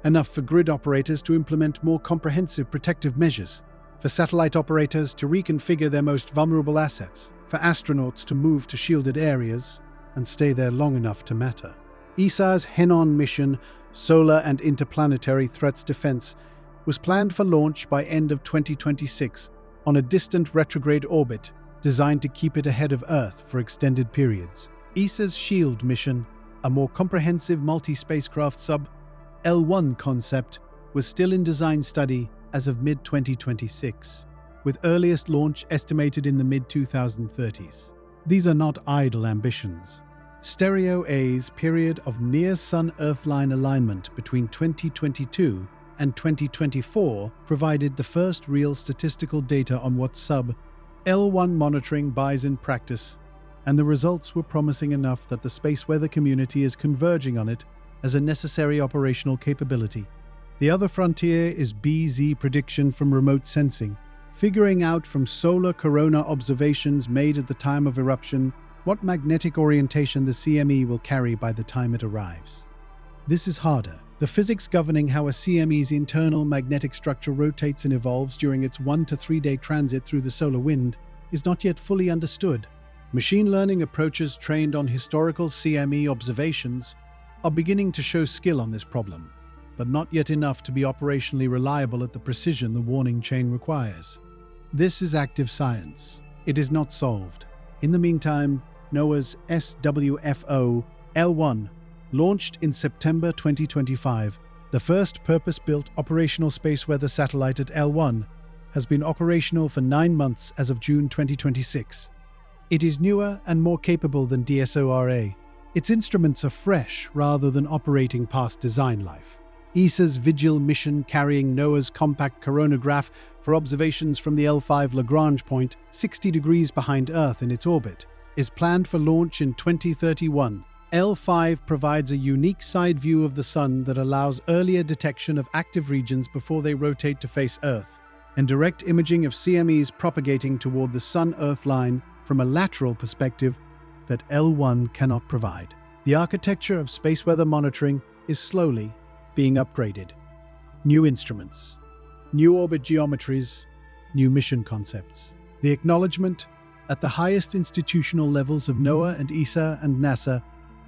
enough for grid operators to implement more comprehensive protective measures, for satellite operators to reconfigure their most vulnerable assets, for astronauts to move to shielded areas and stay there long enough to matter. ESA's Henon mission, Solar and Interplanetary Threats Defense, was planned for launch by end of 2026 on a distant retrograde orbit designed to keep it ahead of Earth for extended periods. ESA's SHIELD mission, a more comprehensive multi-spacecraft sub-L1 concept, was still in design study as of mid-2026, with earliest launch estimated in the mid-2030s. These are not idle ambitions. Stereo A's period of near-Sun-Earth line alignment between 2022 and 2024 provided the first real statistical data on what sub-L1 monitoring buys in practice, and the results were promising enough that the space weather community is converging on it as a necessary operational capability. The other frontier is BZ prediction from remote sensing, figuring out from solar corona observations made at the time of eruption what magnetic orientation the CME will carry by the time it arrives. This is harder. The physics governing how a CME's internal magnetic structure rotates and evolves during its 1 to 3 day transit through the solar wind is not yet fully understood. Machine learning approaches trained on historical CME observations are beginning to show skill on this problem, but not yet enough to be operationally reliable at the precision the warning chain requires. This is active science. It is not solved. In the meantime, NOAA's SWFO L1, launched in September 2025, the first purpose-built operational space weather satellite at L1, has been operational for 9 months as of June 2026. It is newer and more capable than DSORA. Its instruments are fresh rather than operating past design life. ESA's Vigil mission, carrying NOAA's compact coronagraph for observations from the L5 Lagrange point, 60 degrees behind Earth in its orbit, is planned for launch in 2031. L5 provides a unique side view of the Sun that allows earlier detection of active regions before they rotate to face Earth, and direct imaging of CMEs propagating toward the Sun-Earth line from a lateral perspective that L1 cannot provide. The architecture of space weather monitoring is slowly being upgraded. New instruments, new orbit geometries, new mission concepts. The acknowledgement at the highest institutional levels of NOAA and ESA and NASA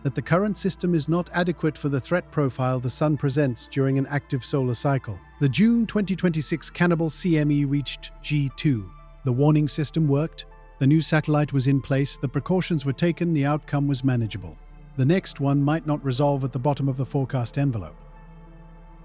that the current system is not adequate for the threat profile the Sun presents during an active solar cycle. The June 2026 Cannibal CME reached G2. The warning system worked, the new satellite was in place, the precautions were taken, the outcome was manageable. The next one might not resolve at the bottom of the forecast envelope.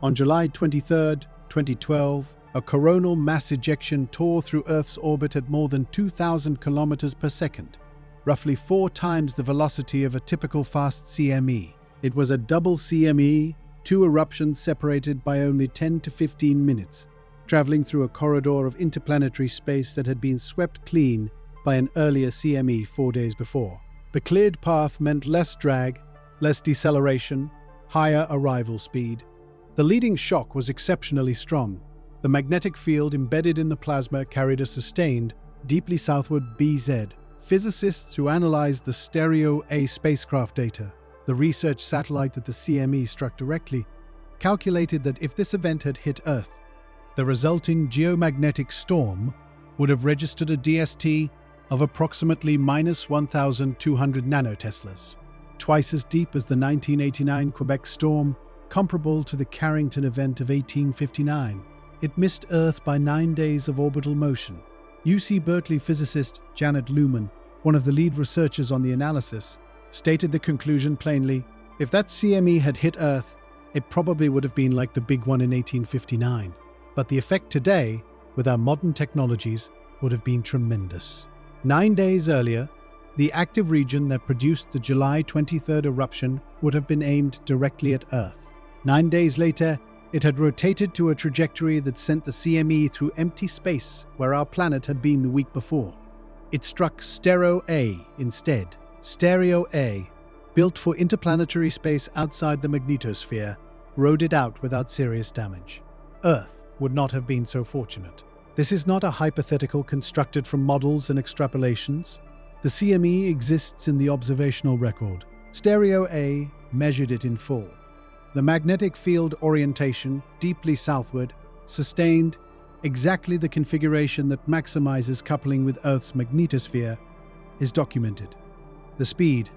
On July 23, 2012, a coronal mass ejection tore through Earth's orbit at more than 2,000 kilometers per second, roughly 4 times the velocity of a typical fast CME. It was a double CME two eruptions separated by only 10 to 15 minutes, traveling through a corridor of interplanetary space that had been swept clean by an earlier CME 4 days before. The cleared path meant less drag, less deceleration, higher arrival speed. The leading shock was exceptionally strong. The magnetic field embedded in the plasma carried a sustained, deeply southward BZ. Physicists who analyzed the Stereo A spacecraft data, the research satellite that the CME struck directly, calculated that if this event had hit Earth, the resulting geomagnetic storm would have registered a DST of approximately minus 1,200 nanoteslas, twice as deep as the 1989 Quebec storm, comparable to the Carrington event of 1859. It missed Earth by 9 days of orbital motion. UC Berkeley physicist Janet Luhmann, one of the lead researchers on the analysis, stated the conclusion plainly: if that CME had hit Earth, it probably would have been like the big one in 1859. But the effect today, with our modern technologies, would have been tremendous. 9 days earlier, the active region that produced the July 23rd eruption would have been aimed directly at Earth. 9 days later, it had rotated to a trajectory that sent the CME through empty space where our planet had been the week before. It struck Stereo A instead. Stereo A, built for interplanetary space outside the magnetosphere, rode it out without serious damage. Earth would not have been so fortunate. This is not a hypothetical constructed from models and extrapolations. The CME exists in the observational record. Stereo A measured it in full. The magnetic field orientation, deeply southward, sustained exactly the configuration that maximizes coupling with Earth's magnetosphere, is documented. The speed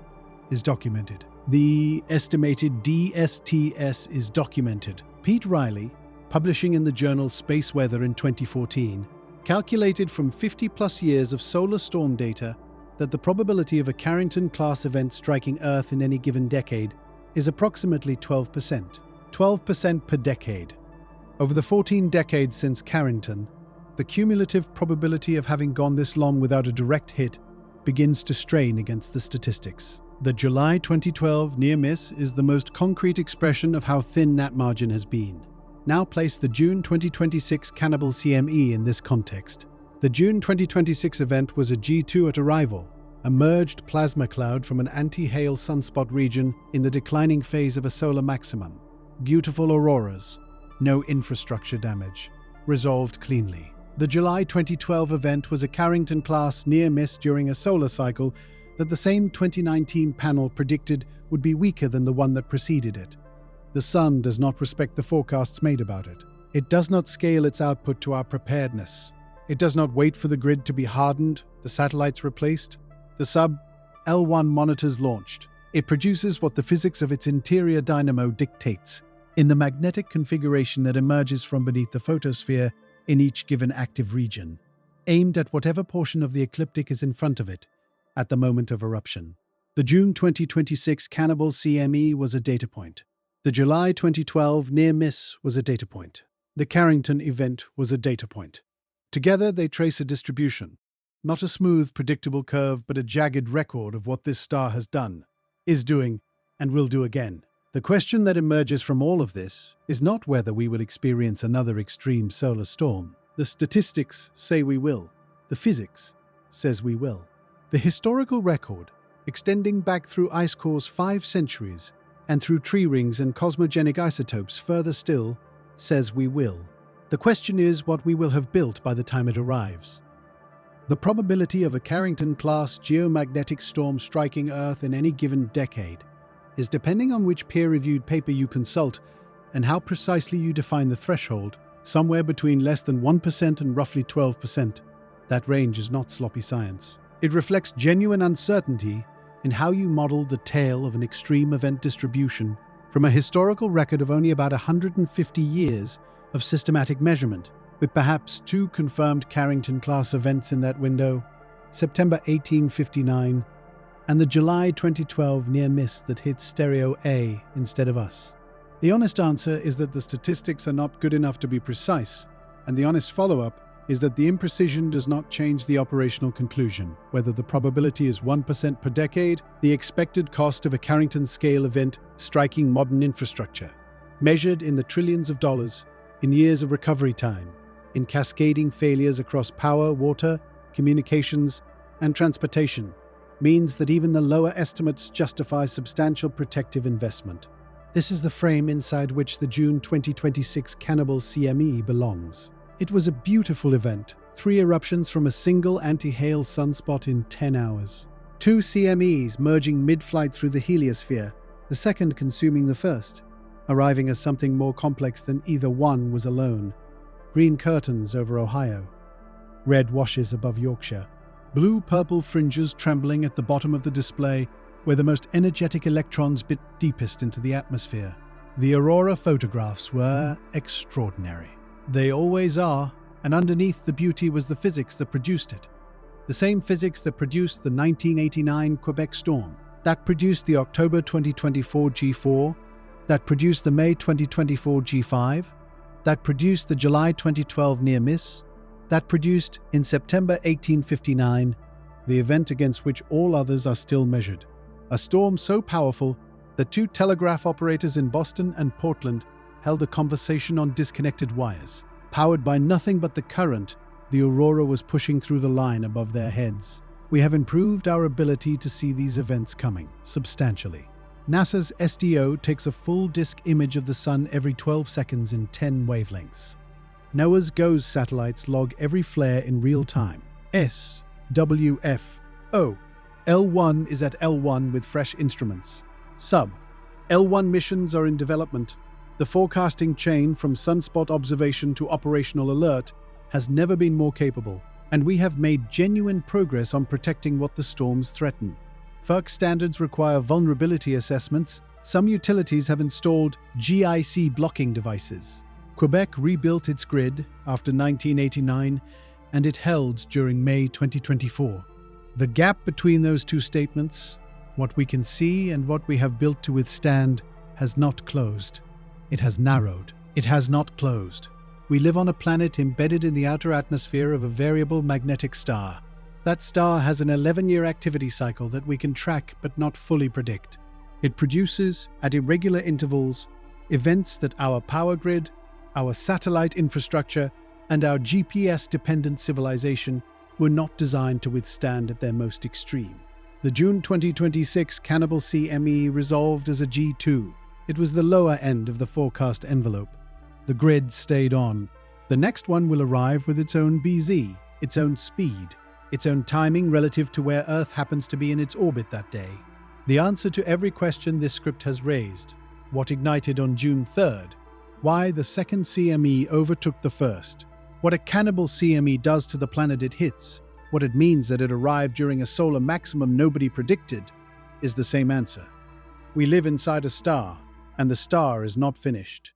is documented. The estimated DSTS is documented. Pete Riley, publishing in the journal Space Weather in 2014, calculated from 50-plus years of solar storm data that the probability of a Carrington-class event striking Earth in any given decade is approximately 12%. 12% per decade. Over the 14 decades since Carrington, the cumulative probability of having gone this long without a direct hit begins to strain against the statistics. The July 2012 near miss is the most concrete expression of how thin that margin has been. Now place the June 2026 Cannibal CME in this context. The June 2026 event was a G2 at arrival, a merged plasma cloud from an anti-Hale sunspot region in the declining phase of a solar maximum. Beautiful auroras, no infrastructure damage, resolved cleanly. The July 2012 event was a Carrington-class near-miss during a solar cycle that the same 2019 panel predicted would be weaker than the one that preceded it. The Sun does not respect the forecasts made about it. It does not scale its output to our preparedness. It does not wait for the grid to be hardened, the satellites replaced, the sub-L1 monitors launched. It produces what the physics of its interior dynamo dictates, in the magnetic configuration that emerges from beneath the photosphere in each given active region, aimed at whatever portion of the ecliptic is in front of it at the moment of eruption. The June 2026 Cannibal CME was a data point. The July 2012 near miss was a data point. The Carrington event was a data point. Together they trace a distribution, not a smooth, predictable curve, but a jagged record of what this star has done, is doing, and will do again. The question that emerges from all of this is not whether we will experience another extreme solar storm. The statistics say we will. The physics says we will. The historical record, extending back through ice cores 5 centuries and through tree rings and cosmogenic isotopes further still, says we will. The question is what we will have built by the time it arrives. The probability of a Carrington-class geomagnetic storm striking Earth in any given decade is depending on which peer-reviewed paper you consult and how precisely you define the threshold, somewhere between less than 1% and roughly 12%. That range is not sloppy science. It reflects genuine uncertainty in how you model the tail of an extreme event distribution from a historical record of only about 150 years of systematic measurement, with perhaps 2 confirmed Carrington-class events in that window, September 1859 and the July 2012 near-miss that hit Stereo A instead of us. The honest answer is that the statistics are not good enough to be precise, and the honest follow-up is that the imprecision does not change the operational conclusion, whether the probability is 1% per decade, the expected cost of a Carrington-scale event striking modern infrastructure. measured in the trillions of dollars, in years of recovery time, in cascading failures across power, water, communications, and transportation, means that even the lower estimates justify substantial protective investment. This is the frame inside which the June 2026 Cannibal CME belongs. It was a beautiful event, 3 eruptions from a single anti-Hale sunspot in 10 hours. 2 CMEs merging mid-flight through the heliosphere, the second consuming the first, arriving as something more complex than either one was alone. Green curtains over Ohio, red washes above Yorkshire, blue-purple fringes trembling at the bottom of the display where the most energetic electrons bit deepest into the atmosphere. The aurora photographs were extraordinary. They always are, and underneath the beauty was the physics that produced it. The same physics that produced the 1989 Quebec storm, that produced the October 2024 G4, that produced the May 2024 G5, that produced the July 2012 near miss, that produced, in September 1859, the event against which all others are still measured. A storm so powerful that 2 telegraph operators in Boston and Portland held a conversation on disconnected wires. Powered by nothing but the current, the aurora was pushing through the line above their heads. We have improved our ability to see these events coming, substantially. NASA's SDO takes a full disk image of the sun every 12 seconds in 10 wavelengths. NOAA's GOES satellites log every flare in real time. S, W, F, O. L1 is at L1 with fresh instruments. Sub. L1 missions are in development. The forecasting chain from sunspot observation to operational alert has never been more capable, and we have made genuine progress on protecting what the storms threaten. FERC standards require vulnerability assessments. Some utilities have installed GIC blocking devices. Quebec rebuilt its grid after 1989, and it held during May 2024. The gap between those 2 statements, what we can see and what we have built to withstand, has not closed. It has narrowed. It has not closed. We live on a planet embedded in the outer atmosphere of a variable magnetic star. That star has an 11-year activity cycle that we can track but not fully predict. It produces, at irregular intervals, events that our power grid, our satellite infrastructure, and our GPS-dependent civilization were not designed to withstand at their most extreme. The June 2026 Cannibal CME resolved as a G2. It was the lower end of the forecast envelope. The grid stayed on. The next one will arrive with its own BZ, its own speed, its own timing relative to where Earth happens to be in its orbit that day. The answer to every question this script has raised: what ignited on June 3rd? Why the second CME overtook the first? What a Cannibal CME does to the planet it hits, what it means that it arrived during a solar maximum nobody predicted, is the same answer. We live inside a star, and the star is not finished.